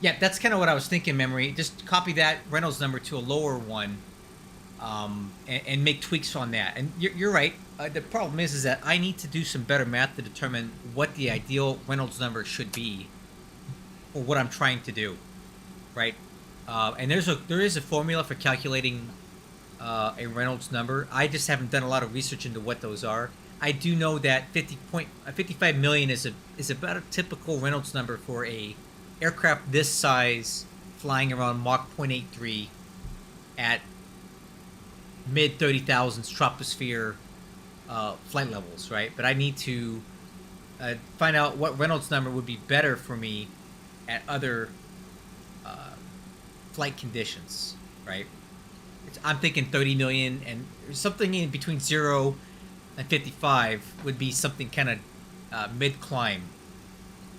Yeah, that's kind of what I was thinking, Memory. Just copy that Reynolds number to a lower one and make tweaks on that. And you're right. The problem is that I need to do some better math to determine what the ideal Reynolds number should be for what I'm trying to do, right? And there is a formula for calculating a Reynolds number. I just haven't done a lot of research into what those are. I do know that 55 million is about a typical Reynolds number for a aircraft this size flying around Mach 0.83 at mid 30,000s troposphere flight levels, right? But I need to find out what Reynolds number would be better for me at other flight conditions, right? I'm thinking 30 million, and something in between 0 and 55 would be something kind of mid-climb.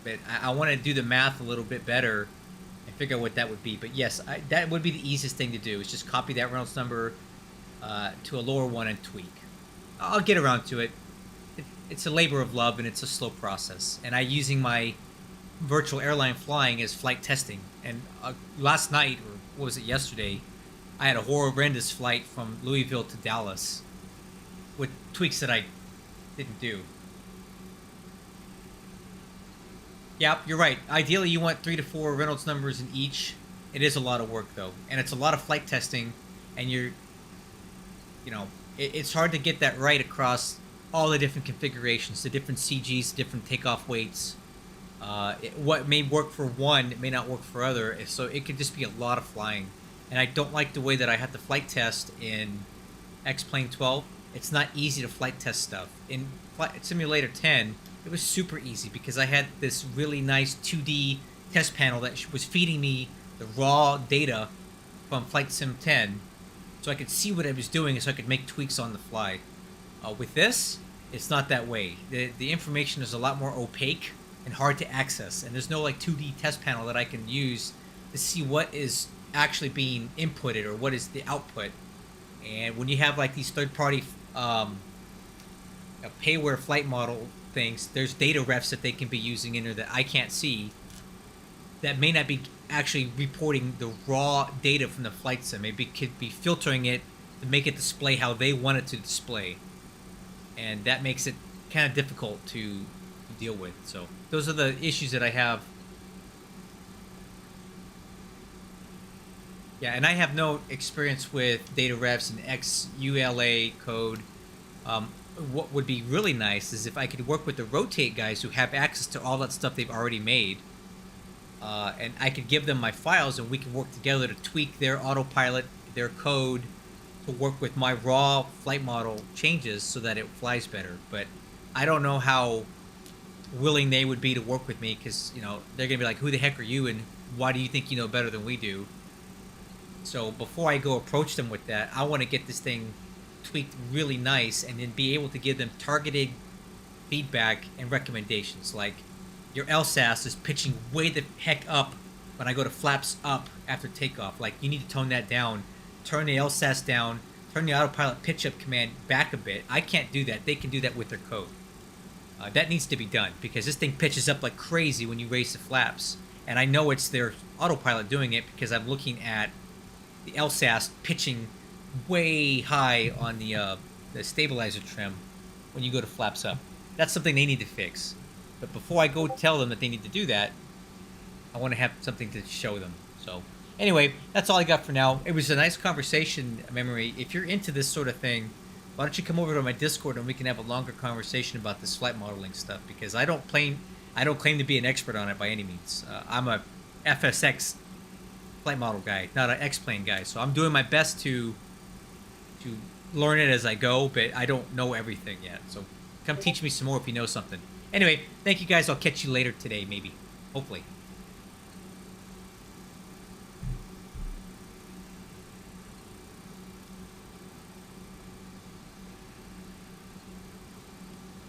But I want to do the math a little bit better and figure out what that would be. But yes, that would be the easiest thing to do, is just copy that Reynolds number to a lower one and tweak. I'll get around to it. It's a labor of love, and it's a slow process. And I'm using my virtual airline flying as flight testing. And last night, or what was it, yesterday, I had a horrendous flight from Louisville to Dallas with tweaks that I didn't do. Yep, you're right. Ideally, you want 3 to 4 Reynolds numbers in each It is a lot of work though, and it's a lot of flight testing, and you know, it's hard to get that right across all the different configurations, the different CGs, different takeoff weights. What may work for one, it may not work for other, so it could just be a lot of flying. And I don't like the way that I have to flight test in X-Plane 12. It's not easy to flight test stuff. In Flight Simulator 10, it was super easy because I had this really nice 2D test panel that was feeding me the raw data from Flight Sim 10, so I could see what I was doing and so I could make tweaks on the fly. With this, it's not that way. The information is a lot more opaque and hard to access, and there's no like 2D test panel that I can use to see what is actually being inputted or what is the output. And when you have like these third-party payware flight model things, there's data refs that they can be using in there that I can't see, that may not be actually reporting the raw data from the flight sim. Maybe could be filtering it to make it display how they want it to display, and that makes it kind of difficult to deal with. So those are the issues that I have. Yeah, and I have no experience with data refs and XULA code. What would be really nice is if I could work with the Rotate guys who have access to all that stuff they've already made. And I could give them my files and we can work together to tweak their autopilot, their code, to work with my raw flight model changes so that it flies better. But I don't know how willing they would be to work with me, because, you know, they're going to be like, who the heck are you and why do you think you know better than we do? So before I go approach them with that, I want to get this thing tweaked really nice and then be able to give them targeted feedback and recommendations. Like, your LSAS is pitching way the heck up when I go to flaps up after takeoff. Like, you need to tone that down. Turn the LSAS down. Turn the autopilot pitch up command back a bit. I can't do that. They can do that with their code. That needs to be done because this thing pitches up like crazy when you raise the flaps. And I know it's their autopilot doing it because I'm looking at the LSAS pitching way high on the stabilizer trim when you go to flaps up. That's something they need to fix. But before I go tell them that they need to do that, I want to have something to show them. So anyway, that's all I got for now. It was a nice conversation, Memory. If you're into this sort of thing, why don't you come over to my Discord and we can have a longer conversation about this flight modeling stuff, because I don't claim to be an expert on it by any means. I'm a FSX flight model guy, not an X-Plane guy. So I'm doing my best to learn it as I go, but I don't know everything yet. So come teach me some more if you know something. Anyway, thank you guys. I'll catch you later today, maybe. Hopefully.